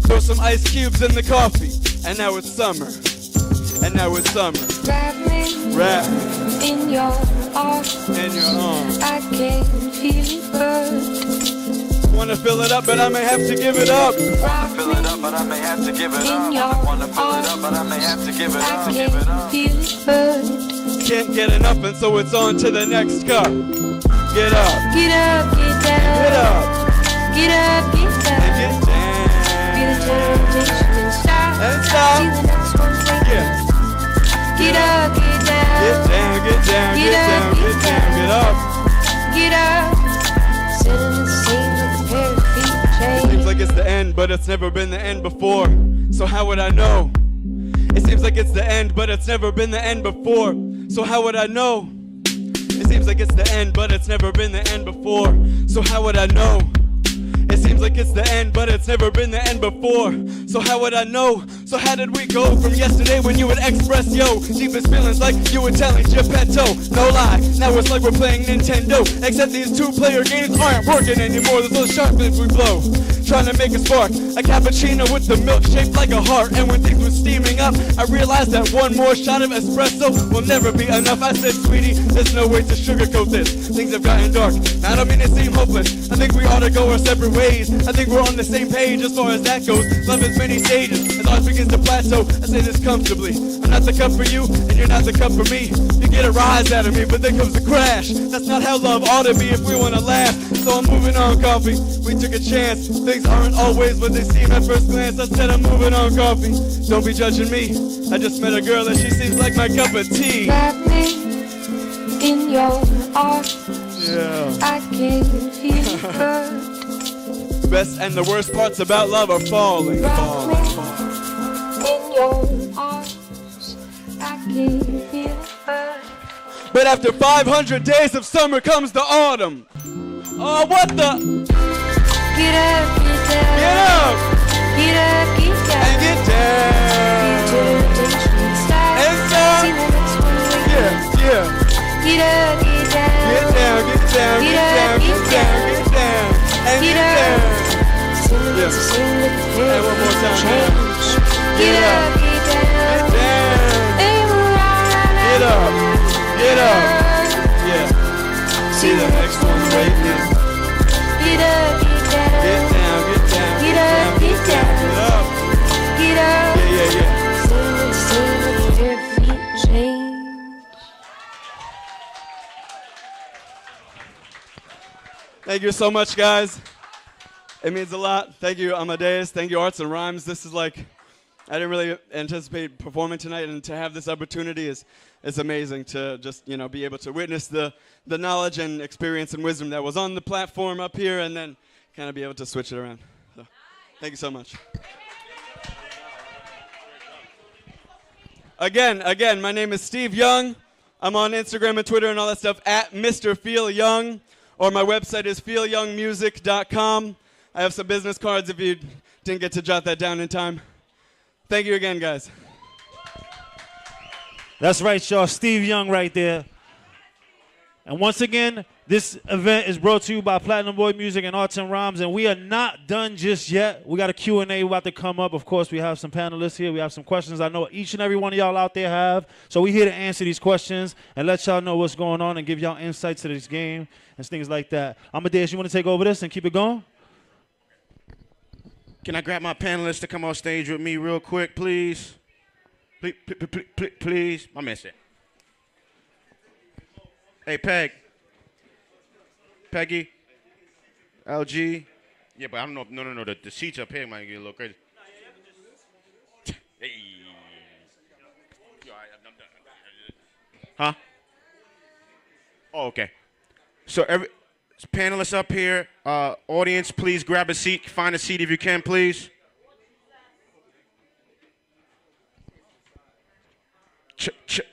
Throw some ice cubes in the coffee, and now it's summer. And now it's summer. Wrap in your arms. In your arms. I can feel it burn. Wanna fill it up, but I may have to give it up. Wanna fill it up, but I may have to give it up. Wanna fill it up, but I may have to give it up. I can feel it burn. Can't get enough, and so it's on to the next cup. Get up. Get up, get down. Get up. Get up, get down. And get down. Feel the rotation inside. And stop. See the next one break. Yeah. Get up, get down. Get down, get down, get down, get down, get up. Get up. Sitting the same with a pair of feet chained. Seems like it's the end, but it's never been the end before. So how would I know? It seems like it's the end, but it's never been the end before. So how would I know? It seems like it's the end, but it's never been the end before. So how would I know? It seems like it's the end, but it's never been the end before. So how would I know? So how did we go from yesterday when you would express yo deepest feelings like you were telling Geppetto? No lie, now it's like we're playing Nintendo. Except these two-player games aren't working anymore. There's those sharp things we blow, trying to make a spark. A cappuccino with the milk shaped like a heart. And when things were steaming up, I realized that one more shot of espresso will never be enough. I said, sweetie, there's no way to sugarcoat this. Things have gotten dark. I don't mean to seem hopeless. I think we ought to go our separate ways. I think we're on the same page as far as that goes. Love has many stages. As ours begins to plateau, I say this comfortably. I'm not the cup for you, and you're not the cup for me. You get a rise out of me, but then comes a crash. That's not how love ought to be if we want to laugh. So I'm moving on, coffee. We took a chance. Things aren't always what they seem at first glance. I said I'm moving on, coffee. Don't be judging me. I just met a girl and she seems like my cup of tea. Wrap me in your arms. Yeah. I can feel it burn. Best and the worst parts about love are falling. Falling. In your arms, I can feel it burn. But after 500 days of summer comes the autumn. Oh, what the? Get up, get down. Get up. Get up, get down. And get down. Feel the rotation inside. And stop. See the next one break. Yeah. Get up, get down. Get down, get down, get down, get down, get down. And get down. Yeah. Hey, one more time. Get up, get down. Get down. Get up. Get up. Yeah. See the next one waiting. Get up, get down. Get down, get down, Get up, get down. get up. Get up. Yeah. Sing with their feet change. Thank you so much, guys. It means a lot. Thank you, Amadeus. Thank you, Arts and Rhymes. This is like, I didn't really anticipate performing tonight, and to have this opportunity is amazing to just, be able to witness the knowledge and experience and wisdom that was on the platform up here, and then kind of be able to switch it around. So, thank you so much. Again, my name is Steve Young. I'm on Instagram and Twitter and all that stuff at Mr. Feel Young, or my website is feelyoungmusic.com. I have some business cards if you didn't get to jot that down in time. Thank you again, guys. That's right, y'all. Steve Young right there. And once again, this event is brought to you by Platinum Boy Music and Arts and Rhymes, and we are not done just yet. We got a Q&A about to come up. Of course, we have some panelists here. We have some questions I know each and every one of y'all out there have. So we're here to answer these questions and let y'all know what's going on and give y'all insights to this game and things like that. Amadeus, you want to take over this and keep it going? Can I grab my panelists to come on stage with me real quick, please? Please. My man said. Hey, Peggy, LG. Yeah, but I don't know. No. The seats up here might get a little crazy. Hey. Huh? Oh, okay. So every panelists up here, audience, please grab a seat. Find a seat if you can, please. Check.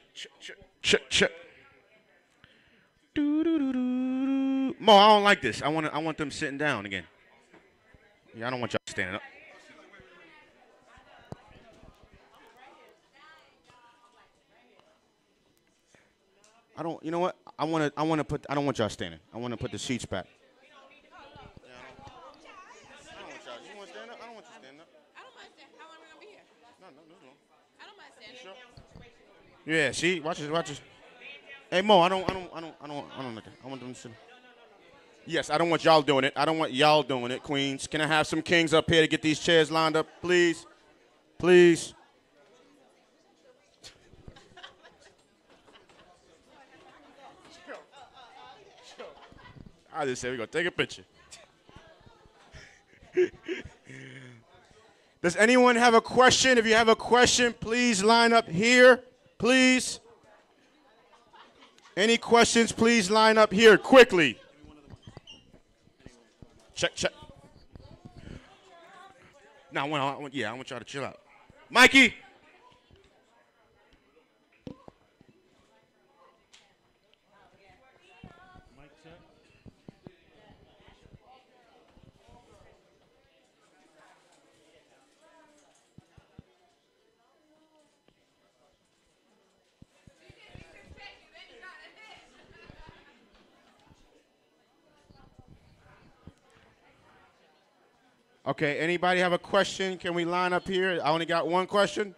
Mo, I don't like this. I want them sitting down again. Yeah, I don't want y'all standing up. I don't. You know what? I want to put. I don't want y'all standing. I want to put the seats back. Yeah, see, watch this. Hey Mo, I don't like that. I want them to sit. Yes, I don't want y'all doing it. I don't want y'all doing it, queens. Can I have some kings up here to get these chairs lined up, please? Please. I just said we're gonna take a picture. Does anyone have a question? If you have a question, please line up here, please. Any questions, please line up here quickly. Check. Now, I want y'all to chill out. Mikey. Okay, anybody have a question? Can we line up here? I only got one question.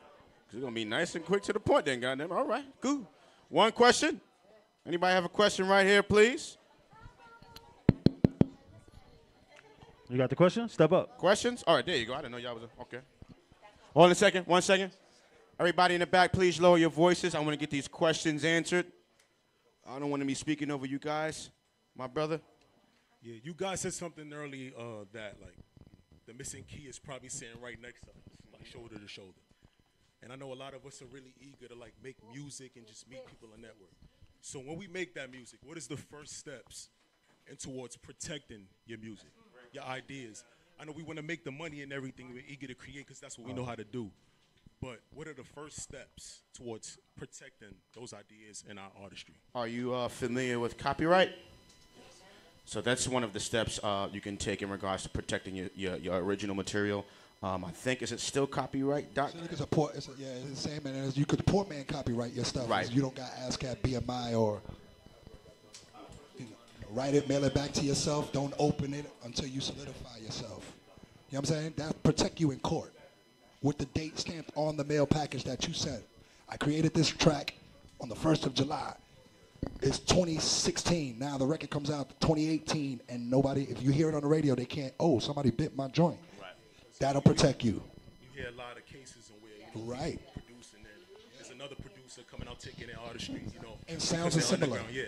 It's going to be nice and quick to the point then, goddamn. All right, cool. One question? Anybody have a question right here, please? You got the question? Step up. Questions? All right, there you go. I didn't know y'all was okay. Hold on a second. 1 second. Everybody in the back, please lower your voices. I want to get these questions answered. I don't want to be speaking over you guys. My brother? Yeah, you guys said something early that, like, the missing key is probably sitting right next to us, like shoulder to shoulder. And I know a lot of us are really eager to like make music and just meet people and network. So when we make that music, what is the first steps and towards protecting your music, your ideas? I know we want to make the money and everything. We're eager to create because that's what we know how to do. But what are the first steps towards protecting those ideas in our artistry? Are you familiar with copyright? So that's one of the steps you can take in regards to protecting your original material. I think, is it still copyright? It's the same as you could poor man copyright your stuff. Right. You don't got ASCAP, BMI, or write it, mail it back to yourself. Don't open it until you solidify yourself. You know what I'm saying? That protect you in court with the date stamped on the mail package that you sent. I created this track on the 1st of July. It's 2016. Now the record comes out 2018, and nobody, if you hear it on the radio, they can't, somebody bit my joint. Right. That'll protect you. You hear a lot of cases where right. Producing and there's another producer coming out taking their artistry, And sounds are similar. Yeah.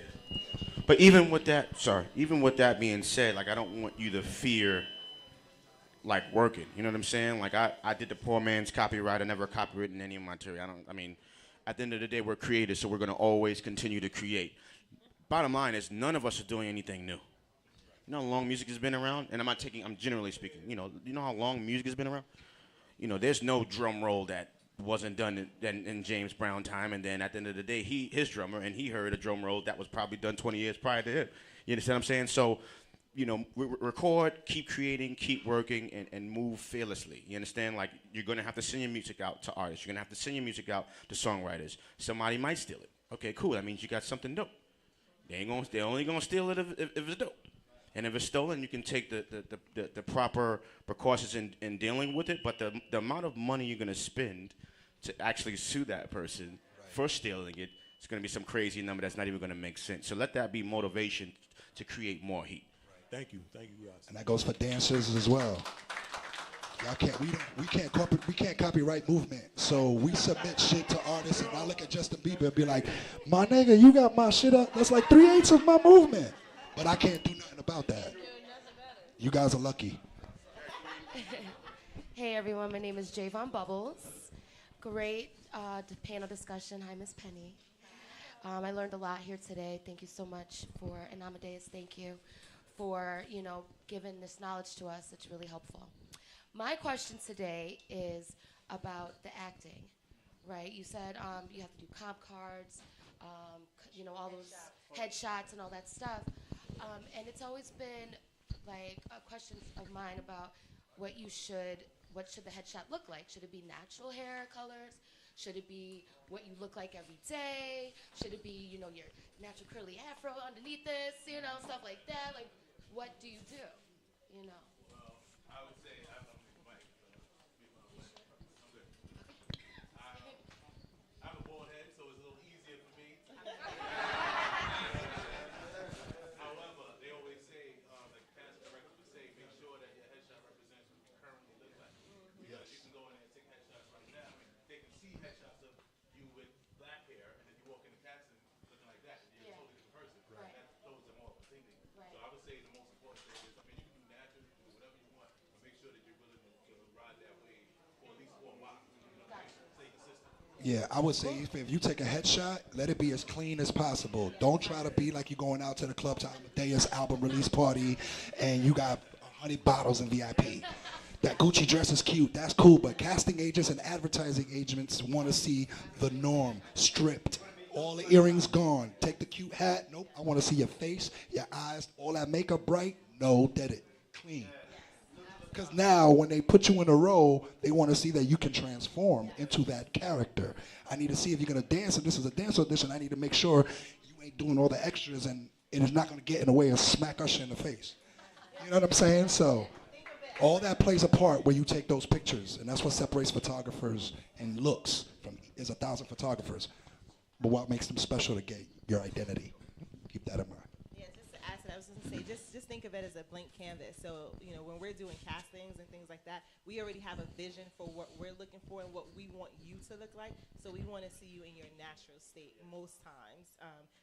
But even with that being said, like I don't want you to fear like working. You know what I'm saying? Like I did the poor man's copyright. I never copywritten any of my material. I mean, at the end of the day, we're creators, so we're gonna always continue to create. Bottom line is, none of us are doing anything new. You know how long music has been around? And I'm generally speaking, you know how long music has been around? You know, there's no drum roll that wasn't done in James Brown time, and then at the end of the day, his drummer, and he heard a drum roll that was probably done 20 years prior to him. You understand what I'm saying? So, you know, record, keep creating, keep working, and move fearlessly. You understand? Like, you're going to have to send your music out to artists. You're going to have to send your music out to songwriters. Somebody might steal it. Okay, cool. That means you got something dope. They're only going to steal it if it's dope. And if it's stolen, you can take the proper precautions in dealing with it. But the amount of money you're going to spend to actually sue that person for stealing it, it's going to be some crazy number that's not even going to make sense. So let that be motivation to create more heat. Thank you guys. And that goes for dancers as well. Y'all can't, we can't copyright movement. So we submit shit to artists, and I look at Justin Bieber and be like, my nigga, you got my shit up. That's like 3/8 of my movement. But I can't do nothing about that. You guys are lucky. Hey everyone, my name is Javon Bubbles. Great panel discussion. Hi, Miss Penny. I learned a lot here today. Thank you so much and Amadeus, thank you for, giving this knowledge to us. It's really helpful. My question today is about the acting, right? You said you have to do comp cards, all those headshots and all that stuff. And it's always been like a question of mine about what should the headshot look like? Should it be natural hair colors? Should it be what you look like every day? Should it be, your natural curly afro underneath this, stuff like that? Like, what do you do? Well, I would say I'm Mike. I'm good. I have a bald head, so it's a little easier for me. However, they always say, like casting directors would say, make sure that your headshot represents what you currently look like. Because you can go in there and take headshots right now. They can see headshots of you with black hair, and then you walk in the casting looking like that. You're a totally different person. Right. That throws them off thinking. Right. So I would say the most important thing is, you can do natural, you can do whatever you want, but make sure that you're willing to ride that wave for at least 4 miles. Stay consistent. Yeah, I would say if you take a headshot, let it be as clean as possible. Don't try to be like you're going out to the club to Amadeus album release party and you got 100 bottles in VIP. That Gucci dress is cute, that's cool, but casting agents and advertising agents want to see the norm, stripped. All the earrings gone. Take the cute hat, nope, I want to see your face, your eyes, all that makeup bright, no, dead it, clean. Because now when they put you in a role, they want to see that you can transform into that character. I need to see if you're going to dance. If this is a dance audition, I need to make sure you ain't doing all the extras and it's not going to get in the way and smack Usher in the face. You know what I'm saying? So all that plays a part where you take those pictures, and that's what separates photographers and looks from. There's 1,000 photographers, but what makes them special to get your identity? Keep that in mind. Yeah, just to add to that, I was just going to say, just think of it as a blank canvas. So, when we're doing castings and things like that, we already have a vision for what we're looking for and what we want you to look like. So we want to see you in your natural state most times.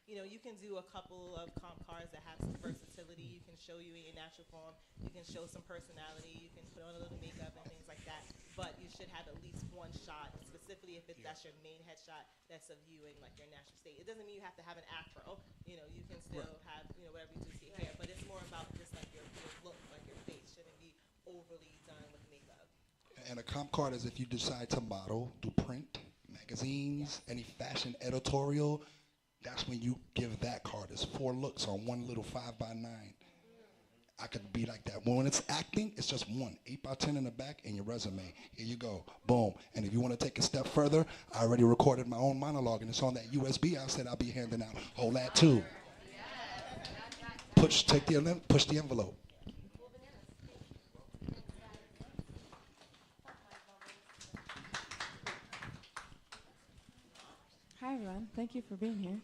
You can do a couple of comp cards that have some versatility. You can show you in your natural form. You can show some personality. You can put on a little makeup and things like that. But you should have at least one shot, specifically if that's your main headshot, that's of you in like your natural state. It doesn't mean you have to have an afro. You can still have whatever you do to your hair. But it's more about just like your look, like your face shouldn't be overly done with makeup. And a comp card is if you decide to model, do print, magazines, any fashion editorial, that's when you give that card. It's 4 looks on one little 5x9. I could be like that. When it's acting, it's just 1, 8x10 in the back and your resume. Here you go, boom. And if you want to take a step further, I already recorded my own monologue and it's on that USB. I said I'll be handing out. Hold that too. Push the envelope. Hi, everyone. Thank you for being here.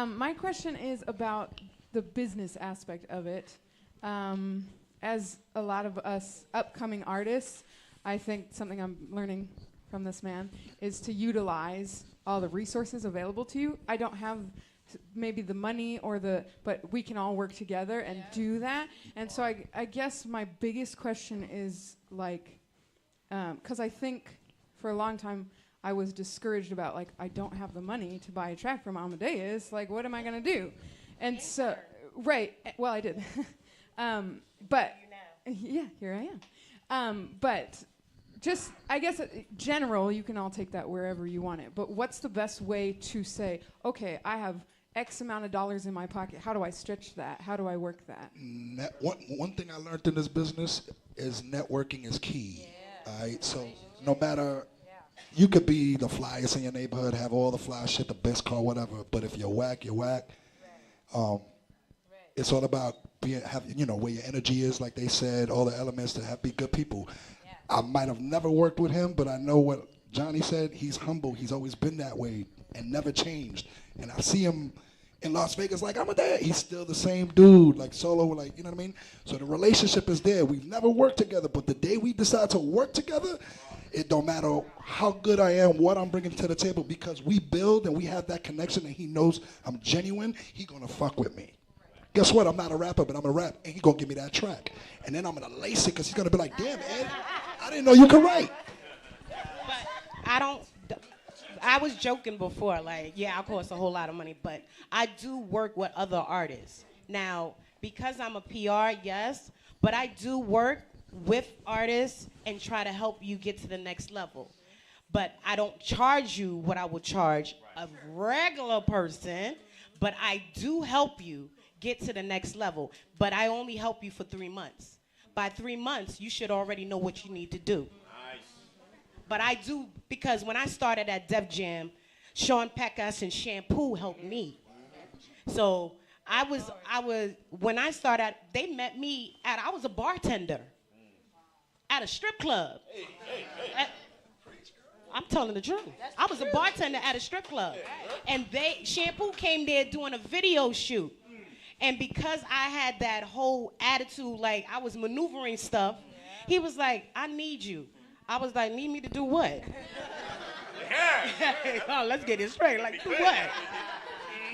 My question is about the business aspect of it. As a lot of us upcoming artists, I think something I'm learning from this man is to utilize all the resources available to you. I don't have maybe the money or but we can all work together and do that. And so I guess my biggest question is like, because I think for a long time I was discouraged about like, I don't have the money to buy a track from Amadeus. Like, what am I going to do? And so, right. Well, I did. But yeah, here I am. But just, I guess, general, you can all take that wherever you want it. But what's the best way to say, okay, I have X amount of dollars in my pocket. How do I stretch that? How do I work that? One thing I learned in this business is networking is key. All right, so no matter, you could be the flyest in your neighborhood, have all the fly shit, the best car, whatever. But if you're whack, you're whack. It's all about where your energy is, like they said, all the elements to be good people. I might have never worked with him, but I know what Johnny said. He's humble. He's always been that way and never changed. And I see him in Las Vegas like, I'm a dad. He's still the same dude, like solo, like, you know what I mean? So the relationship is there. We've never worked together, but the day we decide to work together, it don't matter how good I am, what I'm bringing to the table, because we build and we have that connection and he knows I'm genuine, he gonna fuck with me. Guess what? I'm not a rapper, but I'm a rap, and he gonna give me that track. And then I'm gonna lace it, because he's gonna be like, damn, Ed, I didn't know you could write. I was joking before, like, yeah, I cost a whole lot of money, but I do work with other artists. Now, because I'm a PR, yes, but I do work with artists and try to help you get to the next level. But I don't charge you what I would charge a regular person, but I do help you get to the next level. But I only help you for 3 months. By 3 months, you should already know what you need to do. But I do, because when I started at Def Jam, Sean Peckus and Shampoo helped me. So when I started, they met me I was a bartender at a strip club. I'm telling the truth. I was a bartender at a strip club. And Shampoo came there doing a video shoot. And because I had that whole attitude, like I was maneuvering stuff, he was like, I need you. I was like, need me to do what? Oh, let's get it straight. Like, do what?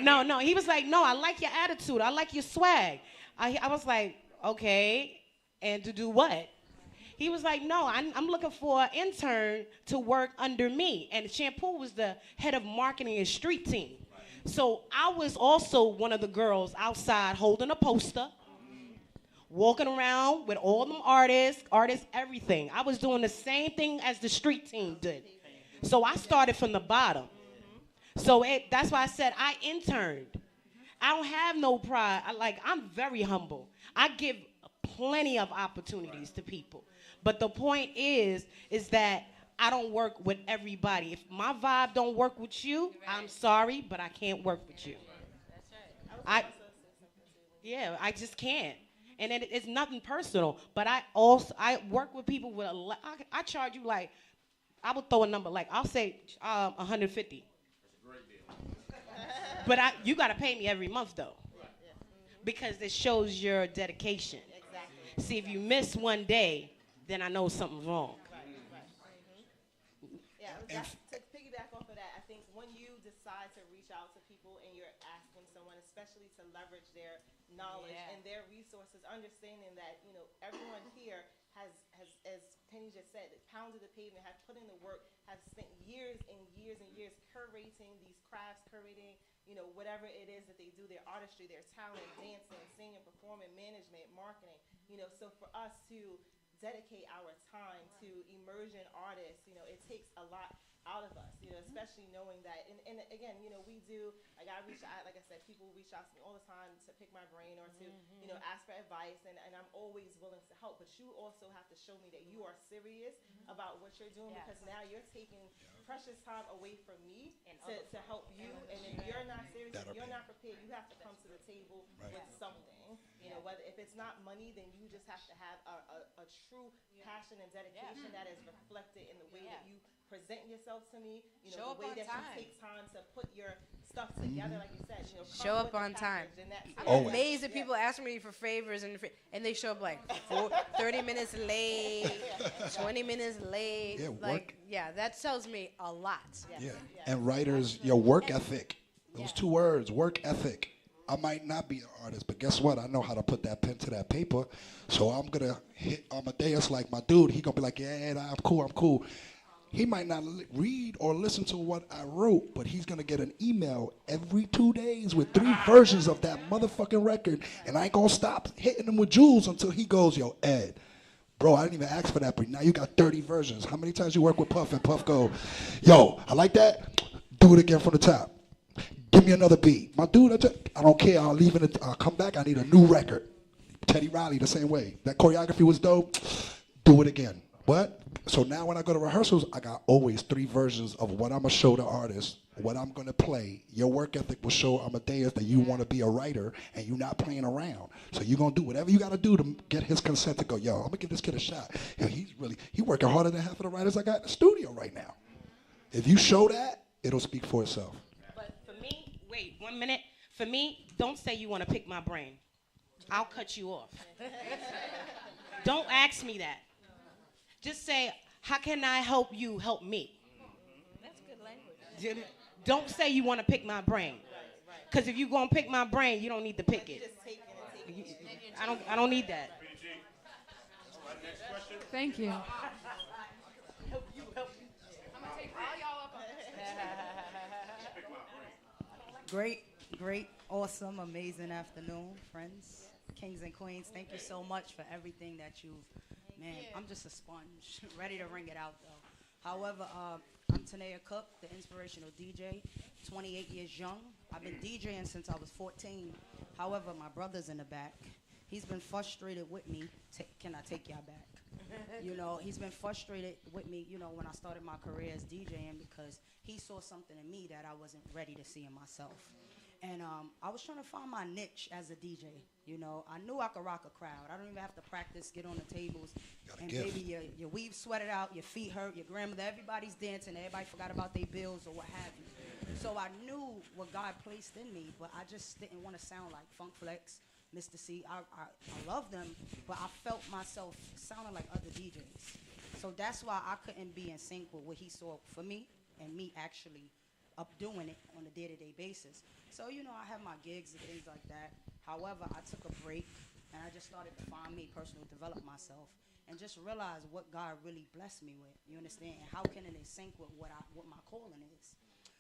No. He was like, no, I like your attitude. I like your swag. I was like, okay, and to do what? He was like, no, I'm looking for an intern to work under me. And Shampoo was the head of marketing and street team. So I was also one of the girls outside holding a poster, walking around with all them artists, everything. I was doing the same thing as the street team did. So I started from the bottom. So that's why I said I interned. I don't have no pride. I'm very humble. I give plenty of opportunities to people. But the point is that I don't work with everybody. If my vibe don't work with you, I'm sorry, but I can't work with you. I just can't. And it's nothing personal, but I work with people with I charge you like, I would throw a number like, I'll say 150. That's a great deal. But you got to pay me every month though, because it shows your dedication. Exactly. See, if you miss one day, then I know something's wrong. Yeah, to piggyback off of that, I think when you decide to reach out to people and you're asking someone, especially to leverage their knowledge and their resources, understanding that, everyone here has, as Penny just said, pounded the pavement, has put in the work, has spent years and years and years curating these crafts, curating, whatever it is that they do, their artistry, their talent, dancing, singing, performing, management, marketing, so for us to dedicate our time to immersion artists, it takes a lot out of us, especially knowing that, and again, we do, like I said, people reach out to me all the time to pick my brain or to, ask for advice, and I'm always willing to help, but you also have to show me that you are serious about what you're doing, because now you're taking precious time away from me to help you, and if you're not serious, if you're not prepared, you have to come to the table with something, whether if it's not money, then you just have to have a true passion and dedication that is reflected in the way that you present yourself to me, the way that you take time to put your stuff together, like you said, show up on time. I'm amazed that people ask me for favors and they show up like 30 minutes late, 20 minutes late. That tells me a lot. Yeah. And writers, your work ethic. Those two words, work ethic. I might not be an artist, but guess what? I know how to put that pen to that paper. So I'm going to hit Amadeus like my dude. He going to be like, yeah, I'm cool. He might not read or listen to what I wrote, but he's going to get an email every 2 days with 3 versions of that motherfucking record, and I ain't going to stop hitting him with jewels until he goes, yo, Ed, bro, I didn't even ask for that, but now you got 30 versions. How many times you work with Puff and Puff go, yo, I like that. Do it again from the top. Give me another beat. My dude, I don't care. I'll leave it. I'll come back. I need a new record. Teddy Riley, the same way. That choreography was dope. Do it again. What? So now when I go to rehearsals, I got always 3 versions of what I'm going to show the artist, what I'm going to play. Your work ethic will show Amadeus that you want to be a writer and you're not playing around. So you're going to do whatever you got to do to get his consent to go, yo, I'm going to give this kid a shot. Yo, he's working harder than half of the writers I got in the studio right now. If you show that, it'll speak for itself. But for me, wait 1 minute. For me, don't say you want to pick my brain. I'll cut you off. Don't ask me that. Just say, how can I help you help me? That's good language. Don't say you want to pick my brain. Because if you're going to pick my brain, you don't need to pick it. I don't need that. Thank you. Great, awesome, amazing afternoon, friends, kings and queens. Thank you so much for everything that you've, man, I'm just a sponge, ready to wring it out though. However, I'm Tanea Cook, the inspirational DJ, 28 years young. I've been DJing since I was 14. However, my brother's in the back. He's been frustrated with me. Can I take y'all back? You know, he's been frustrated with me, you know, when I started my career as DJing because he saw something in me that I wasn't ready to see in myself. And I was trying to find my niche as a DJ. You know, I knew I could rock a crowd. I don't even have to practice, get on the tables. And baby, your weave sweated out, your feet hurt, your grandmother, everybody's dancing, everybody forgot about their bills or what have you. So I knew what God placed in me, but I just didn't want to sound like Funk Flex, Mr. C. I love them, but I felt myself sounding like other DJs. So that's why I couldn't be in sync with what he saw for me and me actually up doing it on a day-to-day basis. So, you know, I have my gigs and things like that. However, I took a break and I just started to find me, personally develop myself, and just realize what God really blessed me with. You understand? And how can it sync with what my calling is?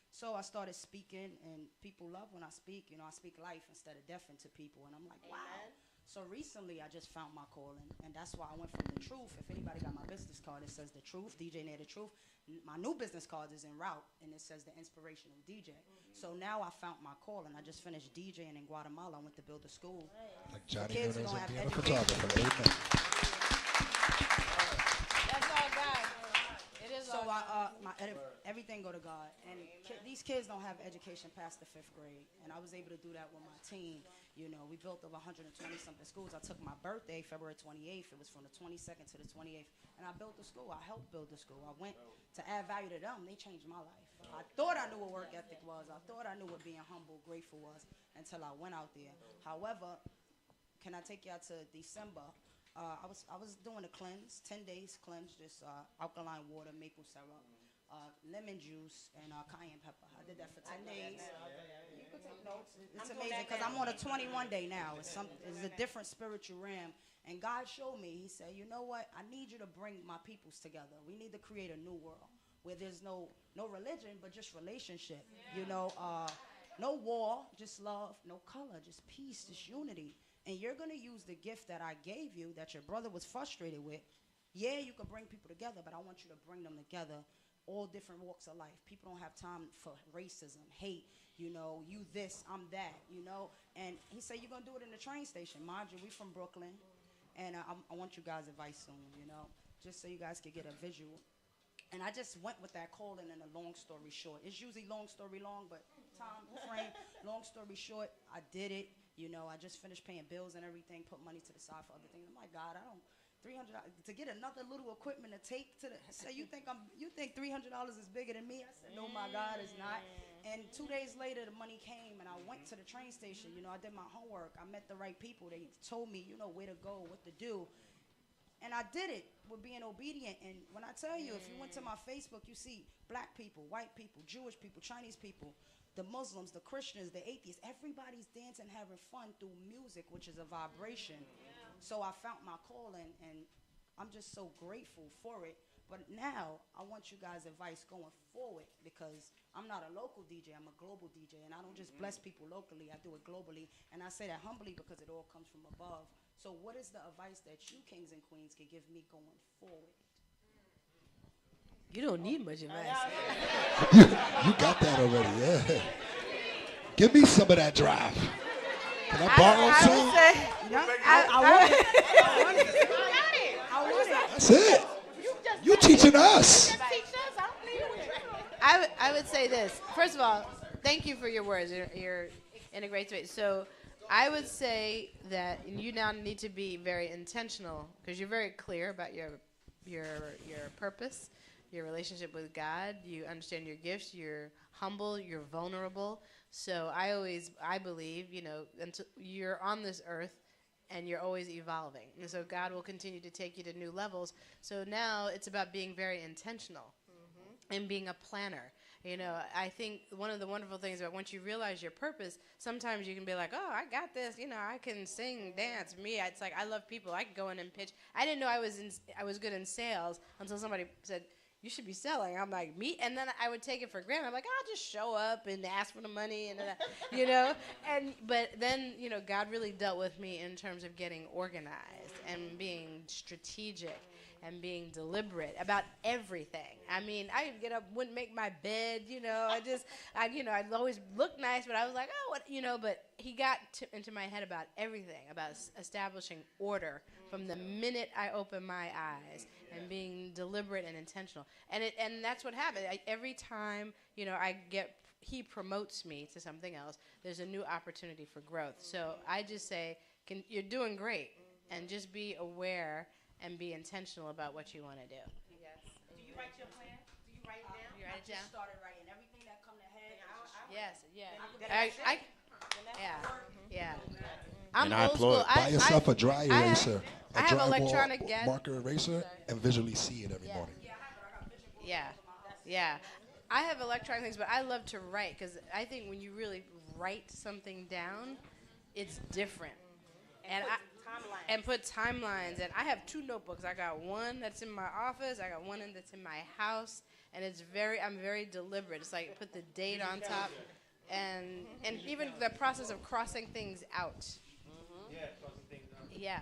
So I started speaking, and people love when I speak. You know, I speak life instead of death into people, and I'm like, wow. So recently, I just found my calling, and that's why I went from The Truth. If anybody got my business card, it says The Truth, DJ Near The Truth. My new business card is en route, and it says The Inspirational DJ. So now I found my calling. I just finished DJing in Guatemala. I went to build a school. Like Johnny kids Nunes don't and have being a education. photographer. Amen. That's all God. It is So all everything go to God. And these kids don't have education past the 5th grade. And I was able to do that with my team. You know, we built over 120-something schools. I took my birthday, February 28th. It was from the 22nd to the 28th. And I built the school. I helped build the school. I went to add value to them. They changed my life. I thought I knew what work ethic was. I thought I knew what being humble, grateful was until I went out there. However, can I take y'all to December? I was doing a cleanse, 10 days cleanse, just alkaline water, maple syrup, lemon juice, and cayenne pepper. I did that for 10 days. You can take notes. It's amazing because I'm on a 21 day now. It's a different spiritual realm. And God showed me, he said, you know what? I need you to bring my peoples together. We need to create a new world where there's no religion, but just relationship. You know, no war, just love, no color, just peace, just unity. And you're going to use the gift that I gave you that your brother was frustrated with. Yeah, you can bring people together, but I want you to bring them together, all different walks of life. People don't have time for racism, hate, you know, you this, I'm that, you know. And he said, you're going to do it in the train station. Mind you, we from Brooklyn, and I want you guys' advice soon, you know, just so you guys could get a visual. And I just went with that calling and a long story short. It's usually long story long, but time frame, long story short, I did it. You know, I just finished paying bills and everything, put money to the side for other things. I'm like, God, I don't, $300 to get another little equipment to take to the. I said, you think $300 is bigger than me? I said, no, my God, it's not. And 2 days later, the money came, and I went to the train station. You know, I did my homework. I met the right people. They told me, you know, where to go, what to do. And I did it with being obedient. And when I tell you, if you went to my Facebook, you see black people, white people, Jewish people, Chinese people, the Muslims, the Christians, the atheists. Everybody's dancing, having fun through music, which is a vibration. So I found my calling, and I'm just so grateful for it. But now I want you guys' advice going forward, because I'm not a local DJ, I'm a global DJ, and I don't just bless people locally, I do it globally. And I say that humbly because it all comes from above. So what is the advice that you kings and queens can give me going forward? You don't need much advice. You got that already, yeah. Give me some of that drive. Can I borrow some? I want it. That's it. You teaching us. I would say this. First of all, thank you for your words. You're in a great space. So I would say that you now need to be very intentional, because you're very clear about your purpose, your relationship with God. You understand your gifts. You're humble. You're vulnerable. So I believe, until you're on this earth, and you're always evolving. And so God will continue to take you to new levels. So now it's about being very intentional and being a planner. I think one of the wonderful things about once you realize your purpose, sometimes you can be like, oh, I got this. I can sing, dance. Me, it's like I love people. I can go in and pitch. I didn't know I was good in sales until somebody said, you should be selling. I'm like, me? And then I would take it for granted. I'm like, I'll just show up and ask for the money, and but then, God really dealt with me in terms of getting organized and being strategic and being deliberate about everything. I mean, I'd get up, wouldn't make my bed, I'd always look nice, but I was like, oh, what, but he got into my head about everything, about establishing order from the minute I opened my eyes, and being deliberate and intentional. And that's what happened. Every time, he promotes me to something else, there's a new opportunity for growth. So I just say, you're doing great, and just be aware and be intentional about what you want to do. Yes. Do you write your plan? Do you write it down? You write it down? I just started writing everything that come to head. Yes, yeah. Yeah. And I applaud. Buy yourself a dry eraser, I have electronic marker eraser, and visually see it every morning. Yeah. I have electronic things, but I love to write, because I think when you really write something down, it's different. And put timelines. And I have 2 notebooks. I got one that's in my office. I got one that's in my house. And I'm very deliberate. It's like put the date on top, and even the process of crossing things out. Yeah, crossing things out. Yeah.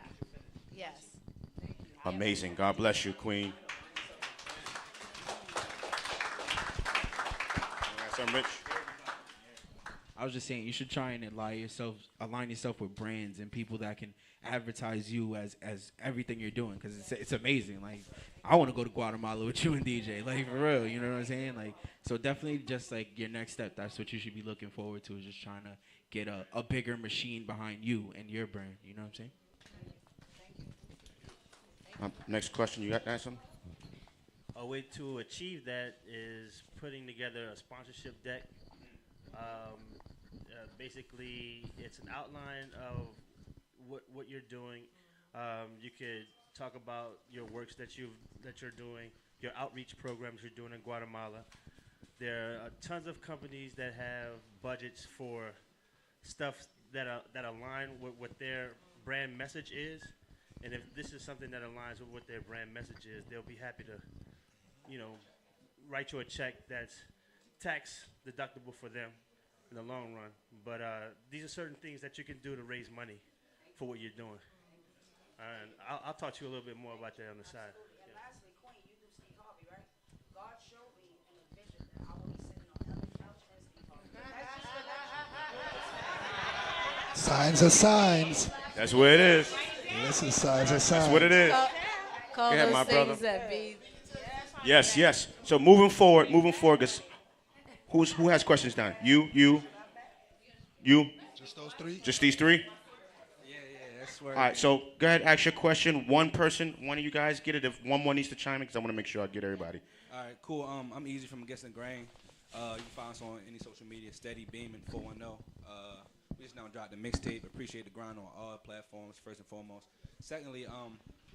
Yes. Amazing. God bless you, Queen. Something, Rich? I was just saying, you should try and align yourself with brands and people that can advertise you as everything you're doing, because it's amazing. Like, I want to go to Guatemala with you and DJ, like, for real. You know what I'm saying? Like, so definitely just like your next step. That's what you should be looking forward to, is just trying to get a bigger machine behind you and your brand. You know what I'm saying? Next question, you got something? A way to achieve that is putting together a sponsorship deck. Basically, it's an outline of what you're doing. You could talk about your works that you're doing, your outreach programs you're doing in Guatemala. There are tons of companies that have budgets for stuff that align with what their brand message is. And if this is something that aligns with what their brand message is, they'll be happy to, write you a check that's tax deductible for them in the long run. But these are certain things that you can do to raise money for what you're doing. And I'll talk to you a little bit more about that on the side. And lastly, Queen, you do Steve Harvey, right? God showed me in a vision that I will be sitting on Ellen's couch and Steve Harvey. Signs are signs. That's where it is. Listen, signs are signs. That's what it is. Call Go ahead, those my things brother. that be. Yes. So moving forward, cause who has questions down? You. Just those 3? Just these 3? Yeah, that's where. All right, so go ahead, ask your question. One of you guys get it. If one more needs to chime in, because I want to make sure I get everybody. All right, cool. I'm Easy from Guessing Grain. You can find us on any social media, Steady Beaming 410. We just now dropped the mixtape. Appreciate the grind on all platforms, first and foremost. Secondly,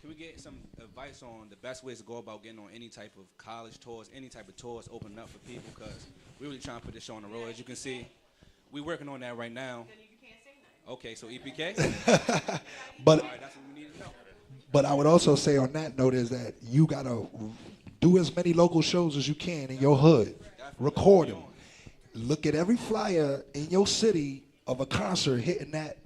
Can we get some advice on the best ways to go about getting on any type of college tours, any type of tours opening up for people? Because we're really trying to put this show on the road. As you can see, we're working on that right now. Okay, so EPK? But all right, that's what we need to know. But I would also say on that note is that you got to do as many local shows as you can in your hood. Record them. Look at every flyer in your city of a concert hitting that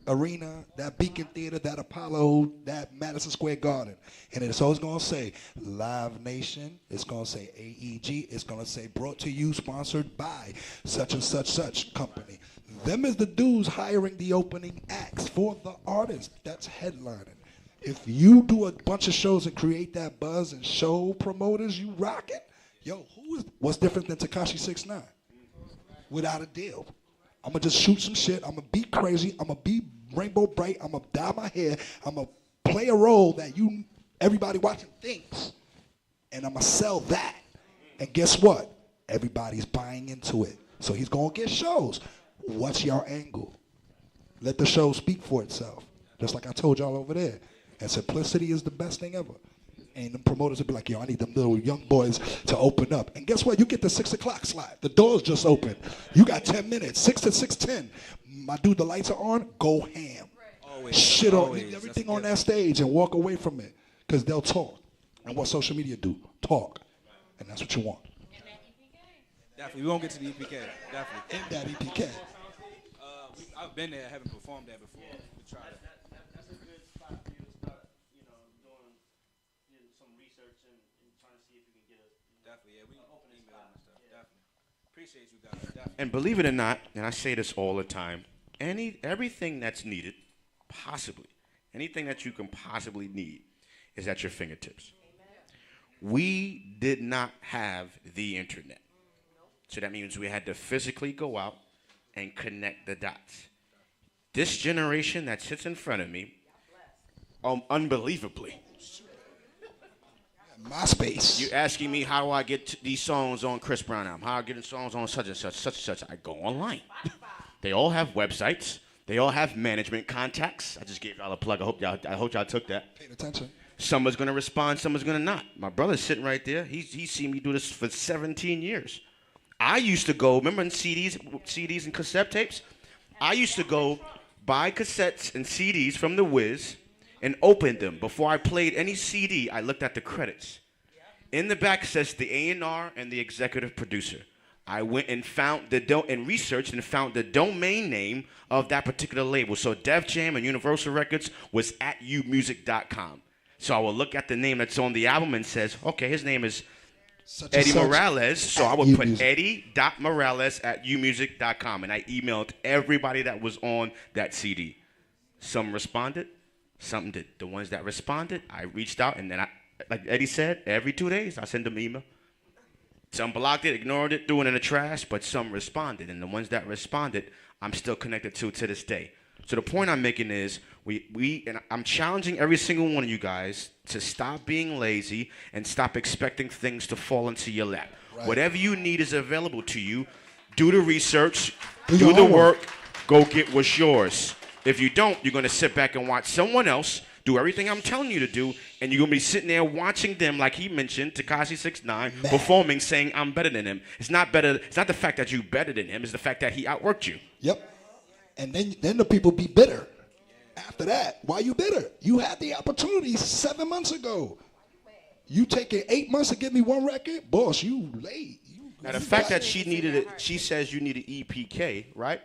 arena, that Beacon Theater, that Apollo, that Madison Square Garden. And it's always going to say Live Nation. It's going to say AEG. It's going to say brought to you, sponsored by such and such company. Them is the dudes hiring the opening acts for the artist that's headlining. If you do a bunch of shows and create that buzz and show promoters, you rock it. Yo, what's different than Tekashi 6ix9ine? Without a deal. I'm going to just shoot some shit. I'm going to be crazy. I'm going to be rainbow bright. I'm going to dye my hair. I'm going to play a role that everybody watching thinks. And I'm going to sell that. And guess what? Everybody's buying into it. So he's going to get shows. What's your angle? Let the show speak for itself. Just like I told y'all over there. And simplicity is the best thing ever. And the promoters will be like, yo, I need them little young boys to open up. And guess what? You get the 6 o'clock slot. The doors just open. You got 10 minutes, 6 to 6:10. My dude, the lights are on, go ham. Always, Shit always. on everything on that stage and walk away from it. Because they'll talk. And what social media do? Talk. And that's what you want. Definitely. We won't get to the EPK. Definitely. In that EPK. I've been there. I haven't performed there before. We tried it. That's a good spot for you to start, doing some research and trying to see if you can get a Definitely, yeah. We can open email and stuff. Definitely. Appreciate you guys. Definitely. And believe it or not, and I say this all the time, everything that's needed, possibly, anything that you can possibly need is at your fingertips. We did not have the internet. So that means we had to physically go out and connect the dots. This generation that sits in front of me, unbelievably. MySpace. You're asking me how do I get these songs on Chris Brown album? How I get songs on such and such. I go online. They all have websites. They all have management contacts. I just gave y'all a plug. I hope y'all took that. Paid attention. Someone's gonna respond. Someone's gonna not. My brother's sitting right there. He's seen me do this for 17 years. I used to go. Remember in CDs and cassette tapes? I used to go buy cassettes and CDs from the Wiz and open them. Before I played any CD, I looked at the credits. In the back says the A&R and the executive producer. I went and found and researched and found the domain name of that particular label. So Def Jam and Universal Records was at umusic.com. So I will look at the name that's on the album and says, okay, his name is Eddie Morales. So I would put Eddie.Morales@umusic.com. And I emailed everybody that was on that CD. Some responded, some did. The ones that responded, I reached out, and then like Eddie said, every 2 days I send them an email. Some blocked it, ignored it, threw it in the trash, but some responded. And the ones that responded, I'm still connected to this day. So the point I'm making is and I'm challenging every single one of you guys to stop being lazy and stop expecting things to fall into your lap. Right. Whatever you need is available to you. Do the research, do the work, go get what's yours. If you don't, you're going to sit back and watch someone else do everything I'm telling you to do, and you're going to be sitting there watching them, like he mentioned, Tekashi 6ix9ine, performing, saying, I'm better than him. It's not the fact that you're better than him. It's the fact that he outworked you. Yep. And then the people be bitter. After that, why you bitter? You had the opportunity 7 months ago. You taking 8 months to give me one record? Boss, you late. Now, the fact that she says you need an EPK, right?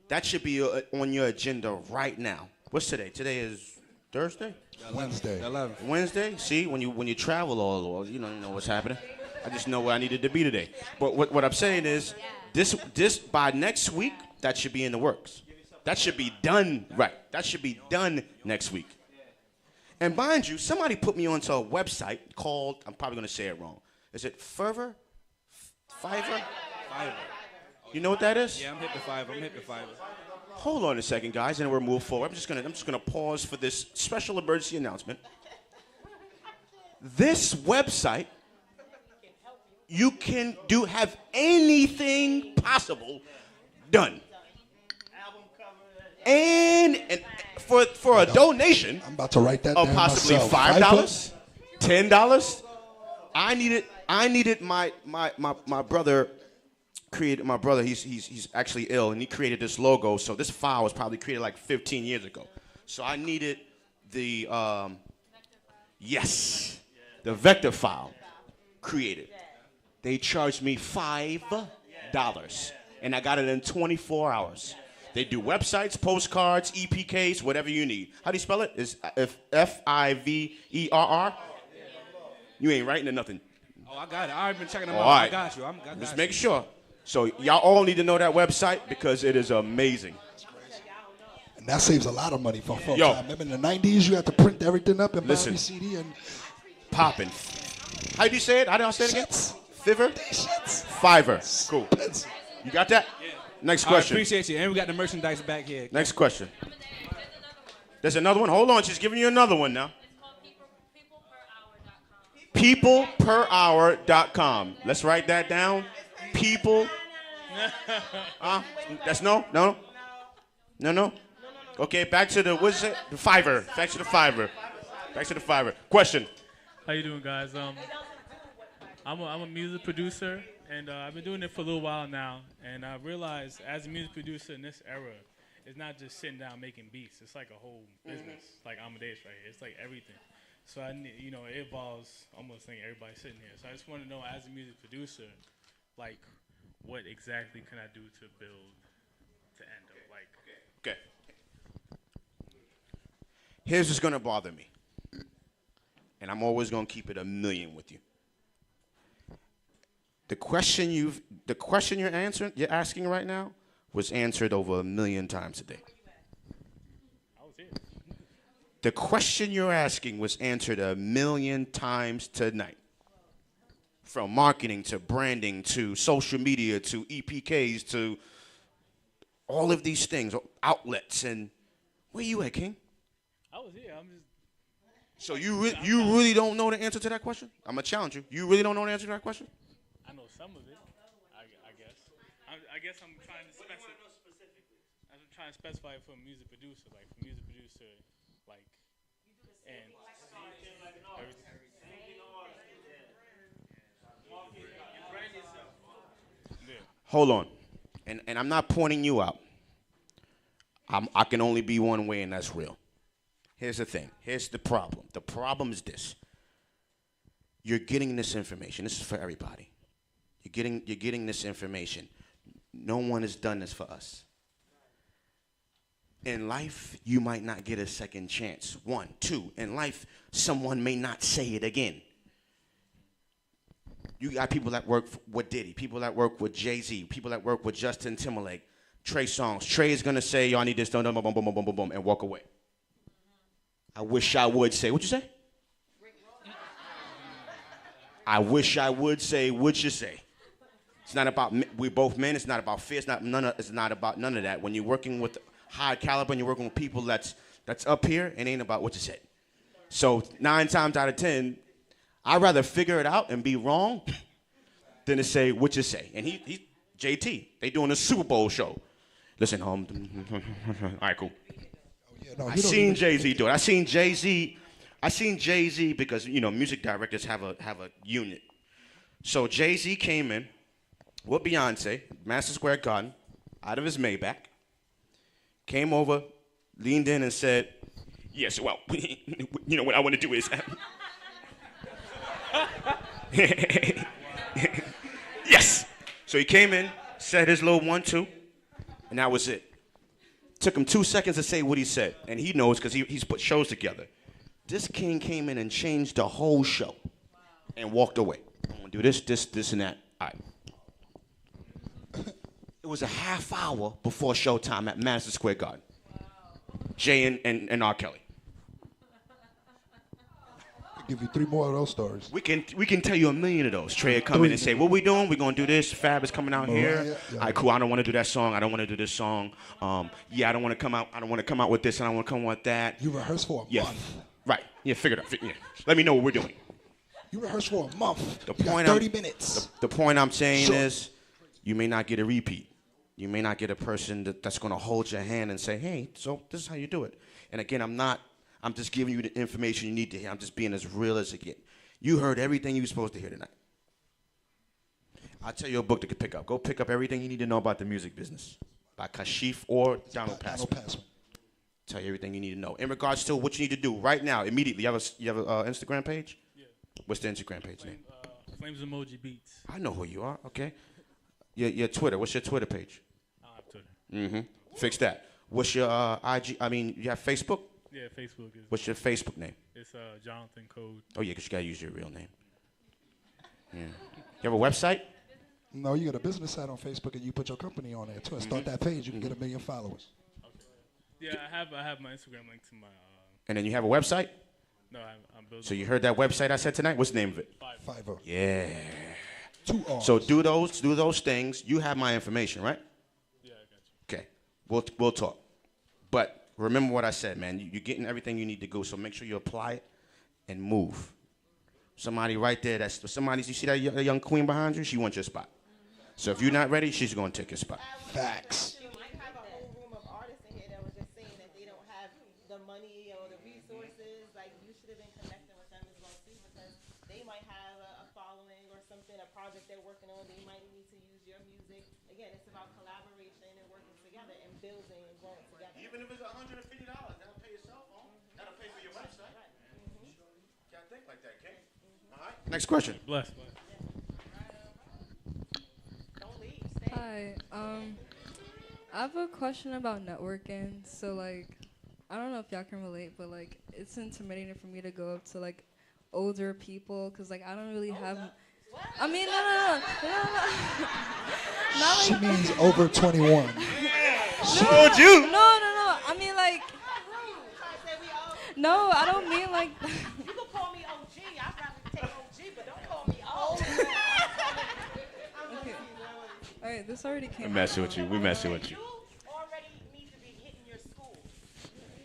That should be on your agenda right now. What's today? Today is Thursday? Wednesday. 11th. Wednesday? See, when you travel all over, you know what's happening. I just know where I needed to be today. But what I'm saying is, this by next week, that should be in the works. That should be done right. That should be done next week. And mind you, somebody put me onto a website called, I'm probably going to say it wrong. Is it Fiverr? Fiverr? You know what that is? Yeah, I'm hip to Fiverr. Hold on a second, guys, and we'll move forward. I'm just gonna pause for this special emergency announcement. This website, you can have anything possible done. And for a donation. I'm about to write that of down possibly myself. $5, $10. I needed my brother created my brother. He's actually ill, and he created this logo. So this file was probably created like 15 years ago. So I needed the the vector file created. They charged me $5, and I got it in 24 hours. They do websites, postcards, EPKs, whatever you need. How do you spell it? It's Fiverr. You ain't writing or nothing. Oh, I got it. I've been checking them All out. right. I got you. I got Just you. make sure. So y'all all need to know that website because it is amazing. And that saves a lot of money for folks. Yo. I remember in the 90s, you had to print everything up and buy Listen. every CD. And Popping. How do you say it? How do I say it again? Fiverr? Fiverr. Cool. You got that? Next I question. appreciate you. And we got the merchandise back here. Next question. There's another one. Hold on. She's giving you another one now. Peopleperhour.com. Let's write that down. People. That's no? Okay, back to the, what's it? The Fiverr. Back to the Fiverr. Question. How you doing, guys? I'm a music producer, and I've been doing it for a little while now. And I realized, as a music producer in this era, it's not just sitting down making beats. It's like a whole business, like Amadeus right here. It's like everything. So I need, it involves almost like everybody sitting here. So I just want to know, as a music producer, like, what exactly can I do to build to end up like? Okay. Here's what's gonna bother me, and I'm always gonna keep it a million with you. The question you're asking right now was answered over 1 million times a day. The question you're asking was answered 1 million times tonight. From marketing to branding to social media to EPKs to all of these things, outlets, and where you at, King? I was here. I'm just. So you really don't know the answer to that question? I'm gonna challenge you. You really don't know the answer to that question? I know some of it. I guess. I guess I'm trying to specify. I'm trying to specify it for a music producer, like for music producer, like, and Hold on, and I'm not pointing you out. I can only be one way, and that's real. Here's the thing. Here's the problem. The problem is this. You're getting this information. This is for everybody. You're getting this information. No one has done this for us. In life, you might not get a second chance. 1, 2. In life, someone may not say it again. You got people that work with Diddy, people that work with Jay-Z, people that work with Justin Timberlake, Trey Songz. Trey is gonna say, y'all need this, boom, boom, boom, boom, boom, boom, boom, and walk away. I wish I would say, what you say? I wish I would say, what you say? It's not about, we're both men, it's not about fear, it's not about none of that. When you're working with high caliber and you're working with people that's up here, it ain't about what you said. So 9 times out of 10, I'd rather figure it out and be wrong than to say what you say. And he's JT. They doing a Super Bowl show. Listen, all right, cool. I seen Jay-Z do it. I seen Jay-Z because music directors have a unit. So Jay-Z came in with Beyonce, Madison Square Garden, out of his Maybach, came over, leaned in and said, "Yes, well, what I want to do is." Yes. So he came in, said his little 1-2, and that was it. Took him 2 seconds to say what he said, and he knows because he's put shows together. This king came in and changed the whole show and walked away. I'm gonna do this, and that. All right. It was a half hour before showtime at Madison Square Garden. Jay and R. Kelly. Give you 3 more of those stories. We can tell you 1 million of those. Trey would come in and say, "What we doing? We're gonna do this. Fab is coming out here. Yeah. All right, cool. I don't want to do that song. I don't want to do this song. I don't want to come out. I don't want to come out with this, and I don't want to come out with that." You rehearse for a month. Right. Yeah. Figure it out. Yeah. Let me know what we're doing. You rehearse for a month. The You point got 30 minutes. The point I'm saying Sure. is, you may not get a repeat. You may not get a person that's gonna hold your hand and say, "Hey, so this is how you do it." And again, I'm just giving you the information you need to hear. I'm just being as real as it gets. You heard everything you were supposed to hear tonight. I'll tell you a book to pick up. Go pick up Everything You Need to Know About the Music Business by Kashif or Donald Passman. Tell you everything you need to know. In regards to what you need to do right now, immediately. You have an Instagram page? Yeah. What's the Instagram page name? Flames Emoji Beats. I know who you are, okay. Your Twitter. What's your Twitter page? I don't have Twitter. Mm-hmm. Fix that. What's your IG? I mean, you have Facebook? Yeah, Facebook is. What's your Facebook name? It's Jonathan Code. Oh, yeah, because you got to use your real name. Yeah. You have a website? No, you got a business site on Facebook and you put your company on there too. And start that page, you can get 1 million followers. Yeah, I have my Instagram linked to my. And then you have a website? No, I'm building. So you heard that website I said tonight? What's the name of it? Fiverr. Yeah. 2 R's. So do those things. You have my information, right? Yeah, I got you. Okay. We'll talk. But remember what I said, man. You're getting everything you need to go. So make sure you apply it and move. Somebody right there. You see that young queen behind you? She wants your spot. So if you're not ready, she's going to take your spot. Facts. You might have a whole room of artists in here that was just saying that they don't have the money or the resources. Like, you should have been connecting with them as well, too, because they might have a following or something, a project they're working on. They might need to use your music. Again, it's about collaboration and working together and building and growing together. Even if it's $150, that'll pay your cell phone. That'll pay for your website. Can't think like that, okay? All right. Next question. Bless. Hi. I have a question about networking. So, like, I don't know if y'all can relate, but, like, it's intimidating for me to go up to, like, older people because, like, I don't really have. I mean, no. Not She like means over 21. Showed you. No. I mean, like. No, I don't mean like. You can call me OG. I'd rather take OG, but don't call me old. Okay. All right, this already came. We messing with you. You already need to be hitting your school.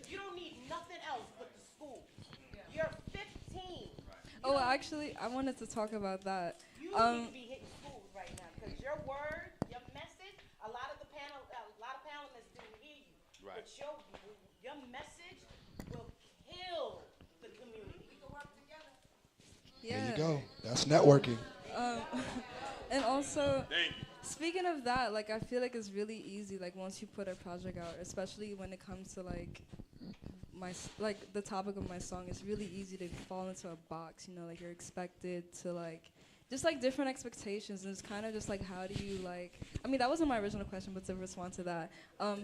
You don't need nothing else but the school. You're 15. Oh, actually, I wanted to talk about that. You need to be hitting schools right now because your word, your message, a lot of panelists didn't hear you. Right. But your message will kill the community. We can work together. Yeah. There you go. That's networking. And also, speaking of that, like, I feel like it's really easy, like, once you put a project out, especially when it comes to, like, the topic of my song, it's really easy to fall into a box, you know, like, you're expected to, like, just, like, different expectations, and it's kind of just, like, how do you, like, I mean, that wasn't my original question, but to respond to that,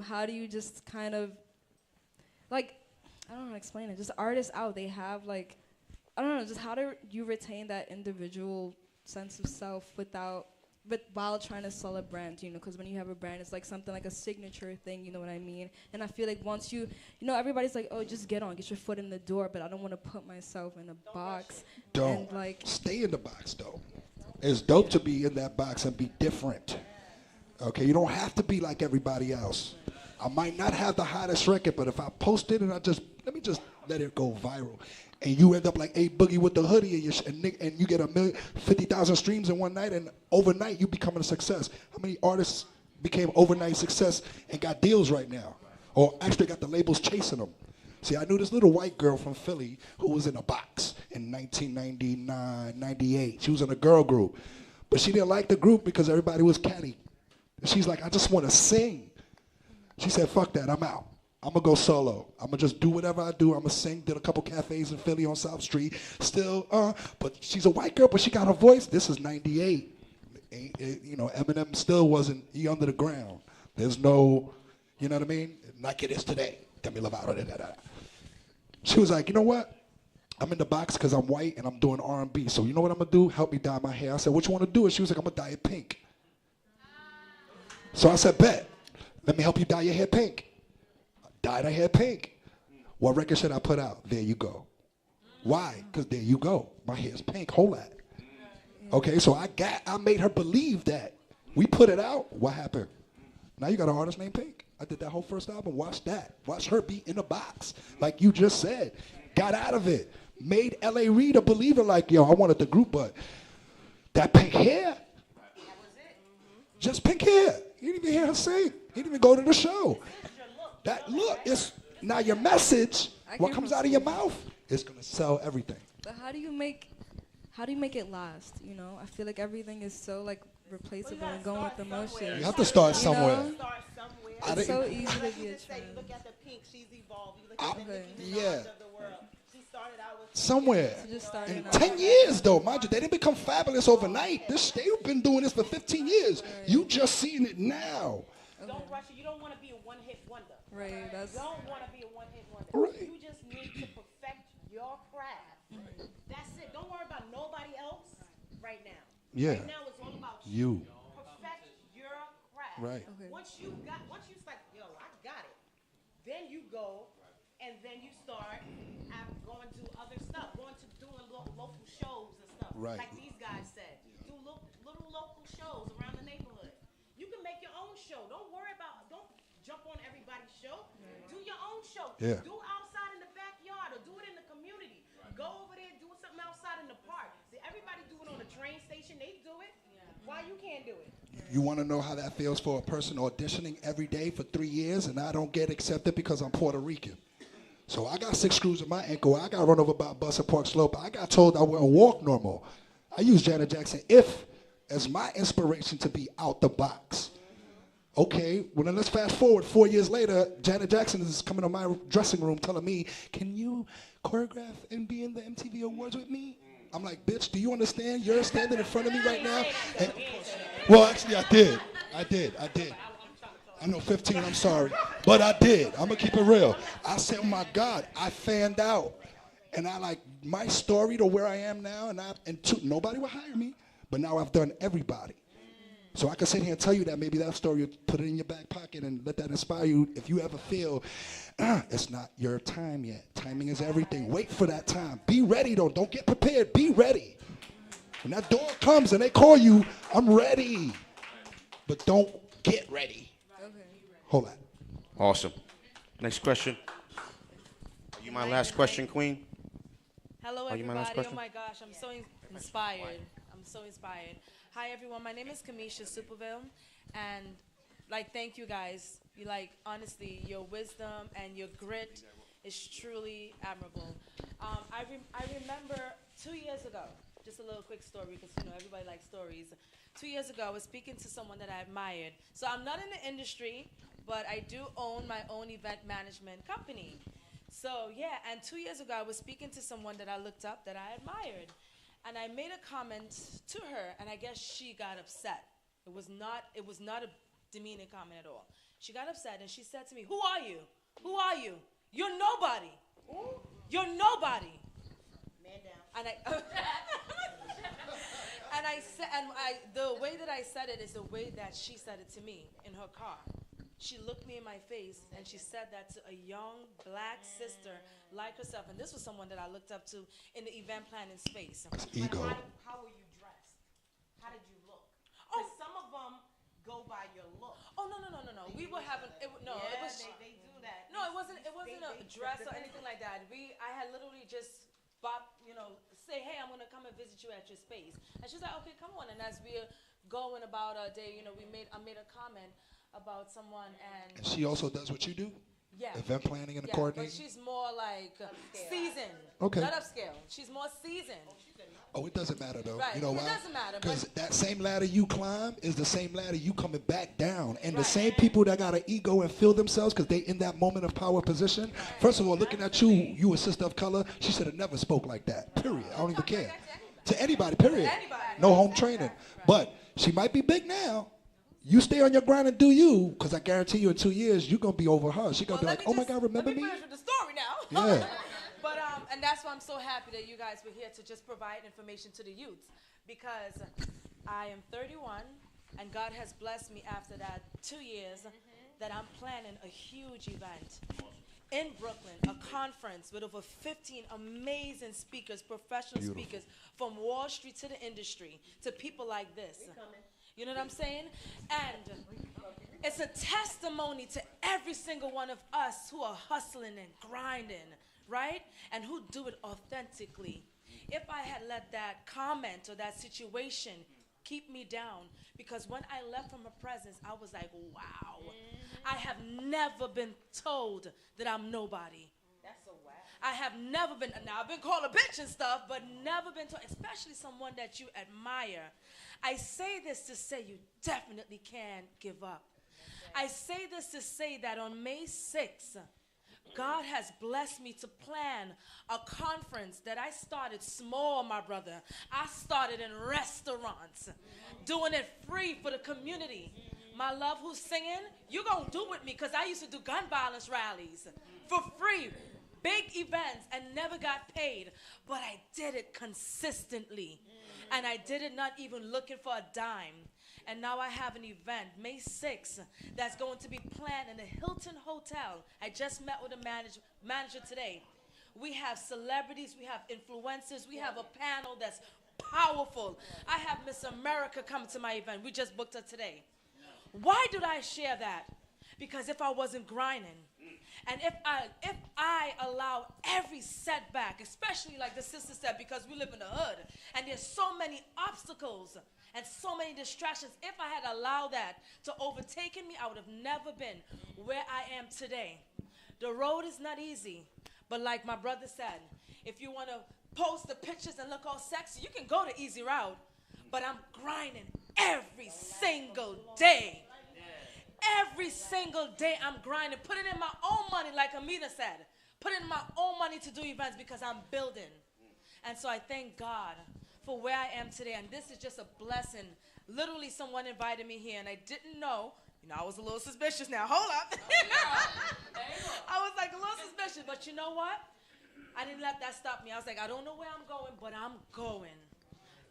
how do you just kind of, like, I don't know how to explain it, just artists out, they have, like, I don't know, just how do you retain that individual sense of self while trying to sell a brand, you know, because when you have a brand, it's like something like a signature thing, you know what I mean? And I feel like once you know, everybody's like, oh, just get your foot in the door, but I don't want to put myself in a box. Don't. And like, stay in the box, though. It's dope to be in that box and be different. Okay, you don't have to be like everybody else. I might not have the hottest record, but if I post it and let me just let it go viral, and you end up like A Boogie with the hoodie and you get 50,000 streams in one night, and overnight you become a success. How many artists became overnight success and got deals right now? Or actually got the labels chasing them? See, I knew this little white girl from Philly who was in a box in 1999, 98. She was in a girl group. But she didn't like the group because everybody was catty. And she's like, I just want to sing. She said, fuck that, I'm out. I'm going to go solo. I'm going to just do whatever I do. I'm going to sing. Did a couple cafes in Philly on South Street. Still, but she's a white girl, but she got her voice. This is 98. You know, Eminem still wasn't, he under the ground. There's no, you know what I mean? Like it is today. Demi Lovato, da-da-da. She was like, you know what? I'm in the box because I'm white and I'm doing R&B. So you know what I'm going to do? Help me dye my hair. I said, what you want to do? And she was like, I'm going to dye it pink. So I said, bet. Let me help you dye your hair pink. Dyed her hair pink. What record should I put out? There you go. Why? Because there you go. My hair's pink. Hold that. Okay, so I made her believe that. We put it out. What happened? Now you got an artist named Pink. I did that whole first album. Watch that. Watch her be in a box. Like you just said. Got out of it. Made L.A. Reid a believer like, yo, I wanted the group, but that pink hair. Just pink hair. You didn't even hear her sing. He didn't even go to the show. That look, it's Now your message, I what came comes from out of your school. mouth, is gonna sell everything. But how do you make it last? You know, I feel like everything is so like replaceable and going with the motions. You have to start You somewhere. know? I It's so didn't- easy to be a You trend. look at the Pink, she's evolved. You look at the Nicki Minaj Yeah. of the world. She started out with Somewhere. She just started In out. 10 years, though, mind you, they didn't become fabulous overnight. They've been doing this for 15 years. You just seeing it now. Don't rush it. You don't want to be a one-hit wonder. Right. That's. You don't want to be a one-hit wonder. Right. You just need to perfect your craft. That's it. Don't worry about nobody else right now. Yeah. Right now it's all about You. Perfect your craft. Right. Okay. Once you like, yo, I got it. Then you go, and then you start going to other stuff, going to doing local shows and stuff. Right. Like these guys said, do little local shows around the neighborhood. You can make your own show. Don't jump on everybody's show. Do your own show. Yeah. Do outside in the backyard or do it in the community. Go over there, do something outside in the park. See, everybody do it on the train station. They do it. Why you can't do it? You want to know how that feels for a person auditioning every day for 3 years and I don't get accepted because I'm Puerto Rican. So I got 6 screws in my ankle. I got run over by a bus at Park Slope. I got told I wouldn't walk no more. I use Janet Jackson as my inspiration to be out the box. Okay, well then let's fast forward 4 years later. Janet Jackson is coming to my dressing room telling me, can you choreograph and be in the MTV Awards with me? I'm like, bitch, do you understand? You're standing in front of me right now. And, well, actually, I did. I know 15, I'm sorry. But I did. I'm going to keep it real. I said, oh, my God, I fanned out. And I like my story to where I am now, nobody will hire me. But now I've done everybody. So I can sit here and tell you that maybe that story, put it in your back pocket and let that inspire you. If you ever feel it's not your time yet. Timing is everything. Wait for that time. Be ready, though. Don't get prepared. Be ready. When that door comes and they call you, I'm ready. But don't get ready. Hold on. Awesome. Next question. Are you my last question, Queen? Hello, Are you my last everybody. Oh question? my gosh, I'm so inspired. I'm so inspired. Hi, everyone. My name is Kamisha Superville, and thank you guys. You honestly, your wisdom and your grit is truly admirable. I remember 2 years ago. Just a little quick story because everybody likes stories. 2 years ago, I was speaking to someone that I admired. So I'm not in the industry, but I do own my own event management company. So yeah, and 2 years ago, I was speaking to someone that I looked up that I admired. And I made a comment to her, and I guess she got upset. It was not a demeaning comment at all. She got upset, and she said to me, "Who are you? Who are you? You're nobody. You're nobody." Man down. And the way that I said it is the way that she said it to me in her car. She looked me in my face and she said that to a young black sister like herself. And this was someone that I looked up to in the event planning space. That's ego. How were you dressed? How did you look? Oh, some of them go by your look. Oh no. We were having it was they do that. No, it wasn't a dress or anything like that. I had literally just say, "Hey, I'm gonna come and visit you at your space." And she's like, "Okay, come on." And as we're going about our day, I made a comment about someone and she also does what you do? Yeah. Event planning and But coordinating? she's more like seasoned. Okay. Not upscale. She's more seasoned. Oh, it doesn't matter, though. Right. You know It why? doesn't matter, Because but- that same ladder you climb is the same ladder you coming back down. And the same people that got an ego and feel themselves because they in that moment of power position. First of all, looking at you a sister of color, she should have never spoke like that. Period. I don't even care. To anybody, period. No home training. But she might be big now. You stay on your grind and do you, because I guarantee you in 2 years, you're going to be over her. She's going to be like, oh my God, remember me? Finish with the story now. Yeah. But and that's why I'm so happy that you guys were here to just provide information to the youth, because I am 31 and God has blessed me after that 2 years that I'm planning a huge event in Brooklyn, a conference with over 15 amazing speakers, professional speakers from Wall Street to the industry, to people like this. You know what I'm saying? And it's a testimony to every single one of us who are hustling and grinding, right? And who do it authentically. If I had let that comment or that situation keep me down. Because when I left from her presence, I was like, wow. I have never been told that I'm nobody. That's so wow. I have never been, now I've been called a bitch and stuff, but never been told, especially someone that you admire. I say this to say you definitely can't give up. I say this to say that on May 6th, God has blessed me to plan a conference that I started small, my brother. I started in restaurants, doing it free for the community. My love who's singing, you're going to do with me because I used to do gun violence rallies for free, big events, and never got paid. But I did it consistently, and I did it not even looking for a dime. And now I have an event, May 6th, that's going to be planned in the Hilton Hotel. I just met with a manager today. We have celebrities, we have influencers, we have a panel that's powerful. I have Miss America coming to my event. We just booked her today. Why did I share that? Because if I wasn't grinding, and if I allow every setback, especially like the sister said, because we live in the hood, and there's so many obstacles and so many distractions, if I had allowed that to overtake me, I would have never been where I am today. The road is not easy, but like my brother said, if you want to post the pictures and look all sexy, you can go the easy route, but I'm grinding every single day. Every single day I'm grinding, putting in my own money, like Amina said, putting in my own money to do events because I'm building. And so I thank God for where I am today, and this is just a blessing. Literally, someone invited me here, and I didn't know. You know, I was a little suspicious now. Hold up. I was like a little suspicious, but you know what? I didn't let that stop me. I was like, I don't know where I'm going, but I'm going.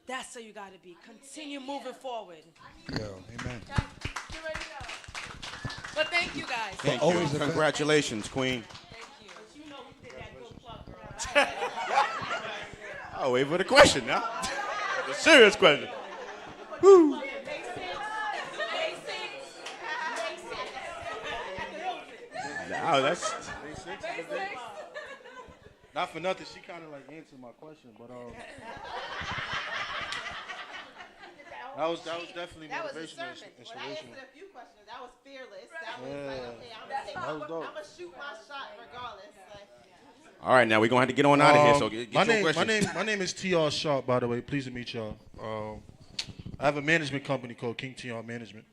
That's how you got to be. Continue moving forward. Yo, amen. Get ready to go. But thank you guys. Thank you. Congratulations, Queen. You know we did that good plug, girl. I'll wait for the question now. It's a serious question. Woo. Now that's not for nothing. She kind of like answered my question, but that was definitely That was a motivational, sermon. When I inspirational. answered a few questions, that was fearless. That was like, okay, That was dope. I'm gonna shoot my shot regardless. Like, all right. Now we're gonna have to get on out of here. So get your questions. My name is T.R. Sharp, by the way. Pleased to meet y'all. I have a management company called King T.R. Management.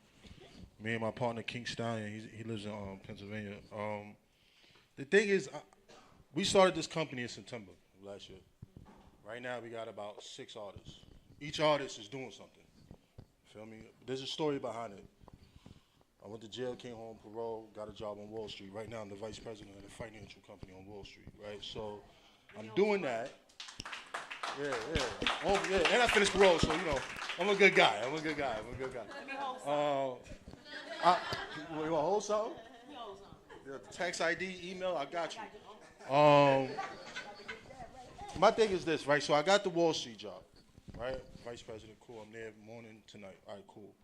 Me and my partner King Stallion. He lives in Pennsylvania. The thing is, we started this company in September of last year. Right now, we got about 6 artists. Each artist is doing something. Feel me? There's a story behind it. I went to jail, came home, parole, got a job on Wall Street. Right now, I'm the vice president of a financial company on Wall Street, right? So I'm doing that. Yeah. Oh, yeah. And I finished parole, so, you know, I'm a good guy. You want to hold something? Yeah, text ID, email, I got you. My thing is this, right? So I got the Wall Street job, right? Vice president, cool. I'm there morning tonight. All right, cool.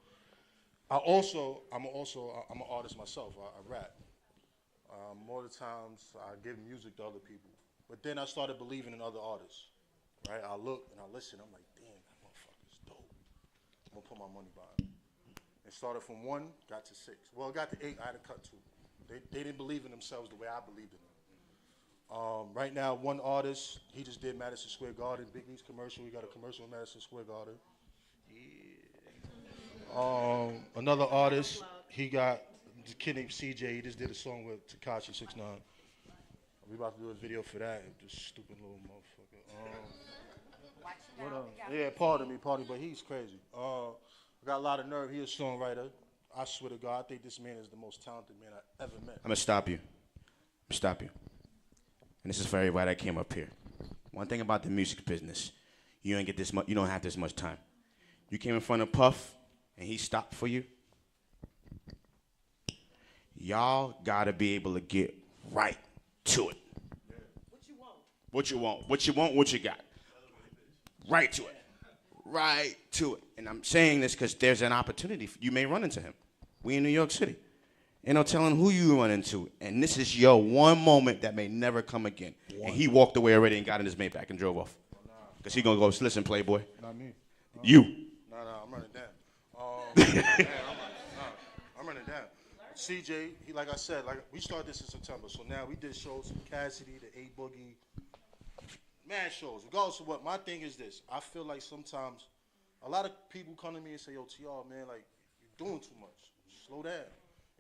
I'm an artist myself. I rap. More of the times, I give music to other people. But then I started believing in other artists, right? I look and I listen. I'm like, damn, that motherfucker's dope. I'm gonna put my money behind it. It started from 1, got to 6. Well, it got to 8. I had to cut 2. They didn't believe in themselves the way I believed in them. Right now, one artist, he just did Madison Square Garden, Big East commercial. We got a commercial in Madison Square Garden. Yeah. Another artist, he got a kid named CJ. He just did a song with Tekashi 6ix9ine. We about to do a video for that. This stupid little motherfucker. Yeah, pardon me, but he's crazy. I got a lot of nerve. He's a songwriter. I swear to God, I think this man is the most talented man I ever met. I'm gonna stop you. And this is for everybody that came up here. One thing about the music business, you don't get this much. You don't have this much time. You came in front of Puff, and he stopped for you. Y'all gotta be able to get right to it. What you want, what you got. Right to it. And I'm saying this because there's an opportunity. You may run into him. We in New York City. Ain't no telling who you run into. And this is your one moment that may never come again. And he walked away already and got in his Maybach and drove off. Because he going to go, listen, Playboy. Not me. You. No, I'm running. I'm running down. CJ, like I said, like we started this in September, so now we did shows from Cassidy to A Boogie, mad shows. Regardless of what, my thing is this: I feel like sometimes a lot of people come to me and say, "Yo, TR, man, like you're doing too much. Slow down."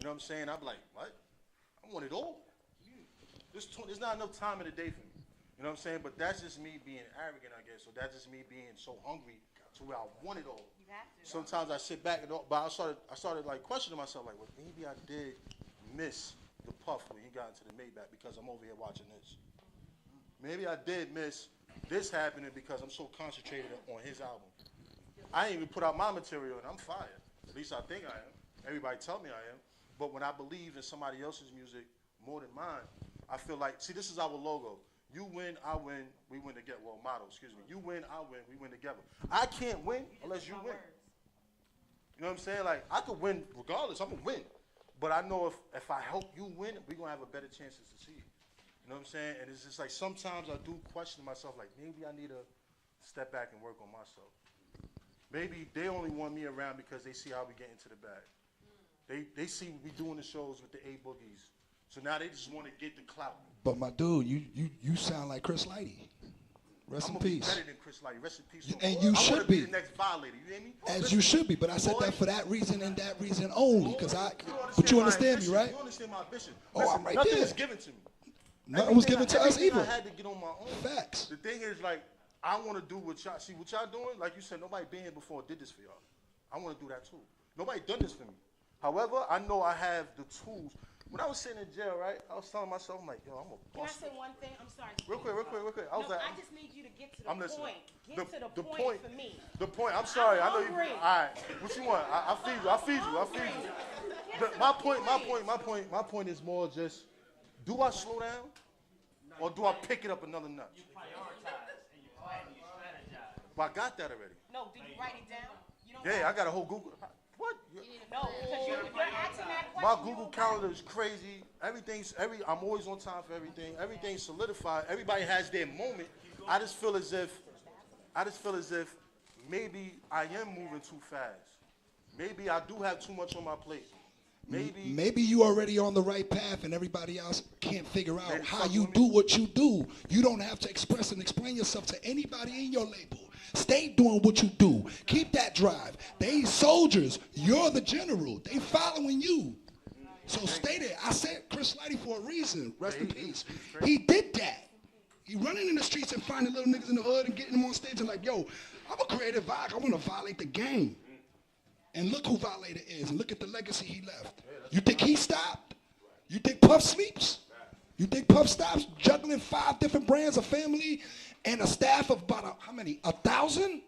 You know what I'm saying? I'm like, "What? I want it all. There's not enough time in the day for me." You know what I'm saying? But that's just me being arrogant, I guess. So that's just me being so hungry to where I want it all. Sometimes I sit back but I started like questioning myself, like, well, maybe I did miss the Puff when he got into the Maybach because I'm over here watching this. Maybe I did miss this happening because I'm so concentrated on his album. I ain't even put out my material and I'm fired. At least I think I am. Everybody tell me I am. But when I believe in somebody else's music more than mine, I feel like, see, this is our logo. You win, I win, we win together. Well, motto, excuse me. You win, I win, we win together. I can't win unless you win. You know what I'm saying? Like, I could win regardless. I'm going to win. But I know if I help you win, we're going to have a better chance to succeed. You know what I'm saying? And it's just like sometimes I do question myself, like, maybe I need to step back and work on myself. Maybe they only want me around because they see how we get into the bag. They see we doing the shows with the A Boogies. So now they just want to get the clout. But my dude, you sound like Chris Lighty. Rest in peace. Better than Chris Lighty. Rest in peace. And you should be. The next violator. You hear me? As you should be. But I said that for that reason and that reason only. But you understand me, right? You understand my ambition. Oh, I'm right nothing there. was given to me. Nothing was given to us either. I had to get on my own. Facts. The thing is, like, I want to do what y'all see. What y'all doing? Like you said, nobody been here before did this for y'all. I want to do that too. Nobody done this for me. However, I know I have the tools. When I was sitting in jail, right, I was telling myself, I'm like, yo, I'm a boss. Can I say one thing? I'm sorry. Real quick. I was like, I just need you to get to the I'm listening. point. Get to the point for me. The point. I'm sorry. I know you. hungry. All right. What you want? I feed you. My point is more just, do I slow down, or do I pick it up another notch? You prioritize and you plan and you strategize. But I got that already. No, did you write it down? You don't Yeah, I got a whole Google. What? No, because you're asking that question. My Google Calendar is crazy. I'm always on time for everything. Everything's solidified. Everybody has their moment. I just feel as if maybe I am moving too fast. Maybe I do have too much on my plate. Maybe you already on the right path and everybody else can't figure out how you do what you do. You don't have to express and explain yourself to anybody in your label. Stay doing what you do. Keep that drive. They soldiers. You're the general. They following you. So stay there. I said Chris Lighty for a reason. Rest in peace. He did that. He running in the streets and finding little niggas in the hood and getting them on stage and like, yo, I'm a creative vibe. I want to violate the game. And look who Violator is, and look at the legacy he left. You think he stopped? You think Puff sleeps? You think Puff stops juggling 5 different brands, a family, and a staff of about, how many, 1,000?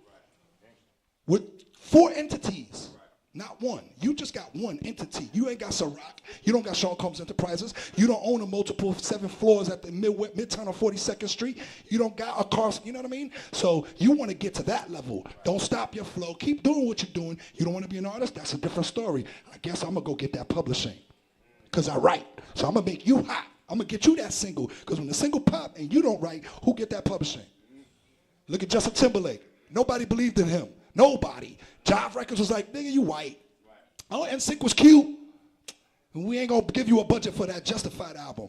With 4 entities, not one. You just got one entity. You ain't got Ciroc. You don't got Sean Combs Enterprises. You don't own a multiple 7 floors at the Midtown on 42nd Street. You don't got a car, you know what I mean? So you want to get to that level. Don't stop your flow. Keep doing what you're doing. You don't want to be an artist? That's a different story. I guess I'm going to go get that publishing because I write. So I'm going to make you hot. I'm going to get you that single because when the single pop and you don't write, who get that publishing? Look at Justin Timberlake. Nobody believed in him. Nobody. Jive Records was like, nigga, you white. Oh, NSYNC was cute. And we ain't going to give you a budget for that Justified album.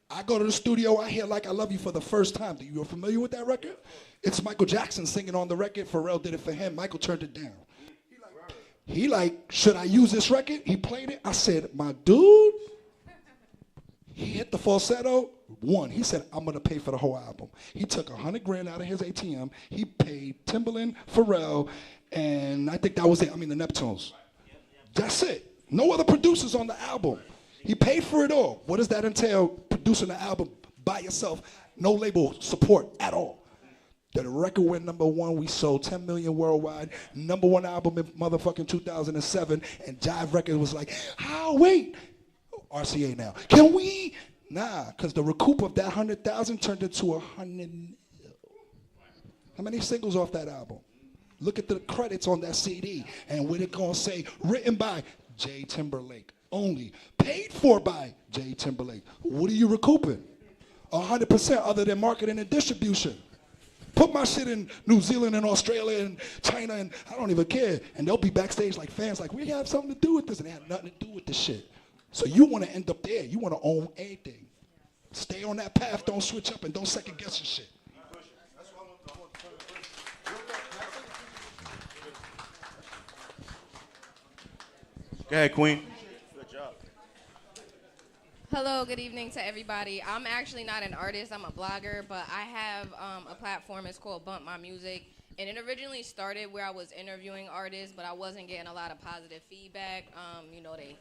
I go to the studio, I hear Like I Love You for the first time. You are familiar with that record? It's Michael Jackson singing on the record. Pharrell did it for him. Michael turned it down. He like, should I use this record? He played it. I said, my dude. He hit the falsetto. He said, I'm going to pay for the whole album. He took $100,000 out of his ATM. He paid Timbaland, Pharrell, and I think that was it. I mean, the Neptunes. That's it. No other producers on the album. He paid for it all. What does that entail, producing an album by yourself? No label support at all. The record went #1. We sold 10 million worldwide. #1 album in motherfucking 2007. And Jive Records was like, wait. RCA now. Can we? Nah, because the recoup of that 100,000 turned into 100 mil. How many singles off that album? Look at the credits on that CD. And what it going to say? Written by Jay Timberlake. Only. Paid for by Jay Timberlake. What are you recouping? 100% other than marketing and distribution. Put my shit in New Zealand and Australia and China, and I don't even care. And they'll be backstage like fans, like, we have something to do with this, and they have nothing to do with this shit. So you want to end up there. You want to own everything. Stay on that path. Don't switch up and don't second guess your shit. Go ahead, Queen. Good job. Hello, good evening to everybody. I'm actually not an artist, I'm a blogger, but I have a platform, it's called Bump My Music. And it originally started where I was interviewing artists, but I wasn't getting a lot of positive feedback. You know, they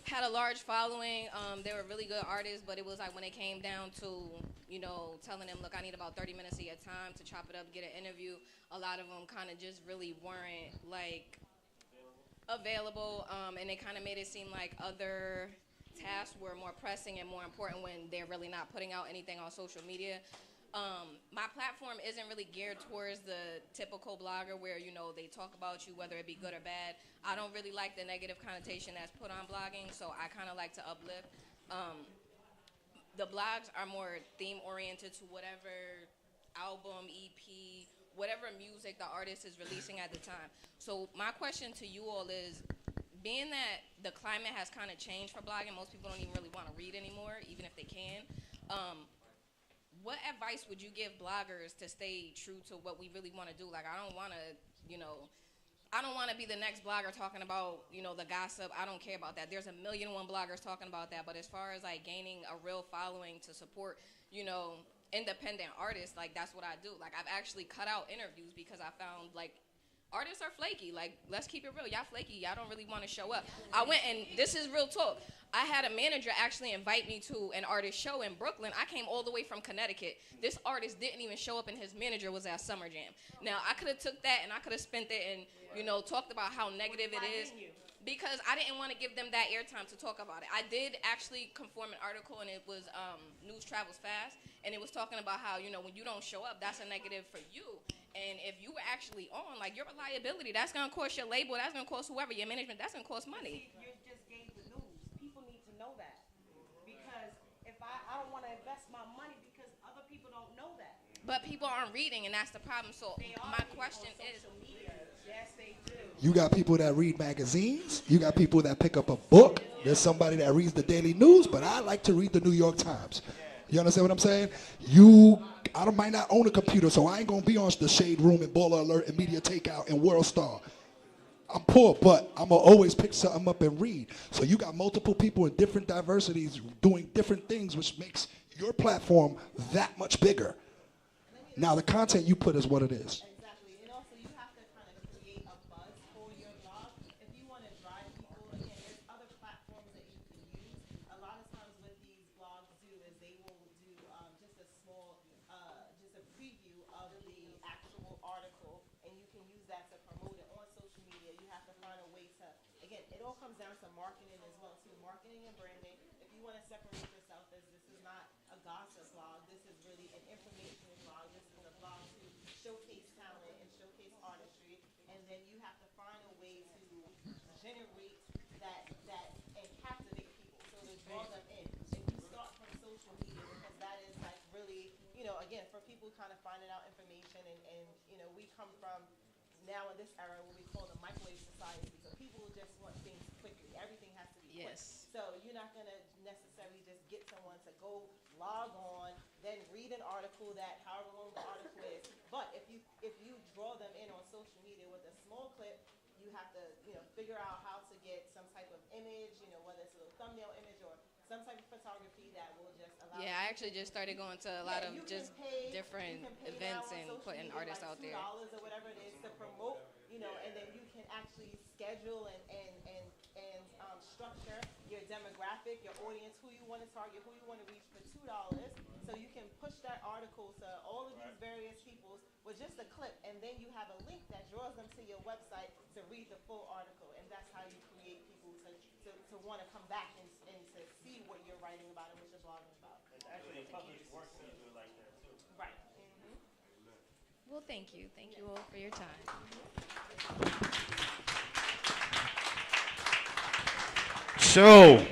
had a large following. They were really good artists, but it was like when it came down to, you know, telling them, look, I need about 30 minutes of your time to chop it up, get an interview, a lot of them kind of just really weren't, like, available, and it kind of made it seem like other tasks were more pressing and more important when they're really not putting out anything on social media. My platform isn't really geared towards the typical blogger where, you know, they talk about you, whether it be good or bad. I don't really like the negative connotation that's put on blogging, so I kind of like to uplift. The blogs are more theme-oriented to whatever album, EP, whatever music the artist is releasing at the time. So my question to you all is, being that the climate has kind of changed for blogging, most people don't even really want to read anymore, even if they can. What advice would you give bloggers to stay true to what we really want to do? Like, I don't want to, you know, I don't want to be the next blogger talking about, you know, the gossip. I don't care about that. There's 1,000,001 bloggers talking about that. But as far as, like, gaining a real following to support, you know, independent artists, like, that's what I do. Like, I've actually cut out interviews because I found, like, artists are flaky. Like, let's keep it real. Y'all flaky. Y'all don't really want to show up. I went, and this is real talk. I had a manager actually invite me to an artist show in Brooklyn. I came all the way from Connecticut. This artist didn't even show up, and his manager was at Summer Jam. Now, I could have took that, and I could have spent it and, you know, talked about how negative it is. Because I didn't want to give them that airtime to talk about it. I did actually conform an article, and it was News Travels Fast, and it was talking about how, you know, when you don't show up, that's a negative for you. And if you were actually on, like, your reliability, that's going to cost your label, that's going to cost whoever, your management, that's going to cost money. You just gave the news. People need to know that. Because if I don't want to invest my money because other people don't know that. But people aren't reading, and that's the problem. So my question is, yes, they do. You got people that read magazines. You got people that pick up a book. There's somebody that reads the Daily News, but I like to read the New York Times. You understand what I'm saying? I might not own a computer, so I ain't going to be on the Shade Room and Baller Alert and Media Takeout and World Star. I'm poor, but I'm going to always pick something up and read. So you got multiple people in different diversities doing different things, which makes your platform that much bigger. Now, the content you put is what it is. Exactly. And also, you have to kind of create a buzz for your blog. If you want to drive people, again, there's other platforms that you can use. A lot of times what these blogs do is they will do just a small, just a preview of the actual article, and you can use that to promote it on social media. You have to find a way to, again, it all comes down to marketing as well, too. Marketing and branding. If you want to separate yourself as this is not a gossip blog, this is really an information blog. This is a blog to showcase talent and showcase artistry, and then you have to find a way to generate that and captivate people, so to draw them in. If you start from social media, because that is like really, you know, again, for people kind of finding out information, and you know, we come from now in this era what we call the microwave society, so people just want things quickly. Everything has to be quick. So you're not going to necessarily just get someone to go log on, then read an article that however long the article is. But if you draw them in on social media with a small clip, you have to, you know, figure out how to get some type of image, you know, whether it's a little thumbnail image or some type of photography that will just allow. Yeah, I actually just started going to a lot of just different events and putting artists out there. $2 or whatever it is to promote, you know, and then you can actually schedule and structure your demographic, your audience, who you want to target, who you want to reach for $2. So you can push that article to all of these various people with just a clip, and then you have a link that draws them to your website to read the full article, and that's how you create people to want to come back and to see what you're writing about and what you're blogging about. It's actually published work when you do it like that too. Right. Well, thank you. Thank you all for your time. So,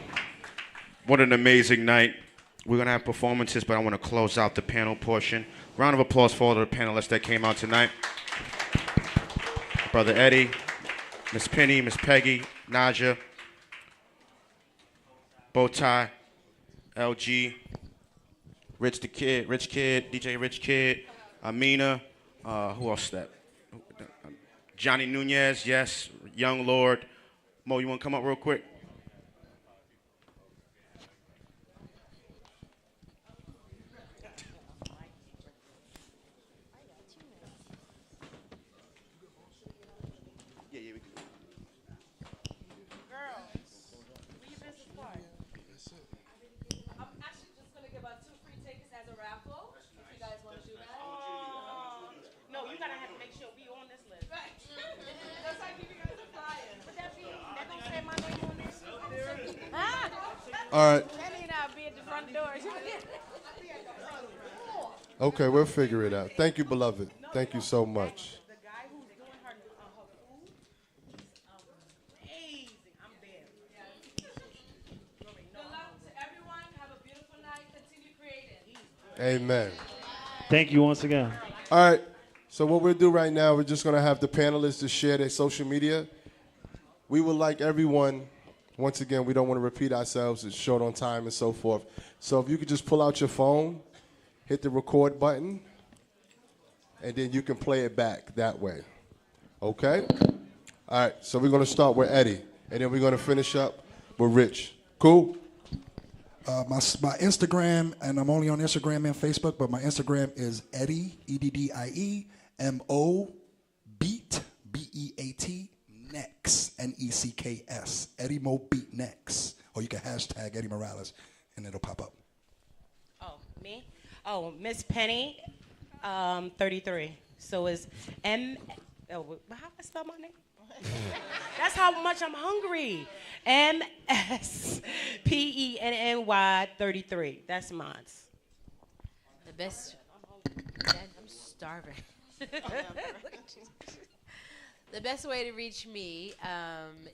what an amazing night. We're going to have performances, but I want to close out the panel portion Round of applause for all the panelists that came out tonight. Brother Eddie, Miss Penny, Miss Peggy, Naja, Bowtie, LG, Rich Kid, DJ Rich Kid, Amina, who else that? Johnny Nunez, yes, Young Lord. Mo, you want to come up real quick? No, you gotta have to make sure we on this list. Right. That's like giving us a flyer. Would that be? That don't say my name on this. All right. Penny and I'll be at the front door. Okay, we'll figure it out. Thank you, beloved. Thank you so much. The guy who's doing her food, he's amazing. I'm there. Good luck to everyone. Have a beautiful night. Continue creating. Amen. Thank you once again. All right. So what we'll do right now, we're just going to have the panelists to share their social media. We would like everyone, once again, we don't want to repeat ourselves. It's short on time and so forth. So if you could just pull out your phone, hit the record button, and then you can play it back that way. Okay? All right. So we're going to start with Eddie, and then we're going to finish up with Rich. Cool? My Instagram, and I'm only on Instagram and Facebook, but my Instagram is Eddie, EDDIE, Beat, BEAT, Necks, NECKS. Eddie Mo Beat Necks. Or you can hashtag Eddie Morales, and it'll pop up. Oh, me? Oh, Miss Penny, 33. So it's M. Oh, how I spell my name? That's how much I'm hungry. MSPENNY 33. That's mine. The best. I'm starving. The best way to reach me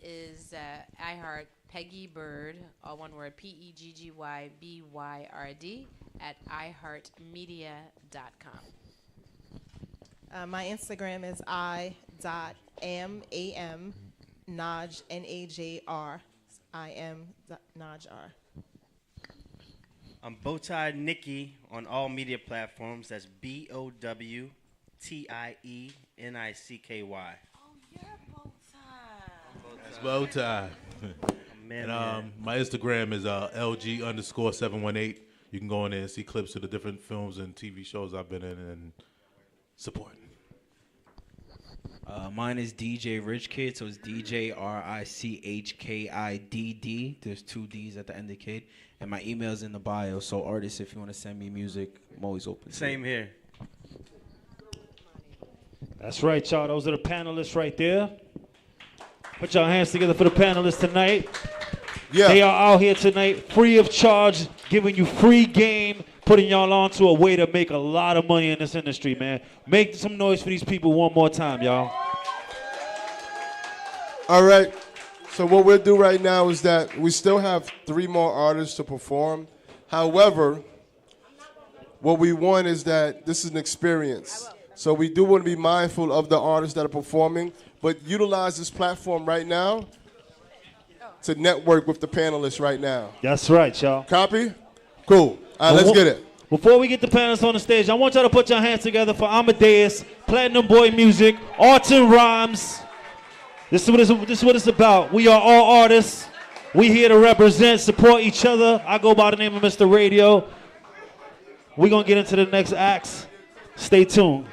is iHeart Peggy Bird, all one word, PEGGYBYRD at iHeartMedia.com. My Instagram is I.am Naj NAJR. I am Najr. I'm Bowtie Nikki on all media platforms. That's BOWTIENICKY. That's Bowtie. And my Instagram is LG_718. You can go in there and see clips of the different films and TV shows I've been in and support. Mine is DJ Rich Kid, so it's DJRICHKIDD. There's 2 D's at the end of Kid. And my email's in the bio, so artists, if you want to send me music, I'm always open. Same here. That's right, y'all. Those are the panelists right there. Put your hands together for the panelists tonight. Yeah. They are out here tonight, free of charge, giving you free game, putting y'all on to a way to make a lot of money in this industry, man. Make some noise for these people one more time, y'all. All right. So what we'll do right now is that we still have 3 more artists to perform. However, what we want is that this is an experience. So we do want to be mindful of the artists that are performing, but utilize this platform right now to network with the panelists right now. That's right, y'all. Copy? Cool. All right, let's get it. Before we get the panelists on the stage, I want y'all to put your hands together for Amadeus, Platinum Boy Music, Arts and Rhymes. This is what it's about. We are all artists. We here to represent, support each other. I go by the name of Mr. Radio. We're going to get into the next acts. Stay tuned.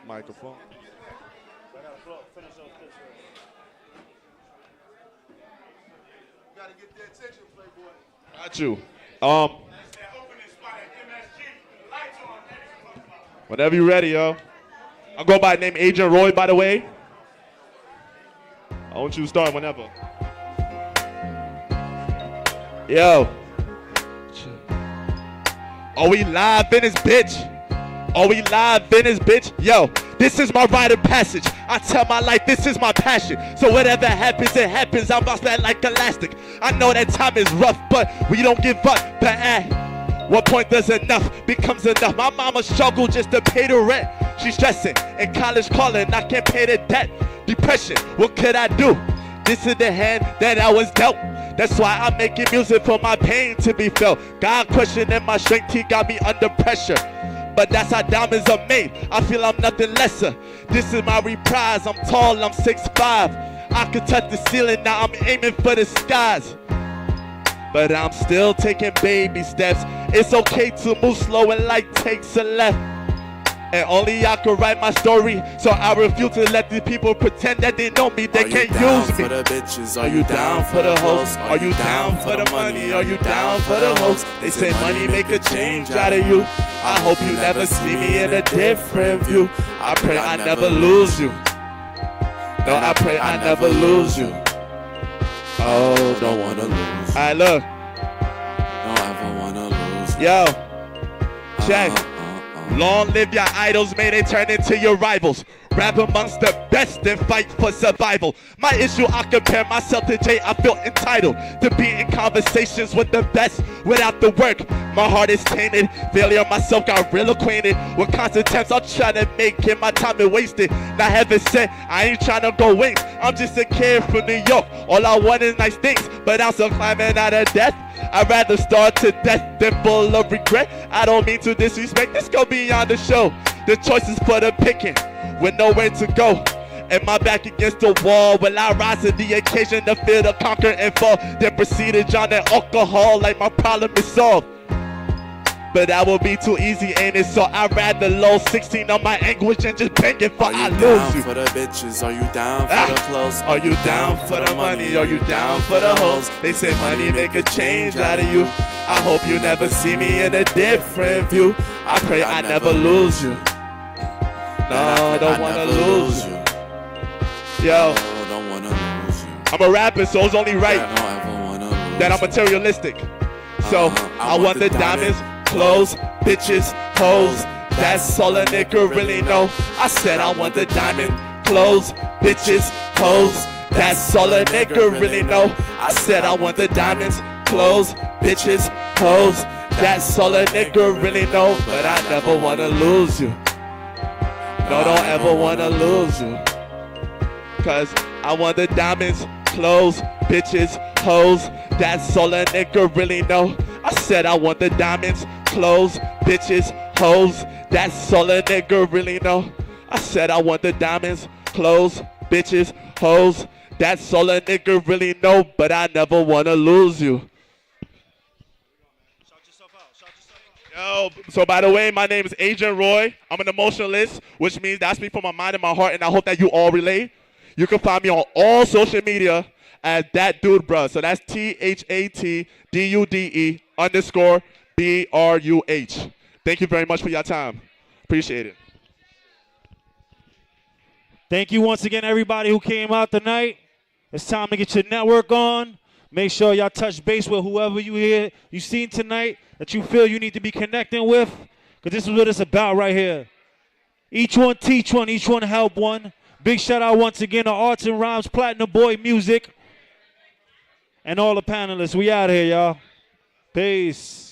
Microphone. Gotta get the attention, Playboy. Got you. Whenever you're ready, yo. I'll go by the name Agent Roy, by the way. want you to start whenever. Yo. Are we live in this bitch? Are we live in this bitch? Yo, this is my rite of passage. I tell my life this is my passion. So whatever happens, it happens. I'm bounce back like elastic. I know that time is rough, but we don't give up. But at what point does enough becomes enough? My mama struggled just to pay the rent. She's stressing, in college calling, I can't pay the debt. Depression, what could I do? This is the hand that I was dealt. That's why I'm making music for my pain to be felt. God questioning my strength, he got me under pressure. But that's how diamonds are made. I feel I'm nothing lesser. This is my reprise. I'm tall, I'm 6'5". I can touch the ceiling, now I'm aiming for the skies. But I'm still taking baby steps. It's okay to move slow and like takes a left. And only I can write my story, so I refuse to let these people pretend that they know me. They can't use me. For the bitches? Are you down for the hoes? Are you down for the money? Are you down for the hoes? They say money make a change out of you. I hope you never see me in a different view. I pray I never lose you. No, I pray I never lose you. Oh, don't wanna lose. Alright, look. Don't ever wanna lose. Yo, check. Long live your idols, may they turn into your rivals. Rap amongst the best and fight for survival. My issue, I compare myself to Jay. I feel entitled to be in conversations with the best without the work. My heart is tainted. Failure myself got real acquainted with constant attempts. I'm trying to make it. My time is wasted. Now heaven said, I ain't trying to go wings. I'm just a kid from New York. All I want is nice things, but I'm still climbing out of death. I'd rather start to death than full of regret. I don't mean to disrespect. This go beyond the show. The choice is for the picking, with nowhere to go. And my back against the wall, will I rise to the occasion to feel the conquer and fall? Then proceed to drown in alcohol like my problem is solved. But that would be too easy, ain't it? So I'd rather load 16 on my anguish and just bang it for I lose you. For the bitches? Are you down for the clothes? Are you down for the money? Are you down for the hoes? They say money make a change out of you. I hope you never see me in a different view. I pray I never lose you. No, I don't wanna lose you. Yo, don't wanna lose you. I'm a rapper, so it's only right that I'm materialistic. So I want the diamonds, clothes, bitches, hoes. That's all a nigga really know. I said I want the diamond, clothes, bitches, hoes. That's all a nigga really know. I said I want the diamonds, clothes, bitches, hoes. That's all a nigga really know. But I never wanna lose you. No, don't ever wanna lose you. Cause I want the diamonds, clothes, bitches, hoes. That's all a nigga really know. I said I want the diamonds, clothes, bitches, hoes. That's all a nigga really know. I said I want the diamonds, clothes, bitches, hoes. That's all a nigga really know. But I never wanna lose you. Yo, so by the way, my name is Agent Roy. I'm an emotionalist, which means that I speak from my mind and my heart, and I hope that you all relate. You can find me on all social media as That Dude Bruh. So that's THATDUDE_BRUH. Thank you very much for your time. Appreciate it. Thank you once again, everybody who came out tonight. It's time to get your network on. Make sure y'all touch base with whoever you seen tonight that you feel you need to be connecting with, because this is what it's about right here. Each one teach one, each one help one. Big shout out once again to Arts and Rhymes, Platinum Boy Music, and all the panelists. We out here, y'all. Peace.